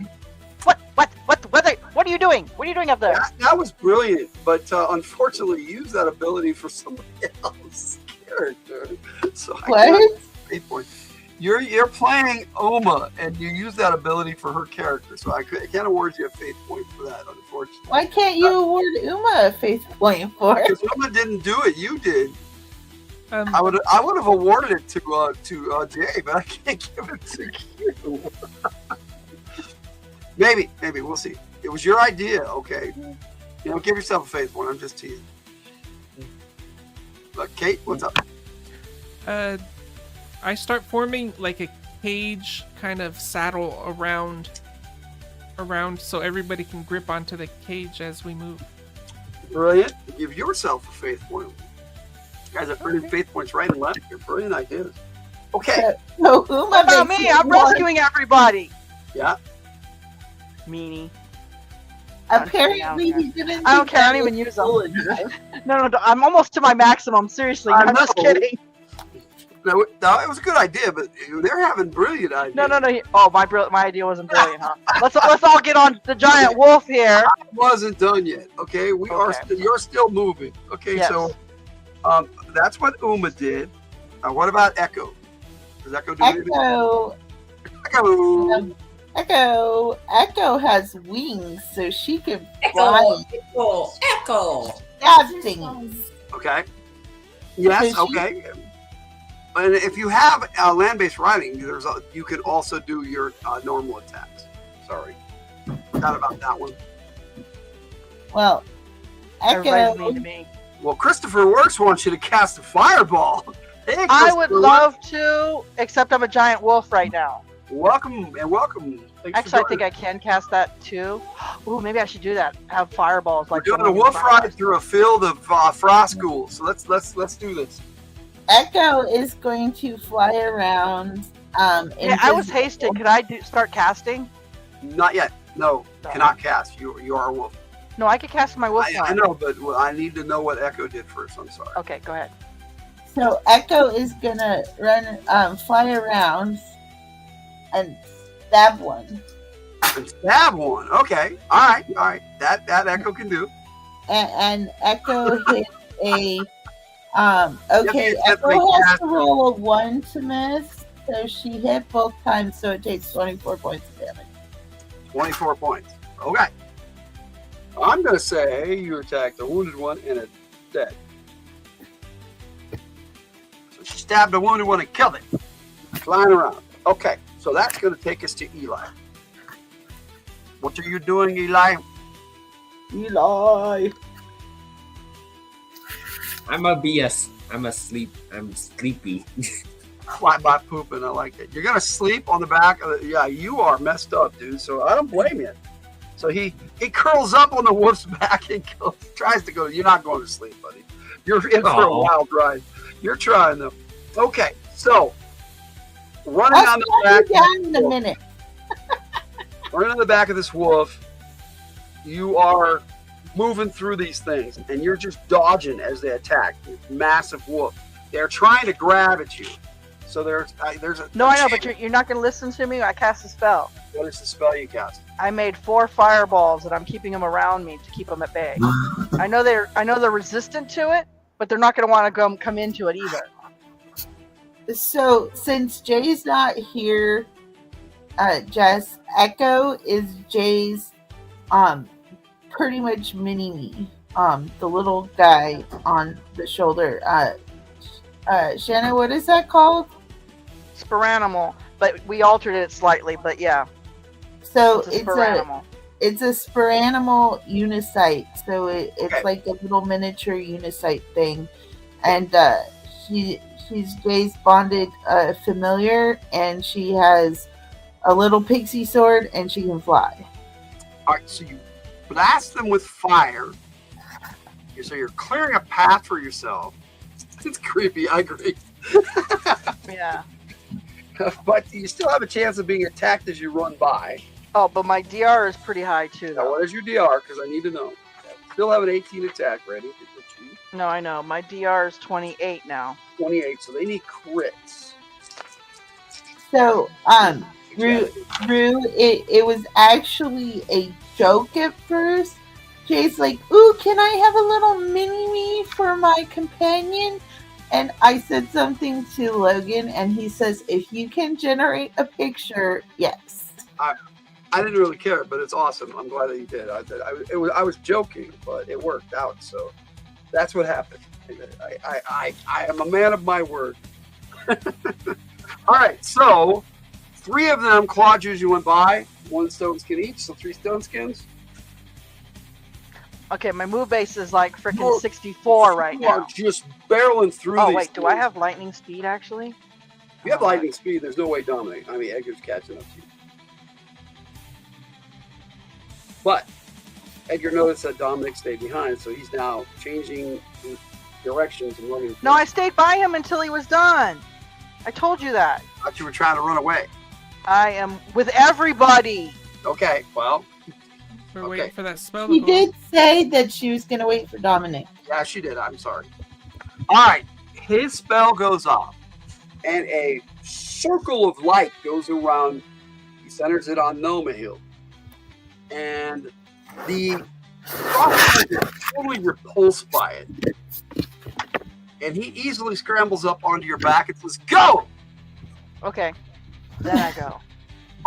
What are you doing? What are you doing up there? That was brilliant, but unfortunately, you used that ability for somebody else's character. So I what? can't pay for it. You're playing Uma, and you use that ability for her character, so I can't award you a faith point for that, unfortunately. Why can't you award Uma a faith point for it? Because Uma didn't do it, you did. Um, I would have awarded it to Jay, but I can't give it to you. maybe we'll see. It was your idea, okay? Give yourself a faith point. I'm just teasing. Kate, what's up? I start forming like a cage kind of saddle around so everybody can grip onto the cage as we move. Brilliant. Give yourself a faith point. You guys are earning faith points right and left. You're brilliant ideas. Okay. So Uma What about makes me? it I'm one. rescuing everybody. Yeah. Meanie. Apparently, he didn't. I don't care. I don't even use them. No. I'm almost to my maximum. Seriously, I I'm just know. kidding. No, it was a good idea, but they're having brilliant ideas. No. Oh, my idea wasn't brilliant, huh? Let's all get on the giant wolf here. I wasn't done yet. Okay, you're still moving. Okay, Yes. so that's what Uma did. What about Echo? Does Echo do anything? Echo. Echo has wings, so she can fly. Echo. Stab things. Okay. Yes. So she- Okay. And if you have land-based riding, you can also do your normal attacks. Sorry, not about that one. Well, Everybody's mean Echo. to me. Well, Christopher Works wants you to cast a fireball. Hey, I would Christopher love to, except I'm a giant wolf right now. Welcome and welcome. Thanks Actually, I for think joining. I can cast that too. Ooh, maybe I should do that. Have fireballs We're like doing a someone wolf can ride fire. through a field of frost ghouls. So let's do this. Echo is going to fly around. Yeah, I was hasted. Could I start casting? Not yet. No, No. cannot cast. You are a wolf. No, I could cast my wolf I line. know, but I need to know what Echo did first. I'm sorry. Okay, go ahead. So Echo is gonna fly around and stab one, And stab one. Okay. All right. That Echo can do. and Echo hits a Okay, You have to Echo has cast- to roll a 1 to miss, so she hit both times, so it takes 24 points of damage. 24 points. Okay. I'm going to say you attacked a wounded one and it's dead. So she stabbed a wounded one and killed it. Flying around. Okay, so that's going to take us to Eli. What are you doing, Eli? Eli. I'm sleepy. Fly by pooping. I like it. You're going to sleep on the back of the. Yeah, you are messed up, dude. So I don't blame you. So he curls up on the wolf's back and tries to go. You're not going to sleep, buddy. You're in for a wild ride. You're trying, though. Okay, so running on the back. Down in a minute. Running on the back of this wolf, you are moving through these things, and you're just dodging as they attack. This massive wolf. They're trying to grab at you. So there's a. No, I know, but you're not going to listen to me. I cast a spell. What is the spell you cast? I made 4 fireballs, and I'm keeping them around me to keep them at bay. I know they're resistant to it, but they're not going to want to come into it either. So since Jay's not here, Jess, Echo is Jay's pretty much mini me. The little guy on the shoulder. Shanna, what is that called? Sporanimal, but we altered it slightly, but yeah. So it's a sporanimal. It's a sporanimal unisite. So it's Okay. like a little miniature unisite thing. And she's Jay's bonded familiar, and she has a little pixie sword, and she can fly. All right, so you blast them with fire. So you're clearing a path for yourself. It's creepy, I agree. Yeah. But you still have a chance of being attacked as you run by. Oh, but my DR is pretty high too, Now, though. what is your DR? Because I need to know. Still have an 18 attack ready. No, I know. My DR is 28 now. 28, so they need crits. So, Rue, it was actually a joke at first. Jay's like, ooh, can I have a little mini-me for my companion? And I said something to Logan, and he says, if you can generate a picture, yes. I didn't really care, but it's awesome. I'm glad that you did. I was joking, but it worked out. So that's what happened. I am a man of my word. All right, so 3 of them clawed you as you went by. 1 stone skin each, so 3 stone skins. Okay, my move base is like freaking 64 right You are now. just barreling through Oh these wait, do I things. have lightning speed actually? If you have lightning speed, there's no way Dominic. I mean, Edgar's catching up to you. But Edgar noticed that Dominic stayed behind, so he's now changing directions and running. No, I stayed by him until he was done. I told you that. I thought you were trying to run away. I am with everybody. Okay, well, We're waiting for that spell to He go. did say that she was going to wait for Dominic. yeah, she did. I'm sorry. All right, his spell goes off, and a circle of light goes around. He centers it on Noma Hill, and the crossbow is totally repulsed by it. And he easily scrambles up onto your back and says, "Go!" Okay, then I go.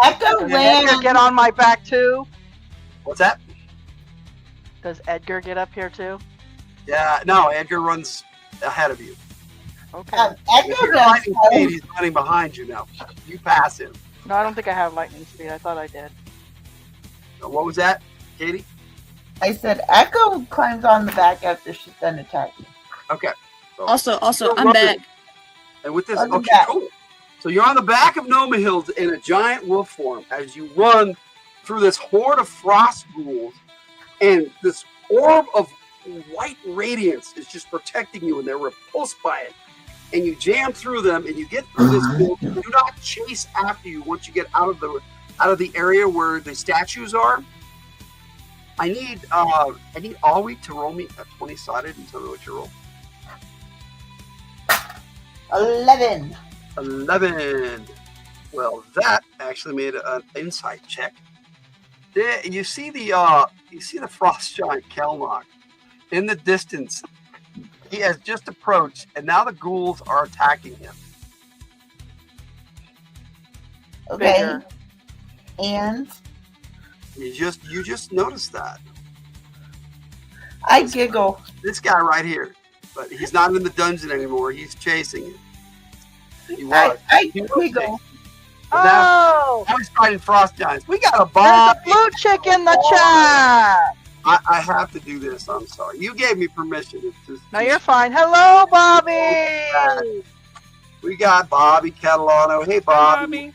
Echo Does Edgar ran. get on my back too? What's that? Does Edgar get up here too? Yeah, no, Edgar runs ahead of you. Okay. If Echo you're does. lightning speed, he's running behind you now. You pass him. No, I don't think I have lightning speed. I thought I did. What was that, Katie? I said Echo climbs on the back after she's done attacking. Okay. So Also, you're I'm running. back. And with this, On the okay, back. cool. So you're on the back of Noma Hills in a giant wolf form as you run through this horde of frost ghouls, and this orb of white radiance is just protecting you, and they're repulsed by it. And you jam through them, and you get through this wolf. Do not chase after you once you get out of the area where the statues are. I need Alwi to roll me a 20-sided and tell me what you roll. 11. 11. Well, that actually made an insight check. You see the frost giant Kelnock in the distance. He has just approached, and now the ghouls are attacking him. Okay. Bigger. And You just noticed that. I giggle. This guy right here, but he's not in the dungeon anymore. He's chasing it. He I was. He was giggle. chasing. But now he's fighting frost giants. We got a bomb. There's a blue chick in the chat. I have to do this. I'm sorry. You gave me permission. No, you're fine. Hello, Bobby. We got Bobby Catalano. Hey, Bobby.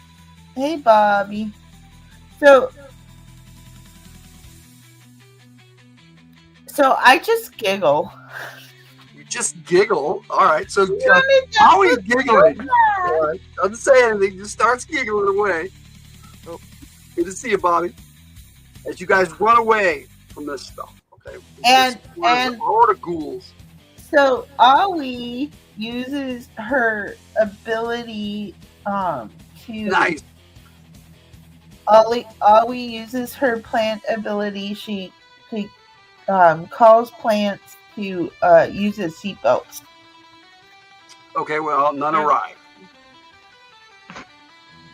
Hey, Bobby. So I just giggle. You just giggle. All right. So how are you giggling? All right. Doesn't say anything. Just starts giggling away. Oh, good to see you, Bobby. As you guys run away from this stuff. Okay. And all the ghouls. So Aoi uses her ability to Nice. Aoi uses her plant ability. She calls plants to use as seatbelts. Okay, well, none arrived.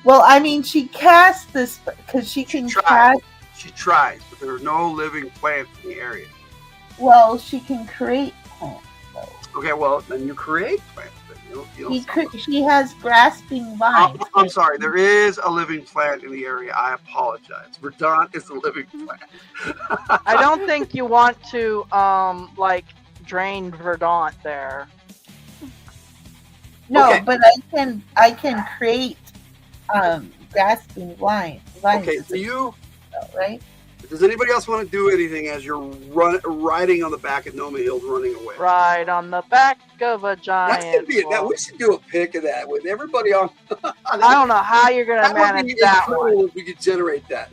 Well, I mean, she casts this because she can cast. She tries, but there are no living plants in the area. Well, she can create plants. Okay, well, then you create plants. She has grasping vines. I'm sorry, there is a living plant in the area. I apologize. Verdant is a living plant. I don't think you want to drain Verdant there. No, Okay. but I can create grasping vines. Okay, so you right? Does anybody else want to do anything as you're riding on the back of Noma Hills, running away? Ride on the back of a giant. That's gonna be that. We should do a pic of that with everybody on. I don't know how you're gonna manage that one. If we could generate that.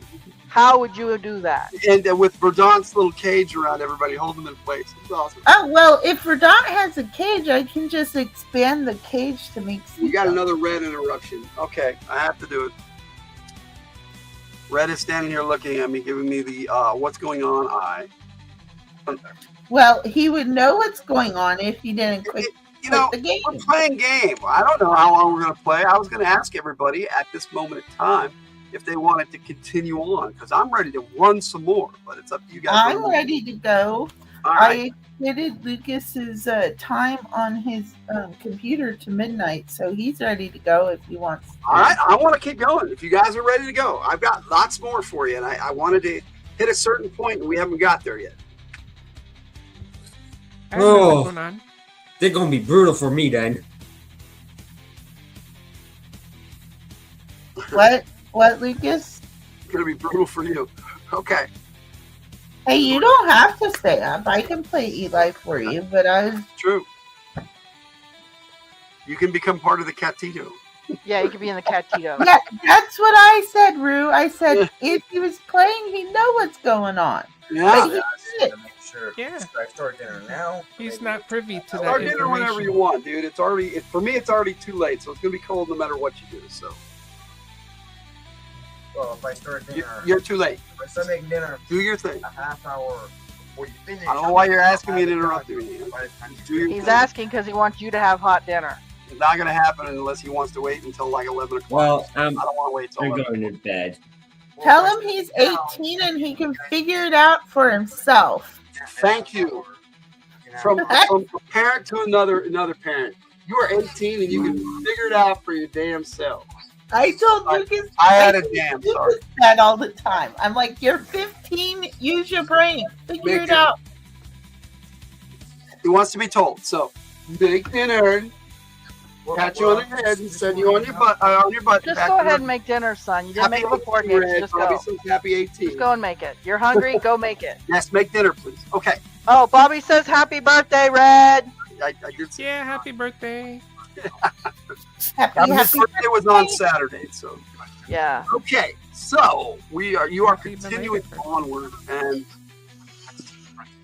How would you do that? And with Verdant's little cage around everybody, holding them in place. It's awesome. Oh well, if Verdant has a cage, I can just expand the cage to make. We got another red interruption. Okay, I have to do it. Red is standing here looking at me, giving me the what's going on eye. Well, he would know what's going on if he didn't quit. The game. We're playing game. I don't know how long we're going to play. I was going to ask everybody at this moment in time if they wanted to continue on, because I'm ready to run some more, but it's up to you guys. I'm ready to go. All right. I fitted Lucas's time on his computer to midnight, so he's ready to go if he wants. All right, I want to keep going. If you guys are ready to go, I've got lots more for you, and I wanted to hit a certain point, and we haven't got there yet. Oh, they're gonna be brutal for me then. What, Lucas? It's gonna be brutal for you. Okay. Hey, you don't have to stay up. I can play Eli for you, but True. You can become part of the Catito. Yeah, you could be in the Catito. Yeah, that's what I said, Rue. I said if he was playing, he'd know what's going on. Yeah. But he didn't. Yeah. Should I start dinner now? He's not privy to that Start dinner information. whenever you want, dude. It's already for me. It's already too late, so it's gonna be cold no matter what you do. So Well, if I start dinner, you're too late. if I make dinner Do your thing. a half hour before you finish, I don't know why you're asking me to interrupt you. Do your He's thing. asking because he wants you to have hot dinner. It's not gonna happen unless he wants to wait until like 11 o'clock. Well, I don't want to wait till I'm 11. going to bed. Tell him he's 18 and he can figure it out for himself. Thank you. From a parent to another parent. You are 18 and you can figure it out for your damn self. I told Lucas. I had a damn Lucas sorry. that all the time. I'm like, you're 15. Use your brain. Figure it out. He wants to be told. So make dinner. Pat you on your head and send you on your butt. Just go ahead and make dinner, son. You didn't make it before kids. Just go. Bobby says happy 18. Just go and make it. You're hungry? Go make it. Yes, make dinner, please. Okay. Oh, Bobby says happy birthday, Red. I did see. Yeah, happy birthday. His birthday was on Saturday, so. Yeah. Okay, so you are Happy continuing belated onward, and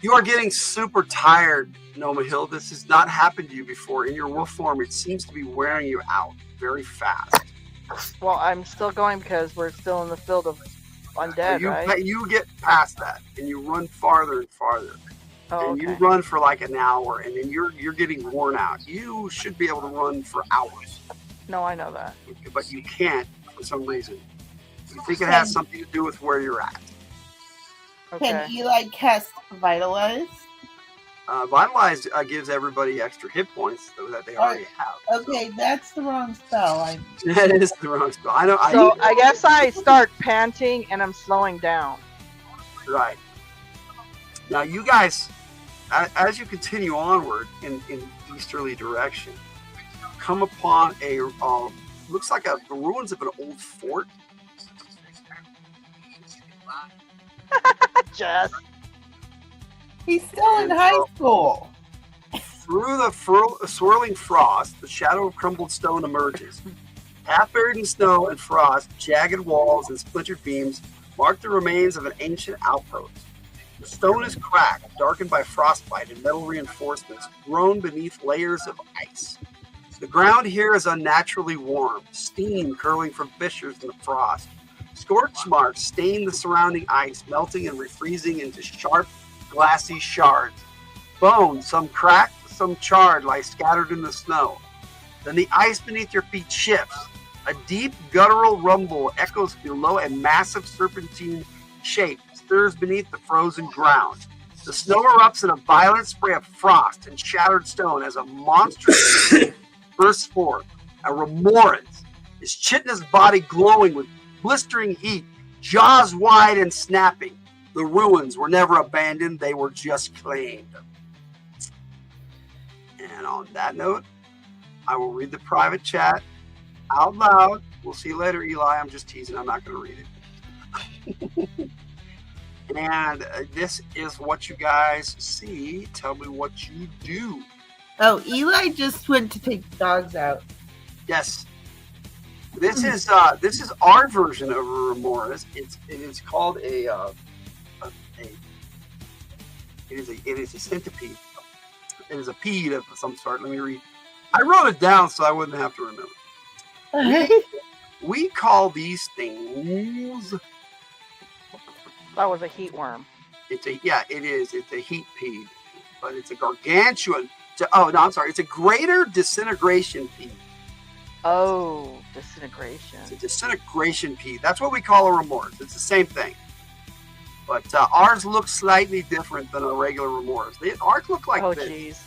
you are getting super tired, Noma Hill. This has not happened to you before. In your wolf form, it seems to be wearing you out very fast. Well, I'm still going because we're still in the field of undead, right? You get past that, and you run farther and farther. Oh, and you okay. run for like an hour, and then you're getting worn out. You should be able to run for hours, No, I know that. but you can't for some reason. You think it has something to do with where you're at. Can Okay. Eli cast Vitalize? Vitalize gives everybody extra hit points that they already have. Okay, that's the wrong spell. That is the wrong spell. I know. So I guess I start panting and I'm slowing down. Right. Now, you guys, as you continue onward in easterly direction, come upon a looks like the ruins of an old fort. Just He's still in high school. Through the swirling frost, the shadow of crumbled stone emerges. Half buried in snow and frost, jagged walls and splintered beams mark the remains of an ancient outpost. The stone is cracked, darkened by frostbite and metal reinforcements grown beneath layers of ice. The ground here is unnaturally warm, steam curling from fissures in the frost. Scorch marks stain the surrounding ice, melting and refreezing into sharp, glassy shards. Bones, some cracked, some charred, lie scattered in the snow. Then the ice beneath your feet shifts. A deep guttural rumble echoes below a massive serpentine shape stirs beneath the frozen ground. The snow erupts in a violent spray of frost and shattered stone as a monstrous bursts forth. A Remorhans, his chitinous body glowing with blistering heat, jaws wide and snapping. The ruins were never abandoned, they were just claimed. And on that note, I will read the private chat out loud. We'll see you later, Eli. I'm just teasing. I'm not going to read it. And this is what you guys see. Tell me what you do. Oh, Eli just went to take the dogs out. Yes. This is our version of a remorse. It is called it is a centipede. It is a pede of some sort. Let me read. I wrote it down so I wouldn't have to remember. We call these things. that was a heat worm. It is. It's a heat pede, but it's a gargantuan. It's a greater disintegration pede. Oh, disintegration. It's a disintegration pede. That's what we call a remorse. It's the same thing. But ours look slightly different than a regular remorse. Ours look like Oh, this. jeez.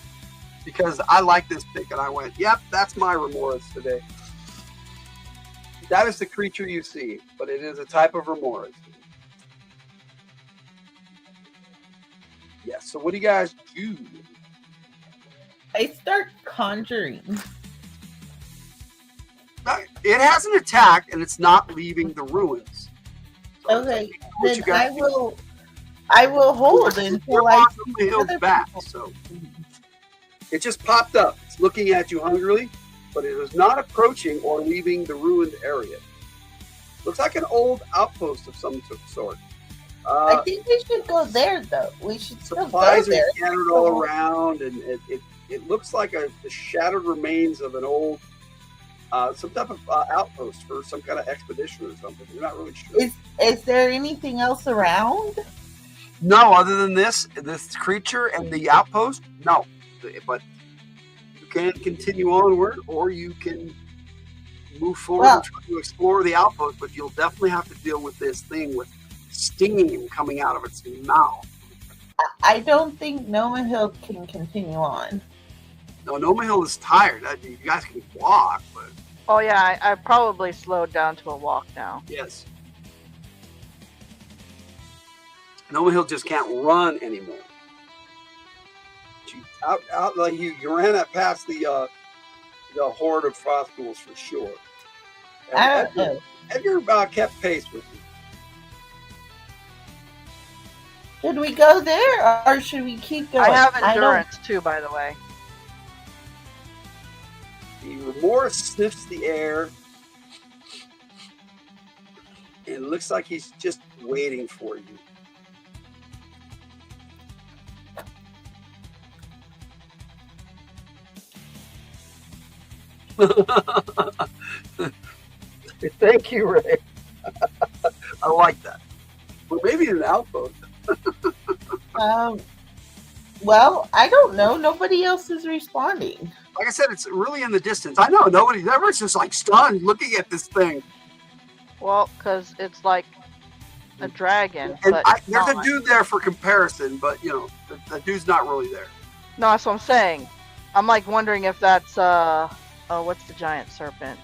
Because I like this pick and I went, yep, that's my remorse today. That is the creature you see, but it is a type of remorse. Yes, so what do you guys do? I start conjuring. It has an attack and it's not leaving the ruins. So Okay, what then you guys I will hold until I on the hill's back. So it just popped up. It's looking at you hungrily, but it is not approaching or leaving the ruined area. Looks like an old outpost of some sort. I think we should go there, though. We should still go Supplies are there. scattered all around, and it looks like the shattered remains of an old some type of outpost for some kind of expedition or something. You're not really sure. Is there anything else around? No, other than this creature and the outpost, no. But you can continue onward, or you can move forward and try to explore the outpost. But you'll definitely have to deal with this thing with steam coming out of its mouth. I don't think Noma Hill can continue on. No, Noma Hill is tired. You guys can walk, but Oh, yeah, I probably slowed down to a walk now. yes. Noma Hill just can't run anymore. Out like you ran past the horde of frost ghouls for sure. I don't know. Edgar kept pace with you. Should we go there, or should we keep going? I have don't- endurance too, by the way. The remorse sniffs the air. And it looks like he's just waiting for you. Thank you, Ray. I like that. Well, maybe an outpost. Well, I don't know. Nobody else is responding. Like I said, it's really in the distance. I know nobody. Everyone's just like stunned looking at this thing. Well, because it's like a dragon. And but there's not. a dude there for comparison, but you know, the dude's not really there. No, that's what I'm saying. I'm like wondering if that's what's the giant serpent?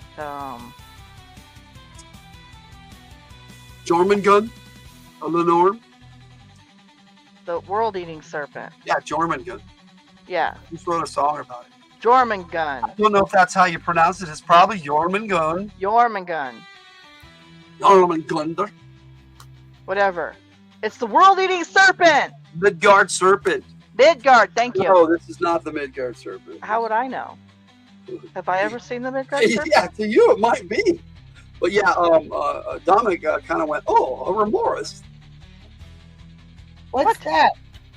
Jormungand, a Lenore. The world-eating serpent. Yeah, Jormungand. Yeah, He wrote a song about it. Jormungand. I don't know if that's how you pronounce it. It's probably Jormungand. Jormungand. Jormungand. Whatever. It's the world-eating serpent. Midgard serpent. Midgard. Thank you. No, this is not the Midgard serpent. How would I know? Have I ever seen the Midgard serpent? Yeah, to you it might be. But yeah, Dominic kind of went, oh, a remorse. What's that?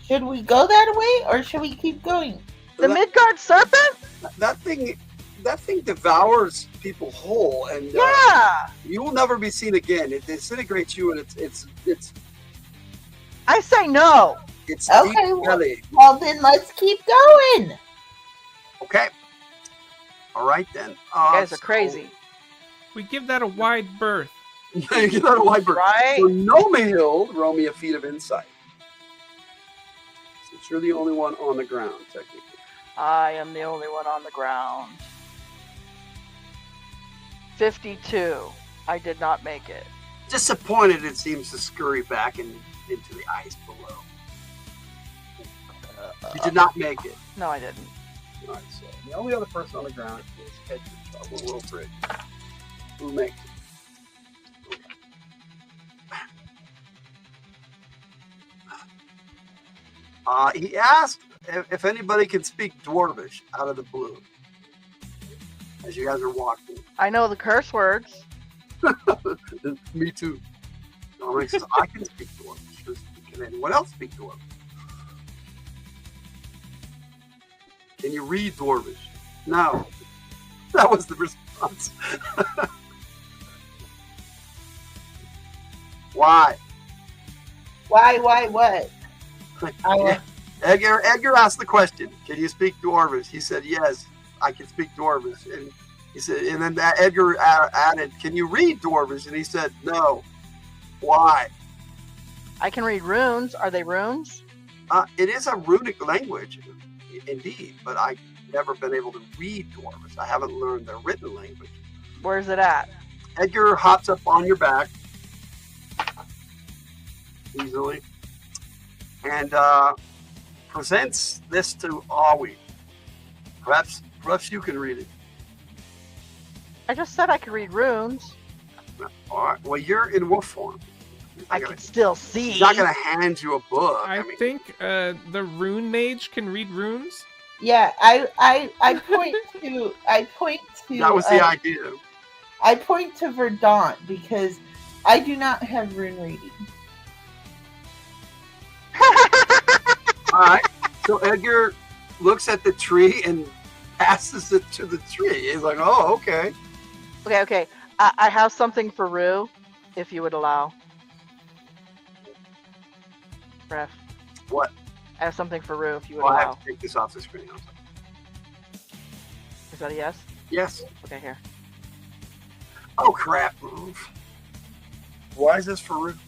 Should we go that way or should we keep going? The Midgard serpent? That thing devours people whole, and Yeah. you will never be seen again. It disintegrates you, and it's I say no. Okay, deep belly. Well, then let's keep going. Okay. All right then. You guys are crazy. We give that a wide berth. You get out of white bird. Right? So Nome Hill, roll me a feat of insight. Since you're the only one on the ground, technically. I am the only one on the ground. 52. I did not make it. Disappointed, it seems to scurry back into the ice below. You did not make it. No, I didn't. All right, so the only other person on the ground is Edgar. We'll roll for it. Who makes it? He asked if anybody can speak Dwarvish out of the blue. As you guys are walking. I know the curse words. Me too. Dominic says, I can speak Dwarvish. Can anyone else speak Dwarvish? Can you read Dwarvish? No. That was the response. Why? Why, what? Edgar asked the question, can you speak Dwarvish? He said, yes, I can speak Dwarvish. And he said, and then Edgar added, can you read Dwarvish? And he said, no. Why? I can read runes. Are they runes? It is a runic language, indeed, but I've never been able to read Dwarvish. I haven't learned the written language. Where's it at? Edgar hops up on your back easily and presents this to Awi. Perhaps you can read it. I just said I could read runes. All right. Well, you're in wolf form. I can still see. He's not going to hand you a book. I think the rune mage can read runes. Yeah, I point to That was the idea. I point to Verdant because I do not have rune reading. All right. So Edgar looks at the tree and passes it to the tree. He's like, oh, okay. Okay. I have something for Rue, if you would allow. Ref. What? I have something for Rue, if you would Well, I allow. have to take this off the screen. Is that a yes? Yes. Okay, here. Oh, crap. Move. Why is this for Ruth?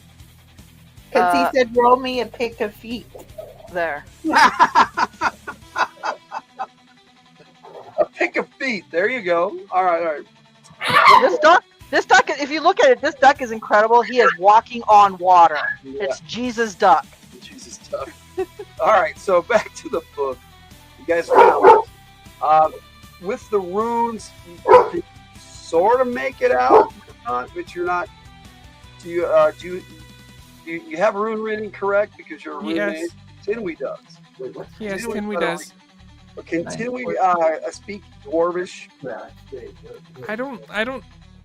Because he said, roll me a pick of feet. There. A pick of feet. There you go. All right. This duck, if you look at it, this duck is incredible. He is walking on water. Yeah. It's Jesus duck. Jesus duck. All right, so back to the book. You guys found with the runes, you can sort of make it out, but you're not. Do you have rune reading correct because you're a rune mage? Tinwy does. Yes, Tinwy does. Can Tinwy speak Dwarvish? I don't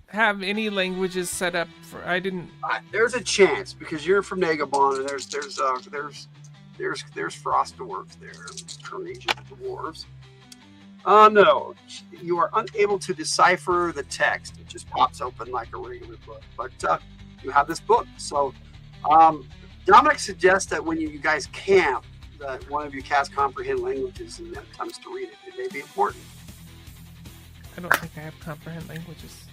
have any languages set up for. I didn't. There's a chance because you're from Nagabon, and there's frost dwarves there, Karnage dwarves. No, you are unable to decipher the text. It just pops open like a regular book. But you have this book, so Dominic suggests that when you guys camp, that one of you cast comprehend languages and then attempts to read it. It may be important. I don't think I have comprehend languages.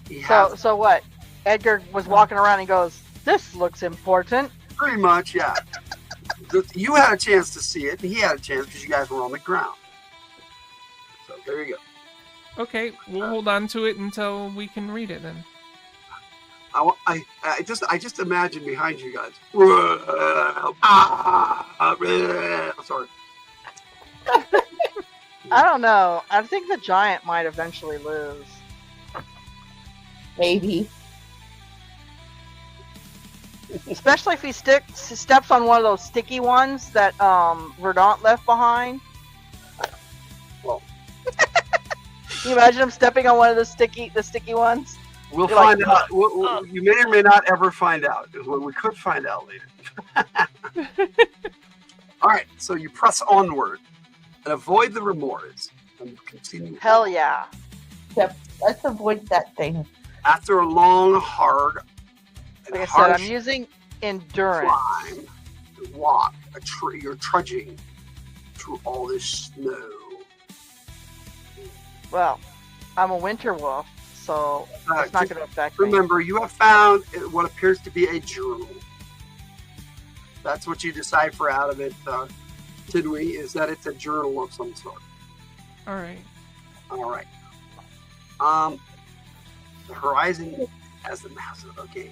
So what? Edgar was walking around and goes, "This looks important." Pretty much, yeah. You had a chance to see it, and he had a chance because you guys were on the ground. So there you go. Okay, we'll hold on to it until we can read it then. I just imagine behind you guys. Sorry. I don't know. I think the giant might eventually lose. Maybe. Especially if he steps on one of those sticky ones that Verdant left behind. Well, can you imagine him stepping on one of the sticky ones? We'll You're find like, out. You may or may not ever find out. We could find out later. All right, so you press onward and avoid the remorse and continue. Hell yeah! Yep. Let's avoid that thing. After a long, hard, and Like I said, harsh I'm using endurance. climb, you walk you're trudging through all this snow. Well, I'm a winter wolf, so it's not just going to affect me. Remember, you have found what appears to be a journal. That's what you decipher out of it, Tidwee, is that it's a journal of some sort. All right. All right. The horizon has the massive. Okay.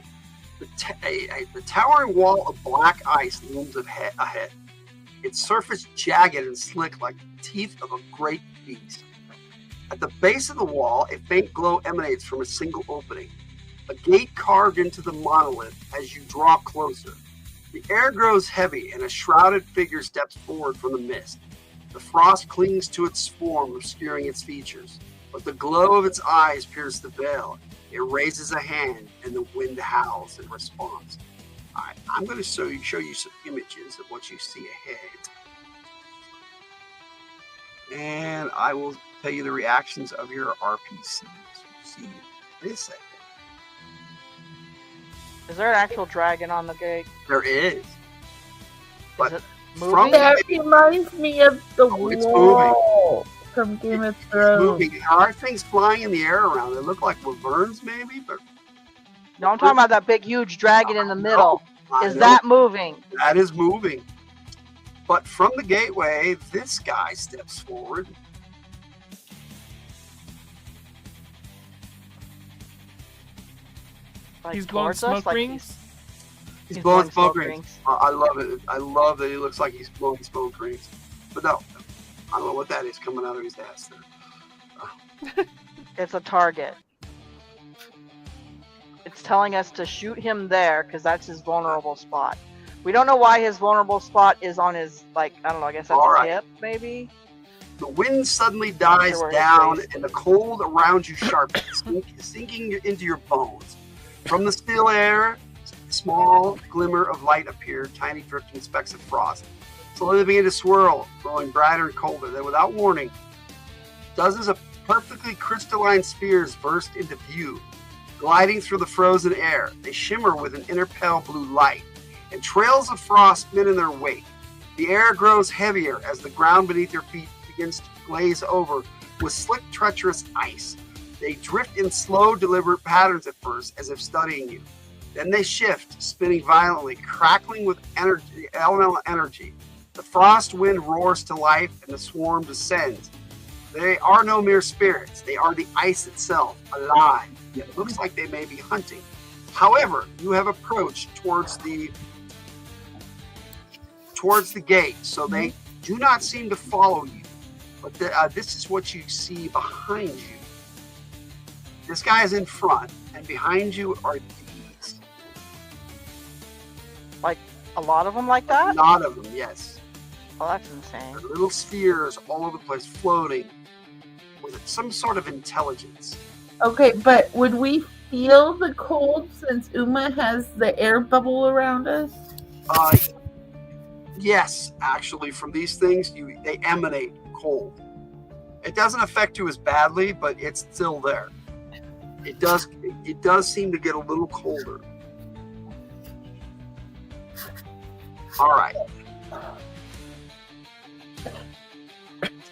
The towering wall of black ice looms ahead. Its surface jagged and slick like the teeth of a great beast. At the base of the wall, a faint glow emanates from a single opening. A gate carved into the monolith as you draw closer. The air grows heavy and a shrouded figure steps forward from the mist. The frost clings to its form, obscuring its features, but the glow of its eyes pierces the veil. It raises a hand and the wind howls in response. All right, I'm going to show you some images of what you see ahead. And I will tell you the reactions of your RPCs. See this. Is there an actual dragon on the gate? There is. But it from moving? That reminds me of the it's wall from Game of Thrones. moving. There are things flying in the air around. They look like wyverns, maybe, but No, I'm talking about that big, huge dragon in the middle. I Is know that moving? that is moving. But from the gateway, this guy steps forward. Like, He's blowing towards us? smoke Like rings. He's blowing smoke rings. I love it. I love that he looks like he's blowing smoke rings. But no, I don't know what that is coming out of his ass there. It's a target. It's telling us to shoot him there because that's his vulnerable spot. We don't know why his vulnerable spot is on his, like, I don't know, I guess that's All his right. hip, maybe? The wind suddenly dies where his down, face- and the cold around you sharpens, sinking into your bones. From the still air, a small glimmer of light appeared, tiny drifting specks of frost. Slowly began to swirl, growing brighter and colder. Then, without warning, dozens of perfectly crystalline spheres burst into view, gliding through the frozen air. They shimmer with an inner pale blue light, and trails of frost spin in their wake. The air grows heavier as the ground beneath your feet begins to glaze over with slick, treacherous ice. They drift in slow, deliberate patterns at first, as if studying you. Then they shift, spinning violently, crackling with energy, elemental energy. The frost wind roars to life, and the swarm descends. They are no mere spirits. They are the ice itself, alive. It looks like they may be hunting. However, you have approached towards the gate, so they do not seem to follow you. But this is what you see behind you. This guy is in front, and behind you are these. Like, a lot of them like A that? lot of them, yes. Oh, that's insane. They're little spheres all over the place, floating with some sort of intelligence. Okay, but would we feel the cold since Uma has the air bubble around us? Yes, actually, from these things, they emanate cold. It doesn't affect you as badly, but it's still there. It does seem to get a little colder. All right.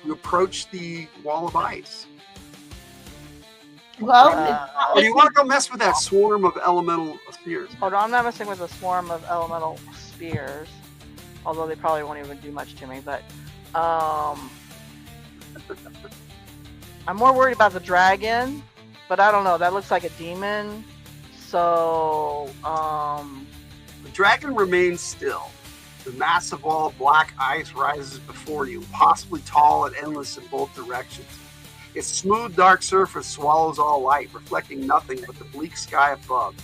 You approach the wall of ice. Well, Or do you want to go mess with that swarm of elemental spheres? Oh no, I'm not messing with a swarm of elemental spears. Although they probably won't even do much to me, but I'm more worried about the dragon, but I don't know, that looks like a demon. So The dragon remains still. The massive wall of black ice rises before you, possibly tall and endless in both directions. Its smooth, dark surface swallows all light, reflecting nothing but the bleak sky above.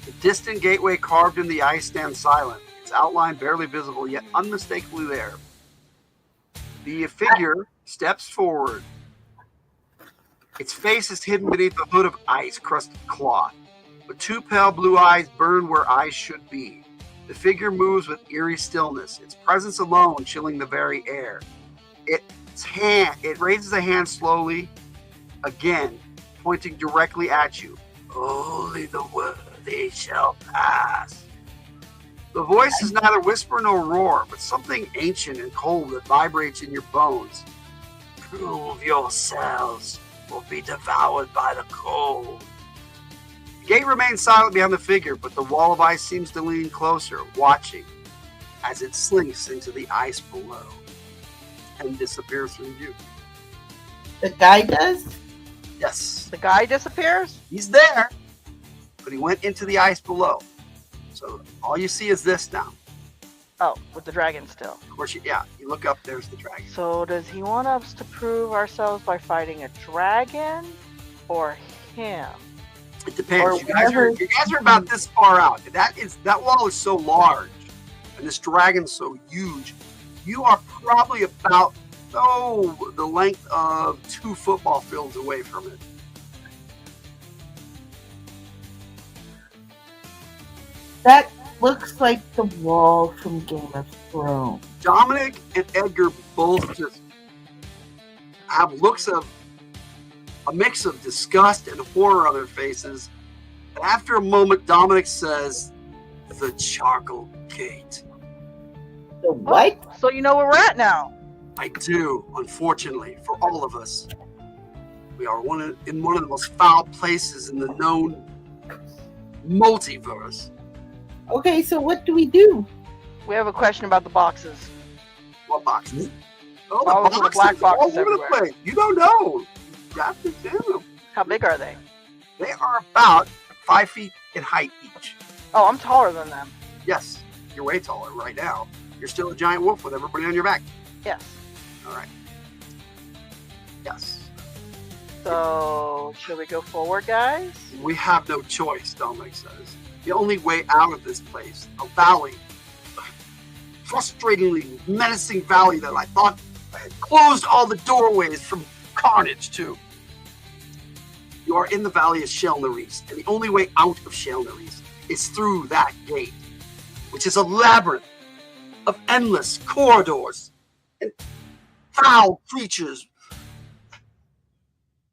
The distant gateway carved in the ice stands silent, its outline barely visible, yet unmistakably there. The figure steps forward. Its face is hidden beneath a hood of ice-crusted cloth, but two pale blue eyes burn where eyes should be. The figure moves with eerie stillness, its presence alone chilling the very air. It raises a hand slowly, again, pointing directly at you. Only the worthy shall pass. The voice is neither whisper nor roar, but something ancient and cold that vibrates in your bones. Prove yourselves, or be devoured by the cold. The gate remains silent behind the figure, but the wall of ice seems to lean closer, watching as it slinks into the ice below and disappears from view. the guy does. Yes, the guy disappears? he's there, but he went into the ice below. So all you see is this now. Oh, with the dragon still. Of course, you look up, there's the dragon. So does he want us to prove ourselves by fighting a dragon or him? It depends. You guys are about this far out. That wall is so large, and this dragon's so huge. You are probably about the length of 2 football fields away from it. That looks like the wall from Game of Thrones. Dominic and Edgar both just have looks of a mix of disgust and horror on their faces. And after a moment, Dominic says, "The charcoal gate." The what? So you know where we're at now. I do, unfortunately, for all of us. We are in one of the most foul places in the known multiverse. Okay, so what do we do? We have a question about the boxes. What boxes? Oh, All of the black boxes all over the everywhere. place. You don't know. You have to examine them. How big are they? They are about 5 feet in height each. Oh, I'm taller than them. Yes, you're way taller right now. You're still a giant wolf with everybody on your back. Yes. All right. Yes. So should we go forward, guys? We have no choice, Dominic says. The only way out of this place, a valley, frustratingly menacing valley that I thought I had closed all the doorways from Karnage to. You are in the valley of Shelnareese, and the only way out of Shelnareese is through that gate, which is a labyrinth of endless corridors and foul creatures.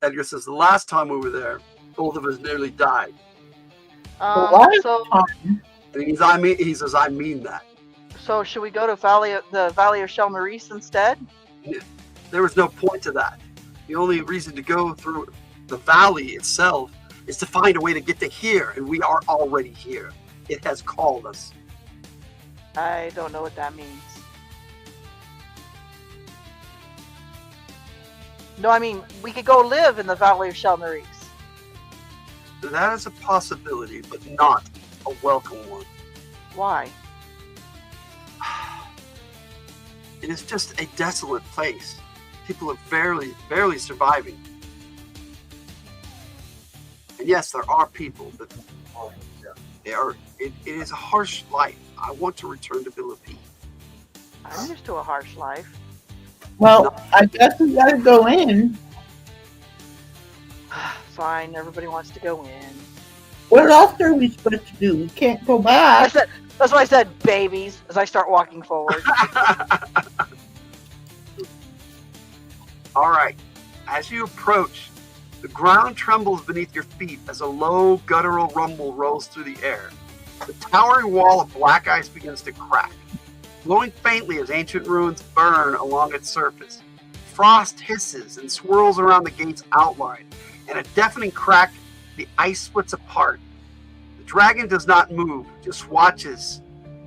Edgar says, the last time we were there, both of us nearly died. So And he says, I mean that. So should we go to the Valley of Shelnareese instead? There was no point to that. The only reason to go through the valley itself is to find a way to get to here, and we are already here. It has called us. I don't know what that means. No, I mean, we could go live in the Valley of Shelnareese. That is a possibility, but not a welcome one. Why? It is just a desolate place. People are barely surviving. And yes, there are people, but it is a harsh life. I want to return to Philippines. I'm used to a harsh life. Well, I guess we gotta go in. Fine, everybody wants to go in. What else are we supposed to do? We can't go back. That's why I said babies as I start walking forward. All right. As you approach, the ground trembles beneath your feet as a low guttural rumble rolls through the air. The towering wall of black ice begins to crack, glowing faintly as ancient ruins burn along its surface. Frost hisses and swirls around the gate's outline. And a deafening crack, the ice splits apart. The dragon does not move, just watches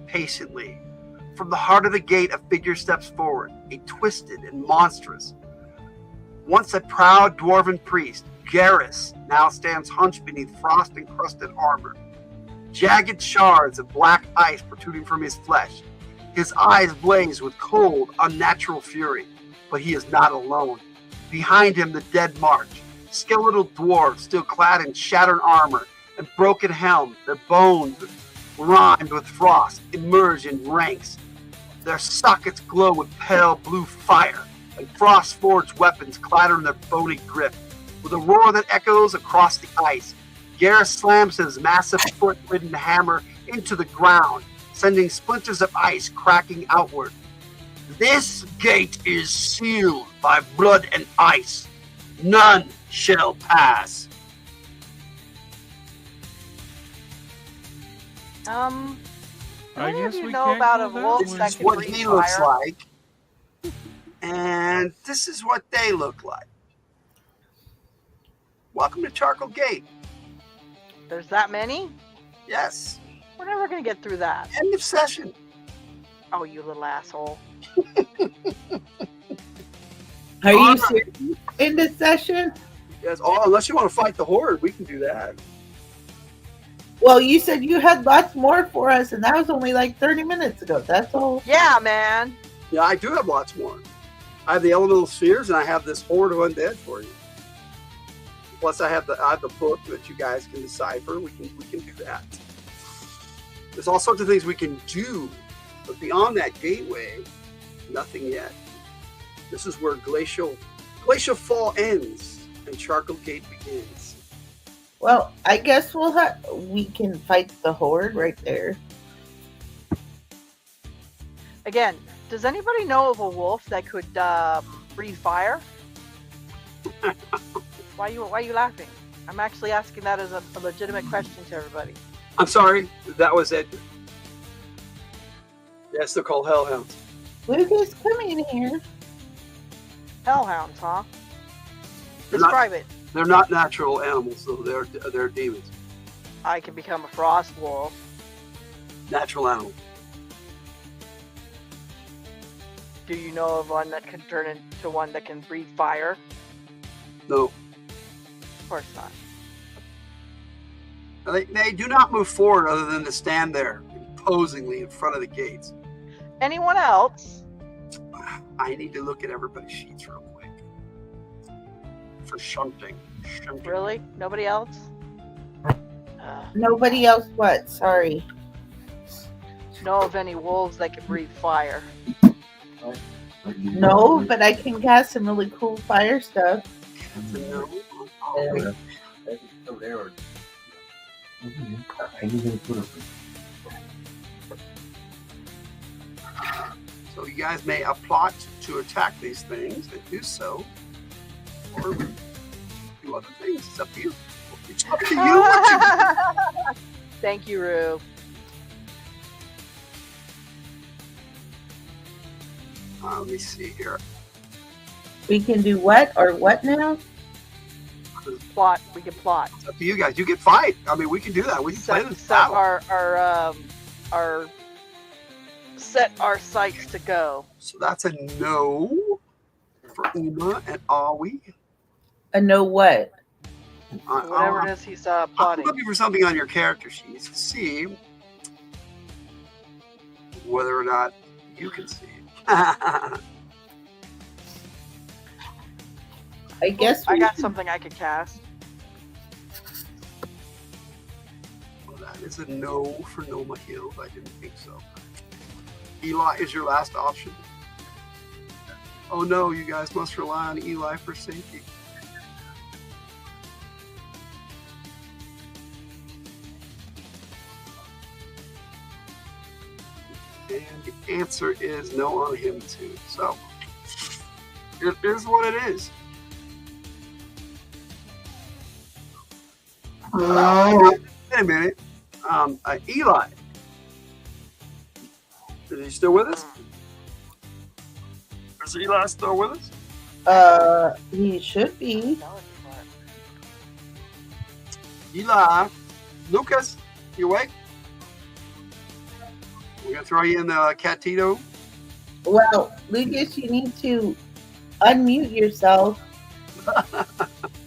patiently. From the heart of the gate, a figure steps forward, a twisted and monstrous. Once a proud dwarven priest, Garrus now stands hunched beneath frost-encrusted armor. Jagged shards of black ice protruding from his flesh. His eyes blaze with cold, unnatural fury. But he is not alone. Behind him, the dead march. Skeletal dwarves still clad in shattered armor and broken helms, their bones rimed with frost, emerge in ranks. Their sockets glow with pale blue fire, and frost-forged weapons clatter in their bony grip. With a roar that echoes across the ice, Garrus slams his massive foot-ridden hammer into the ground, sending splinters of ice cracking outward. This gate is sealed by blood and ice. None shall pass. I Any of guess you we know can't about go a that wolf way. that This is can what breathe he looks fire? like. And this is what they look like. Welcome to Charcoal Gate. There's that many? Yes. We're never gonna get through that. End of session. Oh, you little asshole. Are you Alright. serious? In this session? Yes. Oh, unless you want to fight the horde, we can do that. Well, you said you had lots more for us, and that was only like 30 minutes ago. That's all. Yeah, man. Yeah, I do have lots more. I have the elemental spheres, and I have this horde of undead for you. Plus, I have the book that you guys can decipher. We can do that. There's all sorts of things we can do, but beyond that gateway, nothing yet. This is where Glacial Fall ends and Charcoal Gate begins. Well, I guess we can fight the horde right there. Again, does anybody know of a wolf that could breathe fire? Why are you laughing? I'm actually asking that as a legitimate question to everybody. I'm sorry, that was it. Yes, they're called hellhounds. Lucas, come in here. Hellhounds, huh? They're not- Describe it. They're not natural animals, though. They're demons. I can become a frost wolf. Natural animals. Do you know of one that can turn into one that can breathe fire? No. Of course not. They do not move forward other than to stand there imposingly in front of the gates. Anyone else? I need to look at everybody's sheets real quick. For shunting. Really? Nobody else? Nobody else what? Sorry. Know of any wolves that can breathe fire? No, but I can cast some really cool fire stuff. No. So you guys may plot to attack these things and do so, or do other things. It's up to you. It's up to you what you do. Thank you, Rue. Let me see here. We can do what or what now? Plot. We can plot. It's up to you guys. You can fight. I mean, we can do that. We can play this Set battle. our set our sights to go. So that's a no for Uma and Awi. A no what? Whatever it is he's I'm plotting. looking for something on your character sheets to see whether or not you can see. I guess I we got can- something I could cast. Well, that is a no for Noma Hills. I didn't think so. Eli is your last option. Oh no, you guys must rely on Eli for safety. And the answer is no on him too. So it is what it is. Wait a minute. Eli. Is he still with us? Is Eli still with us? He should be. Eli, Lucas, you awake? We're gonna throw you in the Catito. Well, Lucas, you need to unmute yourself.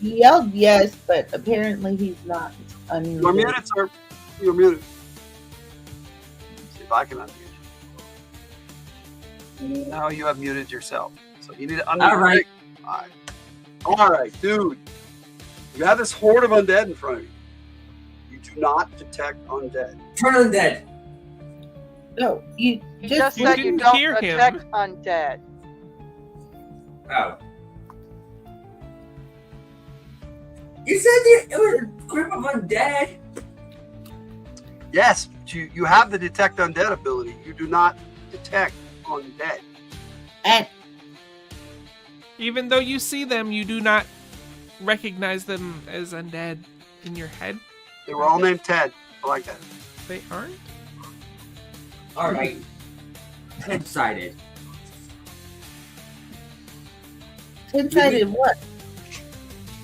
He yelled yes, but apparently he's not unmuted. You're muted, sir. You're muted. See if I can unmute you. Now you have muted yourself. So you need to unmute. All right. All right, dude. You have this horde of undead in front of you. You do not detect undead. Turn undead. No, you You just just You said you didn't don't hear him. detect undead. Oh. You said it was a group of undead. Yes, but you have the detect undead ability. You do not detect undead. and Even though you see them, you do not recognize them as undead in your head. They were all named Ted. I like that. They aren't. All right. Ten-sided. decided what?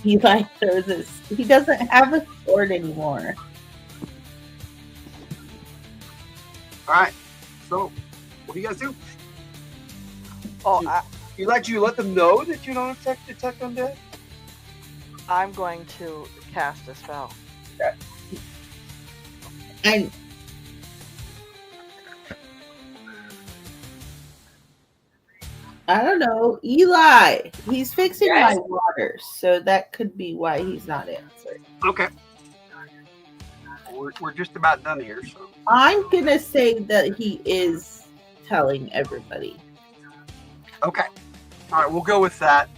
He like throws his. He doesn't have a sword anymore. All right. So, what do you guys do? Oh, You let them know that you don't detect undead? I'm going to cast a spell. And I don't know, Eli. He's fixing Yes? my water, so that could be why he's not answering. Okay. We're just about done here. So I'm gonna say that he is telling everybody. okay. All right, we'll go with that.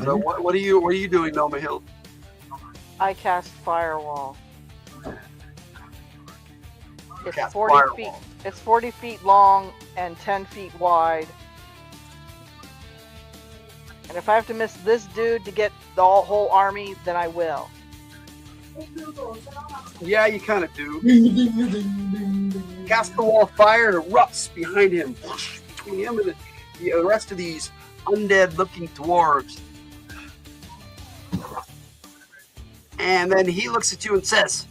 So what are you doing, Noma Hill? I cast Firewall. It's Cast 40 Firewall. feet. It's 40 feet long and 10 feet wide. And if I have to miss this dude to get the whole army, then I will. Yeah, you kind of do. Cast the wall of fire and erupts behind him, between him and the rest of these undead-looking dwarves. And then he looks at you and says,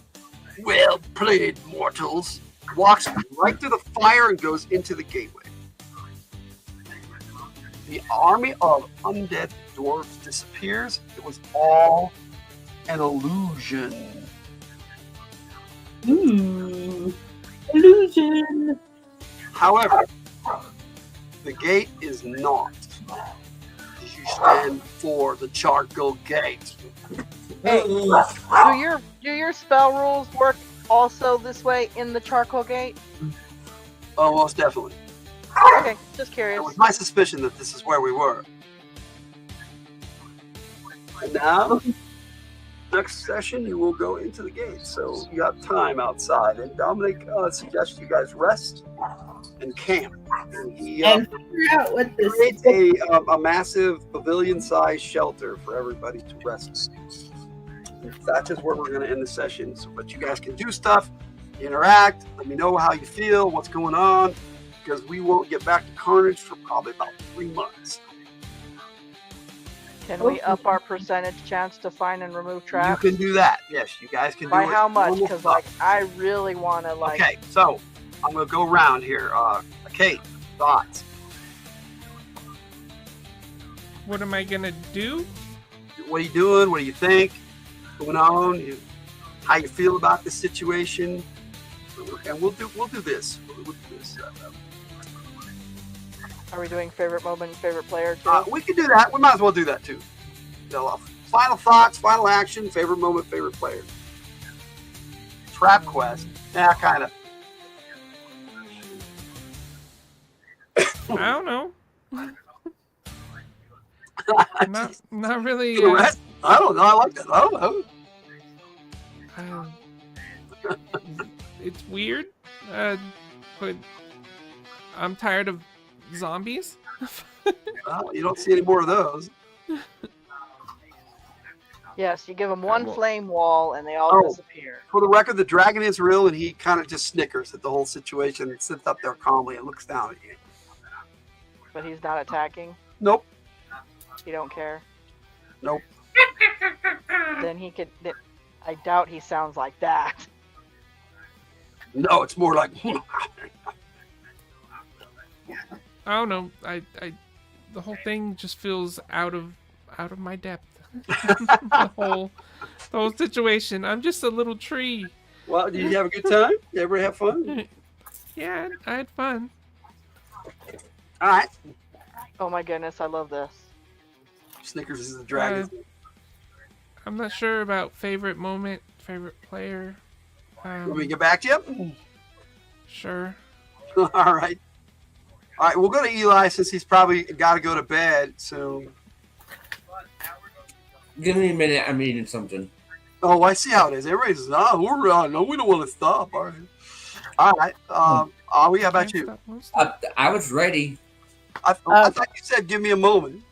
"Well played, mortals." Walks right through the fire and goes into the gateway. The army of undead dwarves disappears. It was all an illusion. Illusion. However, the gate is not. You stand for the charcoal gate. Hey, do your spell rules work also this way in the charcoal gate? Oh, most definitely. Okay, just curious. It was my suspicion that this is where we were. And now, next session, you will go into the gate. So you got time outside. And Dominic suggests you guys rest and camp. And he And figure out what this creates a massive pavilion-sized shelter for everybody to rest. That's just where we're going to end the session. So, but you guys can do stuff, interact, let me know how you feel, what's going on, because we won't get back to Karnage for probably about 3 months. Can we up our percentage chance to find and remove traps? You can do that. Yes, you guys can do By it. how much? Normal Because stuff. like I really want to like. Okay, so I'm going to go around here. Kate, thoughts? What am I gonna do? What are you doing? What do you think? What's going on? How you feel about the situation? And we'll do this. We'll do this. Are we doing favorite moment, favorite player too? We can do that. We might as well do that too. Final thoughts, final action, favorite moment, favorite player. Trap quest. Yeah, kind of. I don't know. Not really. I don't know. I like that. I don't know. It's weird, but I'm tired of zombies. Well, you don't see any more of those. Yes, you give them one flame wall and they all disappear. For the record, the dragon is real, and he kind of just snickers at the whole situation and sits up there calmly and looks down at you. But he's not attacking. Nope. You don't care. Nope. Then he could. I doubt he sounds like that. No, it's more like. I don't know. The whole thing just feels out of my depth. the whole situation. I'm just a little tree. Well, did you have a good time? You ever have fun? Yeah, I had fun. All right. Oh my goodness, I love this. Snickers is the dragon. I'm not sure about favorite moment, favorite player. Want me to get back to you? Sure. All right. All right, we'll go to Eli since he's probably got to go to bed soon. Give me a minute. I'm eating something. Oh, I see how it is. Everybody says, we're on. No, we don't want to stop. All right. All right. Ollie, how about you? I was ready. I thought you said give me a moment.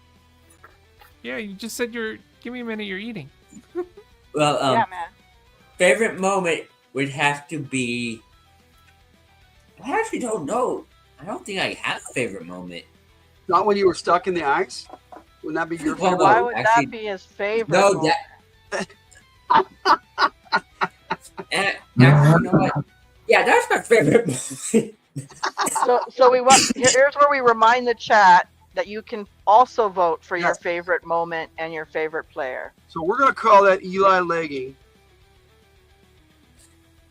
Yeah, you just said give me a minute, you're eating. Well, Yeah, man. favorite moment would have to be. I actually don't know. I don't think I have a favorite moment. Not when you were stuck in the ice? Wouldn't that be your Well, favorite? no, Why would actually- that be his favorite? No, moment? actually, you know what? Yeah, that's my favorite moment. So we want. Here's where we remind the chat that you can also vote for your Yes. favorite moment and your favorite player. So we're going to call that Eli legging.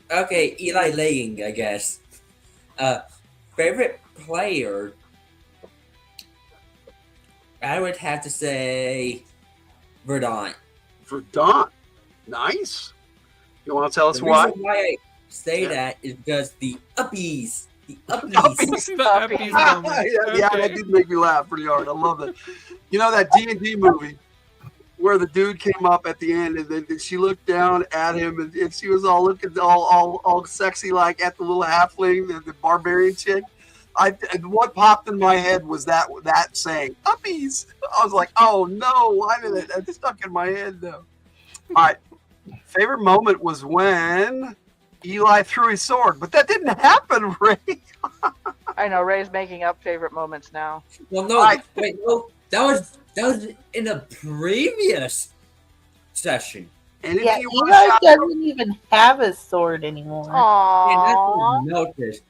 Okay, Eli Legging, I guess. Favorite player, I would have to say Verdant. Verdant. Nice. You want to tell us The why? reason why I say that is because the uppies. The uppies. Uppies. The uppies moment. Yeah, that Okay. did make me laugh pretty hard. I love that. You know that D&D movie where the dude came up at the end and then she looked down at him and she was all looking all sexy like at the little halfling, the barbarian chick. And what popped in my head was that saying uppies. I was like, oh no, why did it? It stuck in my head though. All right. Favorite moment was when Eli threw his sword, but that didn't happen, Ray. I know Ray's making up favorite moments now. Well, no, Right. wait, no, that was in a previous session. Anything Yeah, you want Eli to shout out? doesn't even have a sword anymore. And Aww. that's what noticed.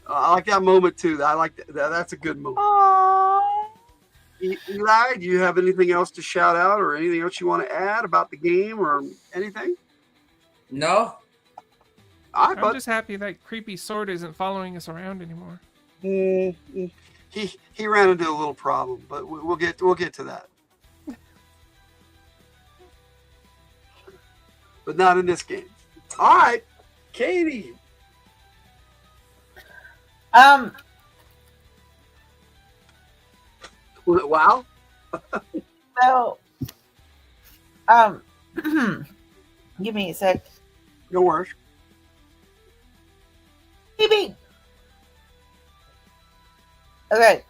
I like that moment too. I like that. That's a good moment. Aww. Eli, do you have anything else to shout out or anything else you want to add about the game or anything? No, All right, I'm bud. just happy that creepy sword isn't following us around anymore. He ran into a little problem, but we'll get to that. But not in this game. All right, Katie. Wow. So, give me a sec. No worries. Maybe. Okay.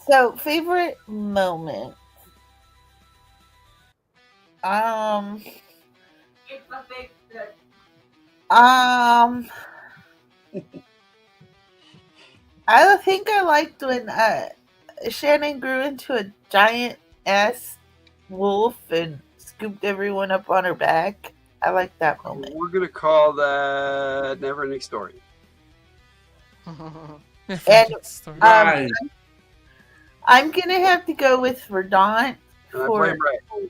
So favorite moment. I think I liked when Shannon grew into a giant ass wolf and scooped everyone up on her back. I like that moment. We're gonna call that Never Ending Story. And, Story. right. I'm gonna have to go with Verdant And I blame Ray.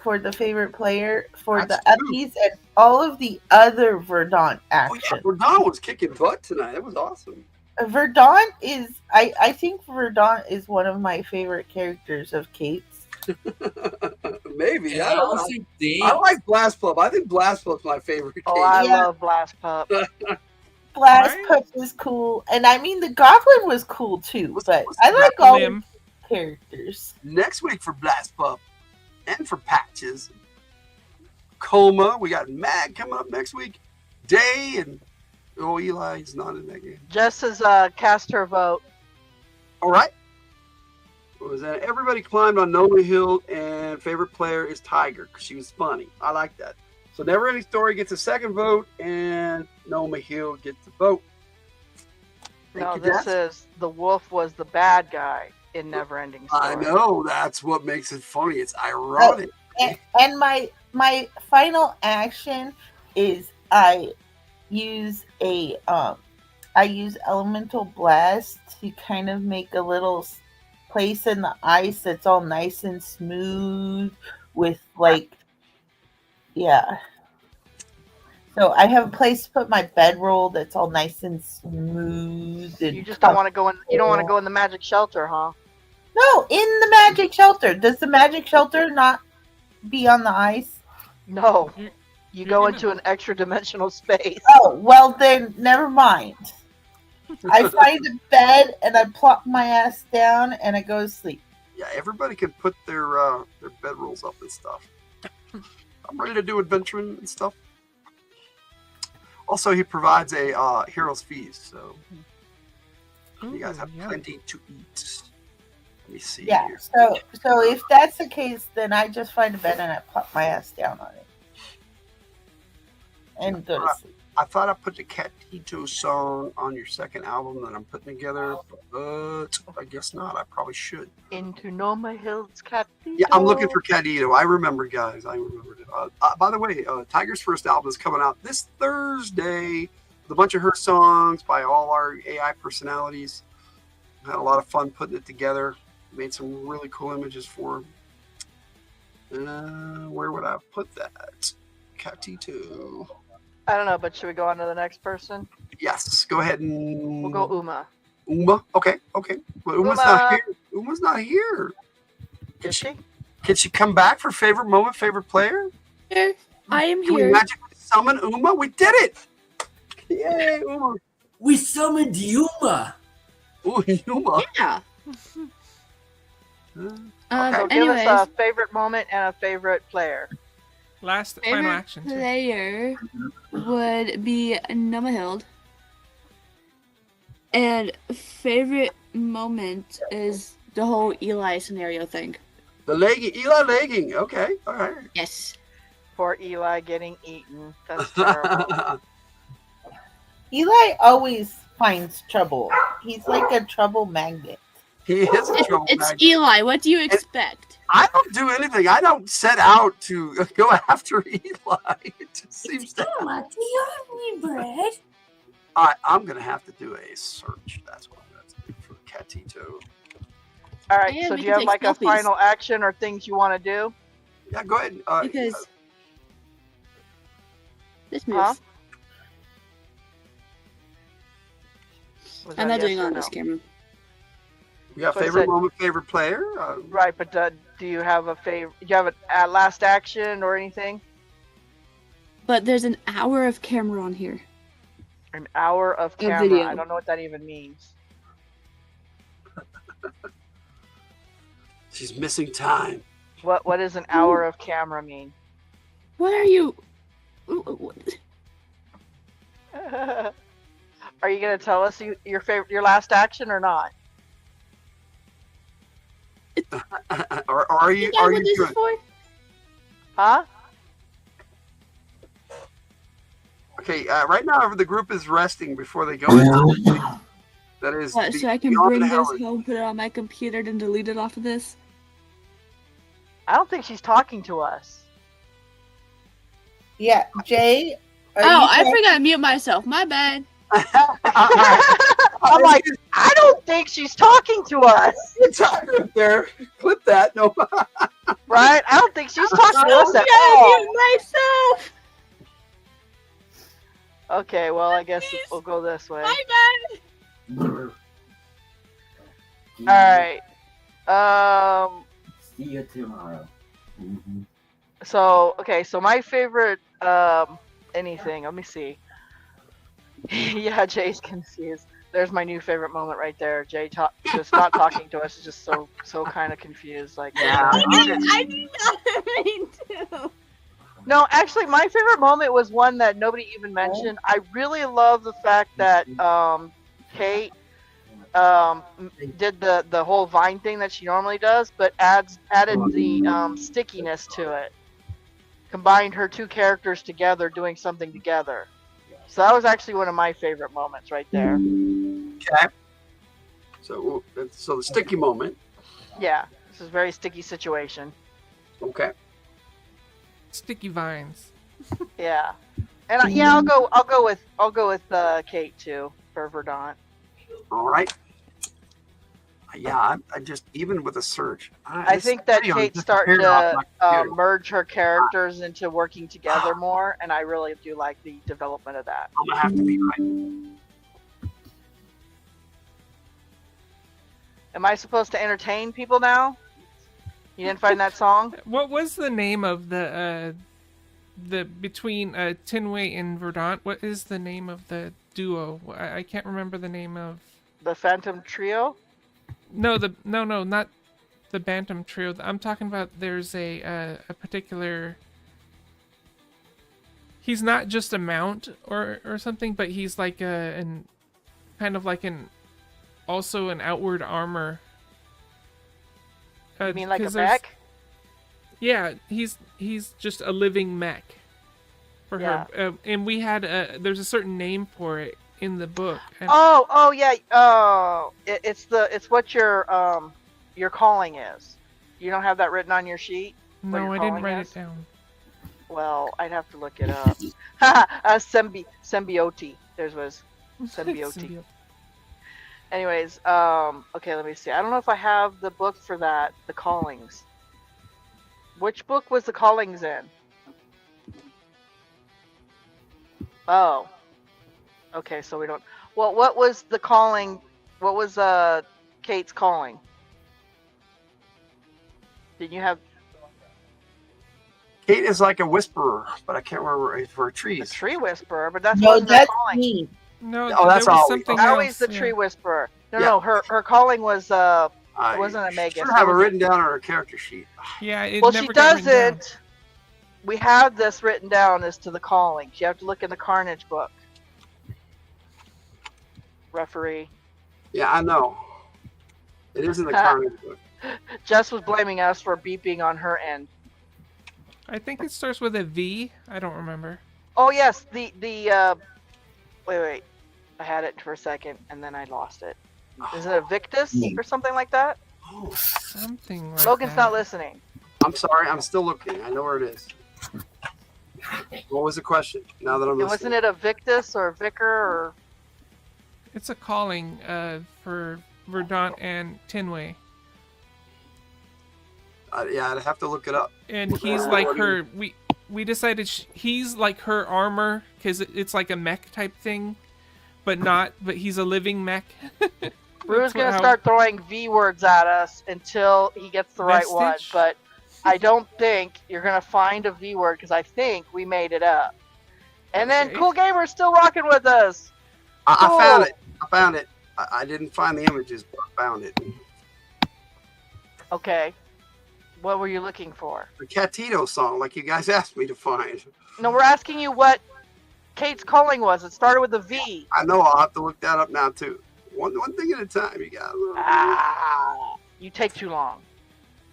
for the favorite player, for That's the true. uppies, and all of the other Verdant Oh yeah, action. Verdant was kicking butt tonight. It was awesome. Verdant is, I think Verdant is one of my favorite characters of Kate's. Maybe. And I I don't know. also think I like Blast Pup. I think Blast Pup's my favorite. Oh, Kate. I Yeah. love Blast Pup. Blast Right. Pup is cool, and I mean the Goblin was cool too. What's- But what's I the like all the Limb. characters. Next week for Blast Pup and for Patches. Coma. We got Mag coming up next week. Day and Eli's not in that game. Jess has cast her vote. All right. What was that? Everybody climbed on Noma Hill, and favorite player is Tiger because she was funny. I like that. So Never Ending Story gets a second vote, and Noma Hill gets a vote. No, you, this Jess. is the wolf was the bad guy in Neverending Story. I know, that's what makes it funny. It's ironic. And my final action is I use elemental blast to kind of make a little place in the ice that's all nice and smooth with yeah. So I have a place to put my bedroll that's all nice and smooth. And You just don't want to go in. You don't want to go in the magic shelter, huh? No, in the magic shelter. Does the magic shelter not be on the ice? No. You- You you're go gonna- into an extra dimensional space. Oh, well then, never mind. I find a bed and I plop my ass down and I go to sleep. Yeah, everybody can put their bedrolls up and stuff. I'm ready to do adventuring and stuff. Also, he provides a hero's feast, so you guys have yeah. plenty to eat. Let me see Yeah. here. So if that's the case, then I just find a bed and I plop my ass down on it and go to sleep. I thought I put the Catito song on your second album that I'm putting together, but I guess not. I probably should. Into Noma Hills Catito. Yeah, I'm looking for Catito. I remember, guys. I remembered it. By the way, Tiger's first album is coming out this Thursday with a bunch of her songs by all our AI personalities. I had a lot of fun putting it together. Made some really cool images for him. Where would I put that? Catito. I don't know, but should we go on to the next person? Yes, go ahead and We'll go Uma. Uma. Okay. Well, Uma's not here. Uma's not here. Is she? Can she come back for favorite moment, favorite player? Here, I am Can we here. magically summon Uma? We did it! Yay, Uma. We summoned Yuma. Ooh, Uma. Yeah. Okay. So give Anyways, us a favorite moment and a favorite player. Last final favorite action. too. player would be Numahild. And favorite moment is the whole Eli scenario thing. The legging, Eli legging. Okay, all right. Yes. Poor Eli getting eaten. That's terrible. Eli always finds trouble. He's like a trouble magnet. He is a trouble It's magnet. Eli. What do you expect? I don't do anything. I don't set out to go after Eli. It just seems to. Mama, do you have any bread? All right, I'm gonna have to do a search. That's what I'm gonna do for Catito. All right, Yeah, so we do you can have take like a selfies. final action or things you want to do? Yeah, go ahead. Because this move. Huh? Was I'm that not doing yes it or on no? this camera. We got So I favorite said- moment, favorite player. Right, but do you have a favorite? Do you have a last action or anything? But there's an hour of camera on here. An hour of camera. video. I don't know what that even means. She's missing time. What does an hour of camera mean? What are you? Are you gonna tell us your favorite, your last action or not? or are you? Is that Are what you this doing? is for? Huh? Okay, right now the group is resting before they go into that is What, so I can beyond bring this Howard. home, put it on my computer, then delete it off of this? I don't think she's talking to us. Yeah, Jay. Oh, I forgot to mute myself. My bad. I'm like, I don't think she's talking to us, It's right there. Clip that. No. right? I don't think she's talking to us at I all. mute myself. Okay, well, I guess we'll go this way. My bad. All right. See you tomorrow. So okay, so my favorite anything. Let me see. Yeah, Jay's confused. There's my new favorite moment right there. Jay just not talking to us. Is just so kind of confused. Like, Yeah. I did not mean to. No, actually, my favorite moment was one that nobody even mentioned. I really love the fact that Kate did the whole vine thing that she normally does, but added the stickiness to it. Combined her two characters together, doing something together. So that was actually one of my favorite moments right there. Okay. So the sticky moment. Yeah, this is a very sticky situation. Okay. Sticky vines. Yeah, and I'll go with Kate too for Verdant. All right. Yeah, I just even with a search. I think that Kate's starting to merge her characters into working together more, and I really do like the development of that. I'm gonna have to be right. Am I supposed to entertain people now? You didn't find that song? What was the name of the between Tinway and Verdant? What is the name of the duo? I can't remember the name of The Phantom Trio? No, not the Bantam Trio. I'm talking about there's a particular. He's not just a mount or something, but he's like an kind of like also an outward armor. You mean like a mech? Yeah, he's just a living mech for her. And we had there's a certain name for it in the book. And it's what your calling is. You don't have that written on your sheet? No, I didn't write it down. Well, I'd have to look it up. Symbiote. There's was symbiote. Anyways, okay, let me see. I don't know if I have the book for that, the callings. Which book was the callings in? Oh. Okay, so we don't. Well, what was the calling? What was Kate's calling? Did you have? Kate is like a whisperer, but I can't remember for trees. A tree whisperer, but that's No, not that's calling. me. No, that's there was always something Always else. the tree whisperer. No, Yeah. no, her calling was it wasn't a I Magus. should have it written down on her character sheet. Yeah, it Well, never she got written down. doesn't. We have this written down as to the callings. You have to look in the Karnage book. Referee. Yeah, I know. It is in the Karnage book. Jess was blaming us for beeping on her end. I think it starts with a V. I don't remember. Oh yes, the wait. I had it for a second and then I lost it. Is it a Victus or something like that? Oh, Something like Logan's that. not listening. I'm sorry. I'm still looking. I know where it is. What was the question? Now that I'm listening. Wasn't it a Victus or a Vicar or? It's a calling for Verdant and Tinway. Yeah, I'd have to look it up. And he's like her. We decided he's like her armor because it's like a mech type thing, but he's a living mech. Rue's gonna start throwing V words at us until he gets the right one, Vestige? but I don't think you're gonna find a V word because I think we made it up. And then Okay. Cool Gamer's still rocking with us. I Cool. found it. I found it. I didn't find the images, but I found it. Okay. What were you looking for? The Catito song, like you guys asked me to find. No, we're asking you what Kate's calling was. It started with a V. I know. I'll have to look that up now too. One thing at a time, you guys. You take too long.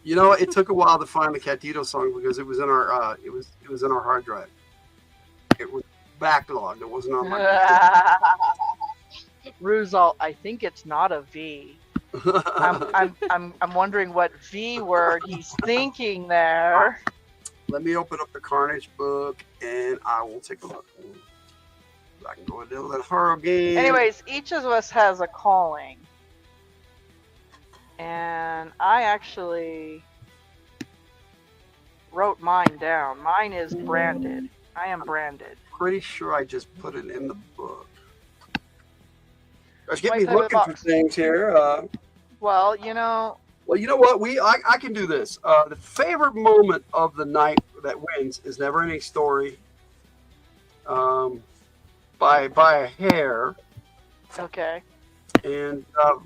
You know, it took a while to find the Catito song because it was in our it was in our hard drive. It was backlogged. It wasn't on my. Rue's all, I think it's not a V. I'm wondering what V word he's thinking there. Let me open up the Karnage book and I will take a look. I can go into the Lenharrow game. Anyways, each of us has a calling. And I actually wrote mine down. Mine is branded. I am branded. Pretty sure I just put it in the book. Guys, get Right me side of the looking for box. things here. Well, you know, Well, you know what? I can do this. The favorite moment of the night that wins is Never Ending Story. By a hair. okay. And a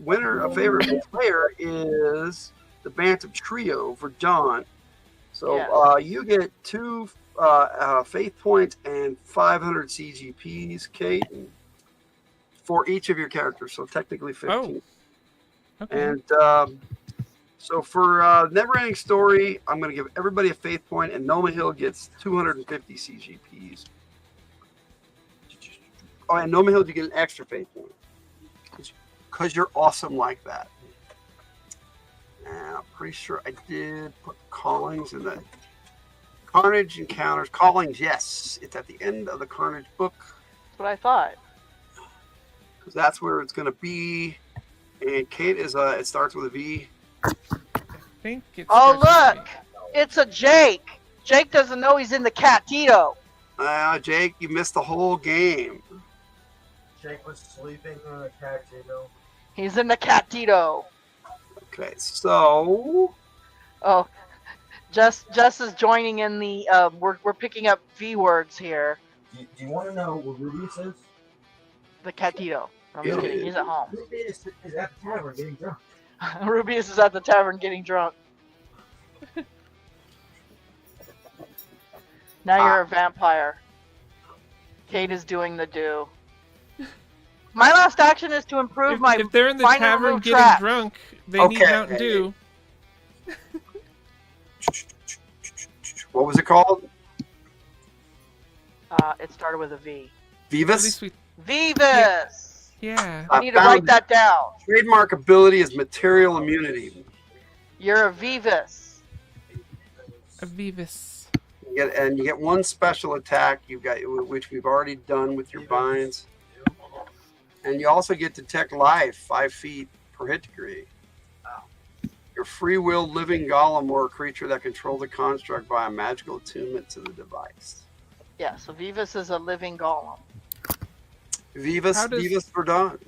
favorite player is the Bantam Trio for John. So Yeah. you get 2 faith points and 500 CGPs, Kate, for each of your characters. So technically 15. Okay. And so for Never Ending Story, I'm going to give everybody a faith point, and Noma Hill gets 250 CGPs. Oh, and Noma Hill, you get an extra faith point. because you're awesome like that. And I'm pretty sure I did put callings in the Karnage encounters. Callings, yes. It's at the end of the Karnage book. That's what I thought. Because that's where it's going to be. And Kate is it starts with a V. I think it's. Oh, look! It's a Jake! Jake doesn't know he's in the Catito. Jake, you missed the whole game. Jake was sleeping on a Catito. He's in the Catito. Okay, so Oh, Jess is joining in the. We're picking up V words here. Do you want to know what Rubius is? The Catito. I'm Yeah. just kidding. He's at home. Rubius is at the tavern getting drunk. Rubius is at the tavern getting drunk. Now you're a vampire. Kate is doing the do. My last action is to improve my. If they're in the final tavern remove getting traps. drunk, they need Mountain Dew. what was it called? It started with a V. At least Vivus? we, Vivus! yeah. I need to write that down. Trademark ability is material immunity. You're a Vivus. A Vivus. You get one special attack you've got, which we've already done with your binds. And you also get Detect Life, 5 feet per hit degree. Your free will living golem or a creature that controls the construct by a magical attunement to the device. Yeah, so Vivus is a living golem. Vivus, How does- Vivus Verdant.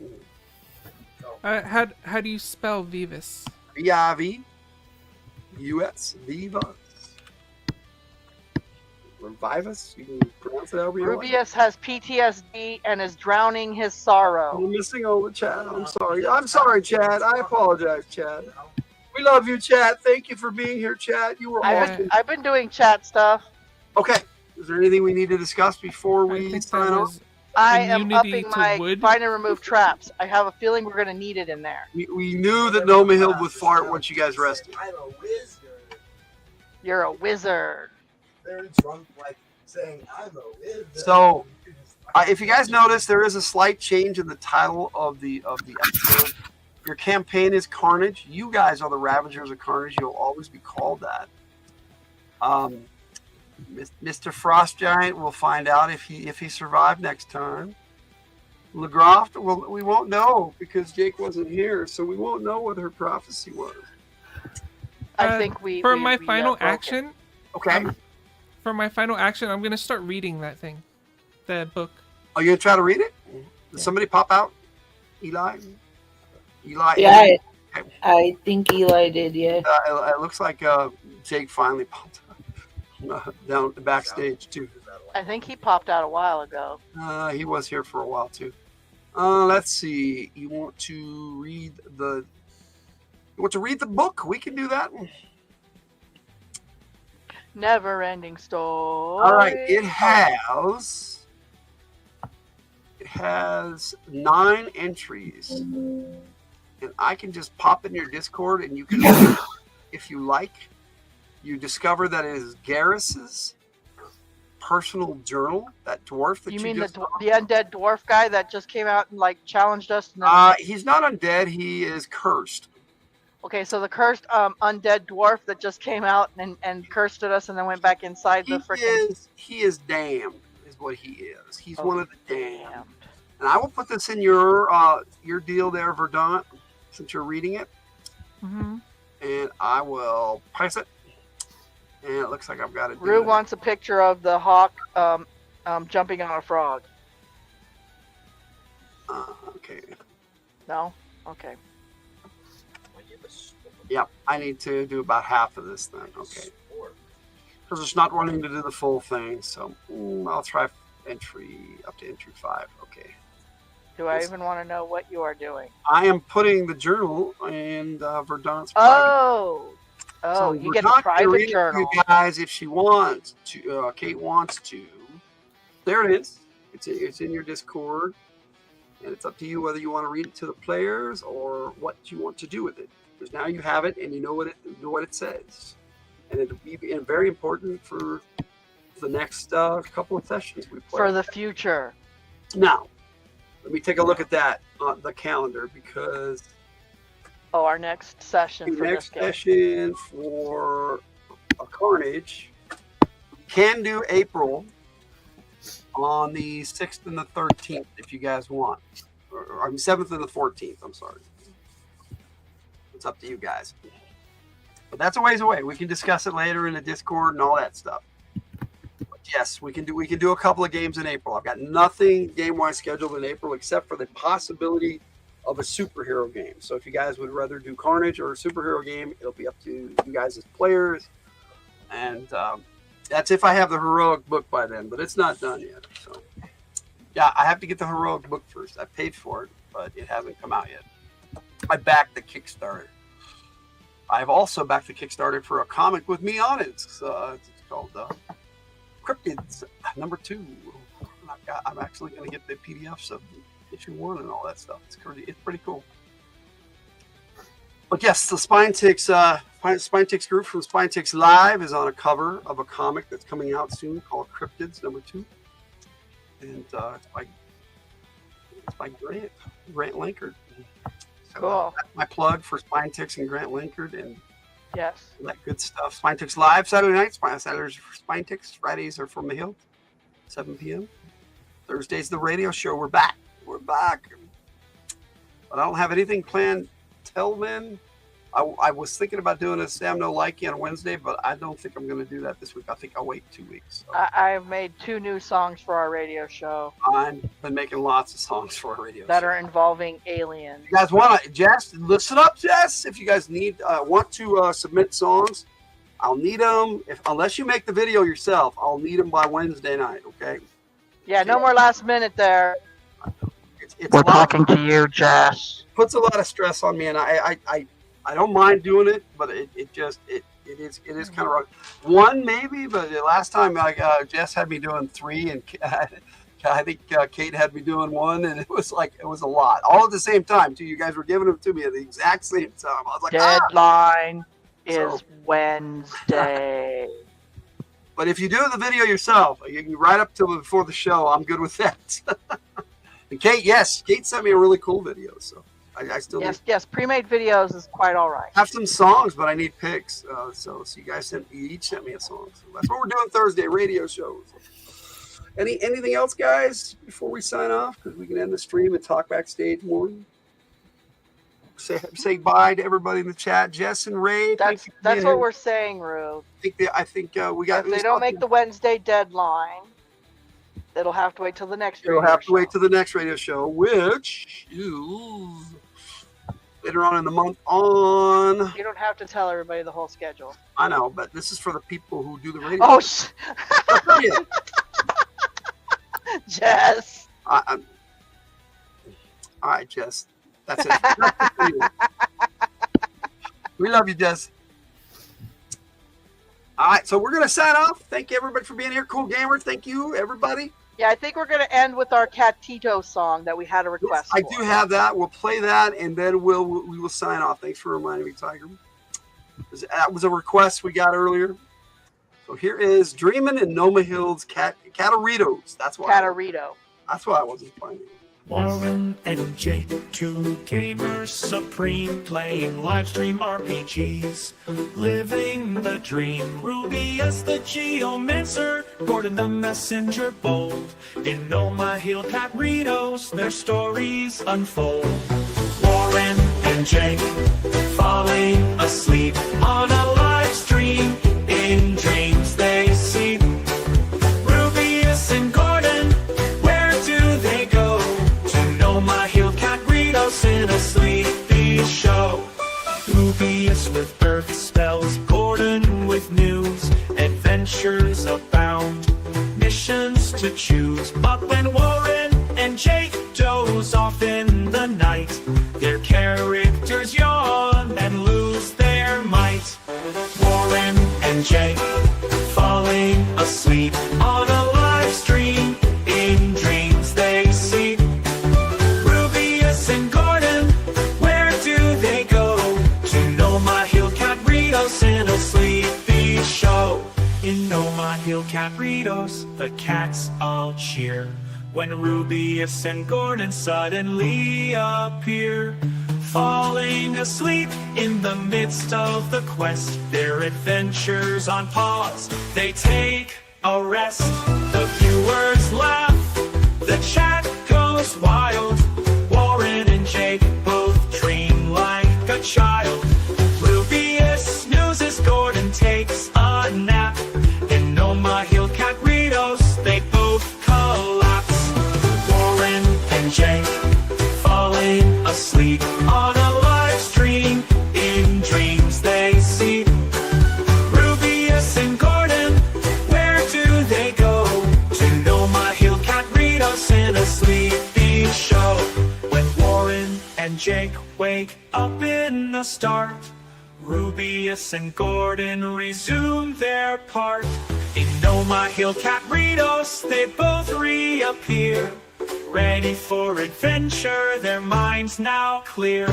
How do you spell Vivus? V-I-V-U-S. Vivus. Or Vivus? You can pronounce it however you like. Rubius has PTSD and is drowning his sorrow. I'm missing all the chat. I'm sorry. I'm sorry, Chad. I apologize, Chad. We love you, Chad. Thank you for being here, Chad. You were awesome. I've been doing chat stuff. Okay. Is there anything we need to discuss before I we think sign that off? was I am immunity upping to my wood. find and remove traps. I have a feeling we're going to need it in there. We knew that Noma Hill would fart once you guys rested. I'm a wizard. You're a wizard. They're drunk, like saying, I'm a wizard. So, if you guys notice, there is a slight change in the title of the episode. Your campaign is Karnage. You guys are the Ravagers of Karnage. You'll always be called that. Mr. Frost Giant, we'll find out if he survived next time. LeGroft, we won't know because Jake wasn't here, so we won't know what her prophecy was. I think we. For we- my we, final broke it. action, Okay. for my final action, I'm gonna start reading that thing, the book. Are you gonna try to read it? Did somebody pop out? Eli? Yeah, I think Eli did, yeah. It looks like Jake finally popped out down at the backstage too. I think he popped out a while ago. He was here for a while too. Let's see. You want to read the book? We can do that. Never ending story. All right. It has 9 entries, and I can just pop in your Discord, and you can, if you like. You discover that it is Garrus's personal journal. That dwarf that You you mean just the undead dwarf guy that just came out and like challenged us? And then... he's not undead. He is cursed. Okay, so the cursed undead dwarf that just came out and cursed at us and then went back inside the freaking. He is damned, is what he is. He's one of the damned. And I will put this in your deal there, Verdant, since you're reading it. Mm-hmm. And I will price it. And it looks like I've got it. Rue wants a picture of the hawk jumping on a frog. Okay. No? Okay. Yep, I need to do about half of this then. Okay. Because it's not wanting to do the full thing, so I'll try up to entry 5. Okay. Do I even want to know what you are doing? I am putting the journal in Verdant's Oh, So you get a Verdant can private read it to journal. you guys, if she wants to, Kate wants to. There it is. It's in your Discord, and it's up to you whether you want to read it to the players or what you want to do with it. Because now you have it and you know what it says, and it'll be very important for the next couple of sessions we play. For the future. Now, Let me take a look at that on the calendar because Oh, our next session the for next this game. session for a Carnage can do April on the 6th and the 13th if you guys want. Or 7th and the 14th, I'm sorry. It's up to you guys. But that's a ways away. We can discuss it later in the Discord and all that stuff. But yes, we can do a couple of games in April. I've got nothing game-wise scheduled in April except for the possibility of a superhero game. So if you guys would rather do Carnage or a superhero game, it'll be up to you guys as players. And that's if I have the heroic book by then, but it's not done yet. So yeah, I have to get the heroic book first. I paid for it, but it hasn't come out yet. I backed the Kickstarter. I've also backed the Kickstarter for a comic with me on it. It's called Cryptids #2. I'm actually going to get the PDFs of issue 1 and all that stuff. It's pretty cool. But yes, the Spine Ticks group from Spine Ticks Live is on a cover of a comic that's coming out soon called Cryptids #2, and it's by Grant Linkard. So, Cool. That's my plug for Spine Ticks and Grant Linkard and Yes. all that good stuff. Spine Ticks Live Saturday nights. Saturdays are for Spine Ticks. Fridays are from the Hill, 7 p.m. Thursday's the radio show. We're back. But I don't have anything planned till then. I was thinking about doing a Sam No Likey on Wednesday, but I don't think I'm going to do that this week. I think I'll wait 2 weeks. So I've made 2 new songs for our radio show I've been making lots of songs for a radio that show. are involving aliens. You guys want to, Jess, listen up, Jess. If you guys want to submit songs, I'll need them. Unless you make the video yourself, I'll need them by Wednesday night, okay? Yeah, no more last minute there. It's We're a lot- talking to you, Jess. puts a lot of stress on me, and I don't mind doing it, but it is kind of rough. One maybe, but the last time Jess had me doing 3, and I think Kate had me doing 1, and it was a lot, all at the same time too. You guys were giving them to me at the exact same time. I was like, Deadline is So- Wednesday. But if you do the video yourself, you can right up till before the show. I'm good with that. And Kate, yes, Kate sent me a really cool video, so I still need Yes, pre-made videos is quite all right. have some songs, but I need picks. So you guys each sent me a song. So that's what we're doing Thursday, radio shows. Anything else, guys, before we sign off? Because we can end the stream and talk backstage more. Say bye to everybody in the chat. Jess and Ray. That's what we're saying, Rube. I think we got. If they don't make the Wednesday deadline, it'll have to wait till the next. You'll radio have to show. wait till the next radio show, which is later on in the month on. You don't have to tell everybody the whole schedule. I know, but this is for the people who do the radio. Oh, Yeah. Jess. All right, Jess. That's it. That's it for you. We love you, Jess. All right, so we're going to sign off. Thank you, everybody, for being here. Cool Gamer, thank you, everybody. Yeah, I think we're going to end with our Catito song that we had a request I for. do have that. We'll play that, and then we will sign off. Thanks for reminding me, Tiger. That was a request we got earlier. So here is Dreamin' in Noma Hills Cataritos. That's why. Catarito. That's why I wasn't finding it. Warren and Jake, 2 gamers supreme, playing live stream RPGs, living the dream. Ruby as the geomancer, Gordon the messenger bold. In Noma Hill Catritos, their stories unfold. Warren and Jake, falling asleep on a live stream. In dreams they see Rubius and Gordon. Where do they go? To Noma Hill Catritos in a sleepy show. Rubius with earth spells, Gordon with news. Adventures abound, missions to choose. But when Warren and Jake doze off in the night, their characters yawn and lose their might. Warren and Jake, falling asleep on a live stream. In dreams they see Rubius and Gordon. Where do they go? To Noma Hill Catritos in a sleepy show. In Noma Hill Catritos, the cats all cheer when Rubius and Gordon suddenly appear, falling asleep in the midst of the quest. Their adventures on pause, they take a rest. The viewers laugh, the chat goes wild. Warren and Jake both dream like a child. Rubius snoozes, Gordon takes a nap. And Noma Hill Catritos, they both collapse. Warren and Jake falling asleep on a live stream. In dreams they see Rubius and Gordon. Where do they go? To Noma Hill Catritos in a sleepy show. When Warren and Jake wake up in the start, Rubius and Gordon resume their part. In Noma Hill Catritos, they both reappear, ready for adventure, their minds now clear.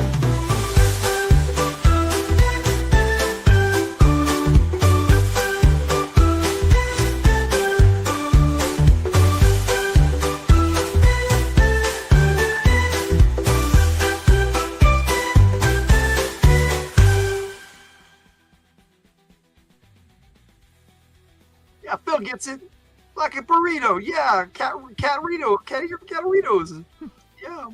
Yeah, Phil gets it. Like a burrito. Yeah, Cateritos. Yeah.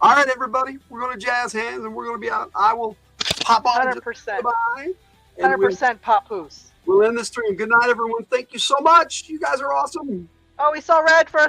All right, everybody. We're going to jazz hands and we're going to be out. I will pop on. 100%. Goodbye. 100% papoose. We'll end the stream. Good night, everyone. Thank you so much. You guys are awesome. Oh, we saw Red first.